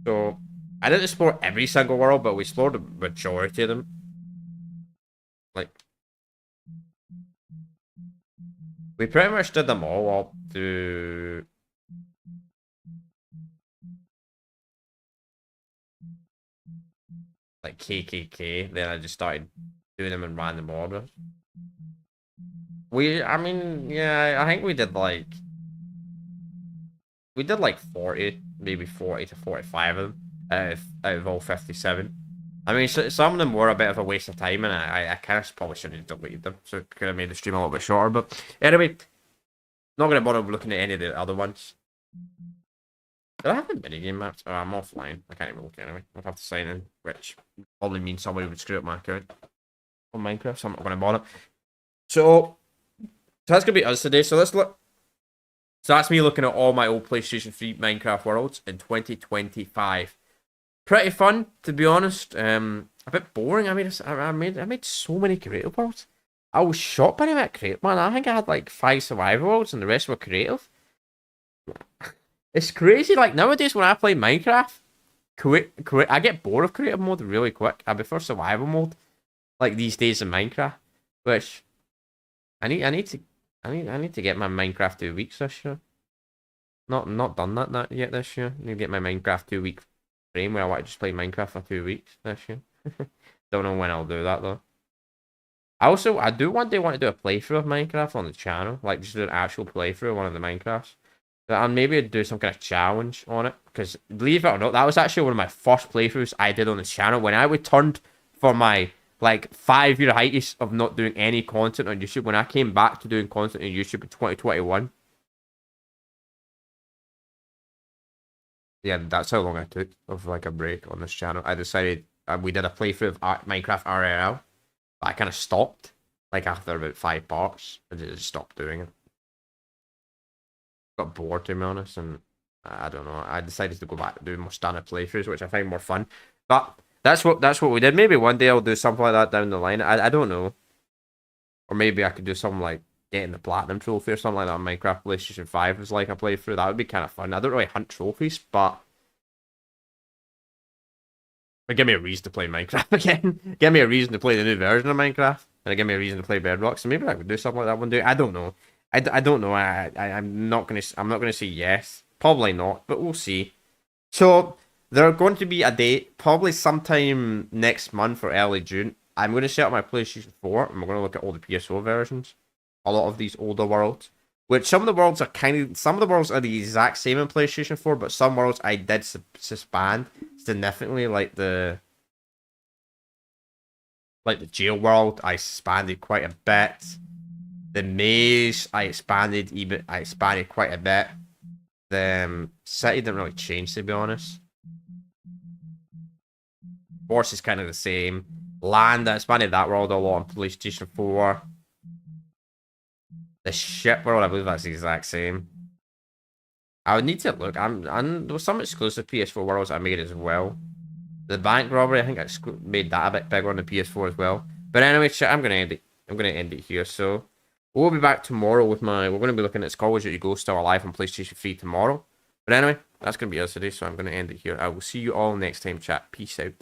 So I didn't explore every single world, but we explored the majority of them. Like we pretty much did them all up to like KKK. Then I just started doing them in random order. I mean, yeah, I think we did like 40, maybe 40 to 45 of them out of all 57. I mean, some of them were a bit of a waste of time, and I kind of probably shouldn't have deleted them, so it could have made the stream a little bit shorter. But anyway, not going to bother looking at any of the other ones. Did I have the minigame maps? Oh, I'm offline. I can't even look anyway. I'll have to sign in, which probably means somebody would screw up my account on Minecraft, so I'm not going to bother. So that's going to be us today. So let's look. So that's me looking at all my old PlayStation 3 Minecraft worlds in 2025. Pretty fun, to be honest. A bit boring. I made so many creative worlds. I was shocked by the amount of creative, man. I think I had like 5 survival worlds and the rest were creative. It's crazy. Like nowadays when I play Minecraft, I get bored of creative mode really quick. I prefer survival mode, like these days in Minecraft. Which I need to get my Minecraft 2 weeks this year. Not done that yet this year. I need to get my Minecraft 2 week frame where I want to just play Minecraft for 2 weeks this year. Don't know when I'll do that though. I do one day want to do a playthrough of Minecraft on the channel, like just do an actual playthrough of one of the Minecrafts. And maybe I'd do some kind of challenge on it. Because believe it or not, that was actually one of my first playthroughs I did on this channel. When I returned for my like 5-year hiatus of not doing any content on YouTube, when I came back to doing content on YouTube in 2021. Yeah, that's how long I took of like a break on this channel. I decided we did a playthrough of Minecraft RL, but I kind of stopped like after about 5 parts. I just stopped doing it. Got bored, to be honest, and I don't know. I decided to go back to doing more standard playthroughs, which I find more fun. But that's what we did. Maybe one day I'll do something like that down the line. I don't know. Or maybe I could do something like getting the platinum trophy or something like that on Minecraft PlayStation 5 as like a playthrough. That would be kind of fun. I don't really hunt trophies, but give me a reason to play Minecraft again. Give me a reason to play the new version of Minecraft. And give me a reason to play Bedrock. So maybe I could do something like that one day. I don't know. I don't know. I'm not gonna say yes. Probably not, but we'll see. So there's going to be a date, probably sometime next month or early June. I'm going to set up my PlayStation 4 and we're going to look at all the PS4 versions. A lot of these older worlds. Which some of the worlds are some of the worlds are the exact same in PlayStation 4, but some worlds I did suspend significantly, like the jail world, I expanded quite a bit. The maze, I expanded quite a bit. The city didn't really change, to be honest. Force is kind of the same. Land, I expanded that world a lot on PlayStation 4. The ship world, I believe that's the exact same. I would need to look. There was some exclusive PS4 worlds I made as well. The bank robbery, I think I made that a bit bigger on the PS4 as well. But anyway, chat, I'm gonna end it. I'm gonna end it here. So we'll be back tomorrow with my. We're gonna be looking at Call of Duty Ghosts still alive on PlayStation 3 tomorrow. But anyway, that's gonna be us today. So I'm gonna end it here. I will see you all next time, chat. Peace out.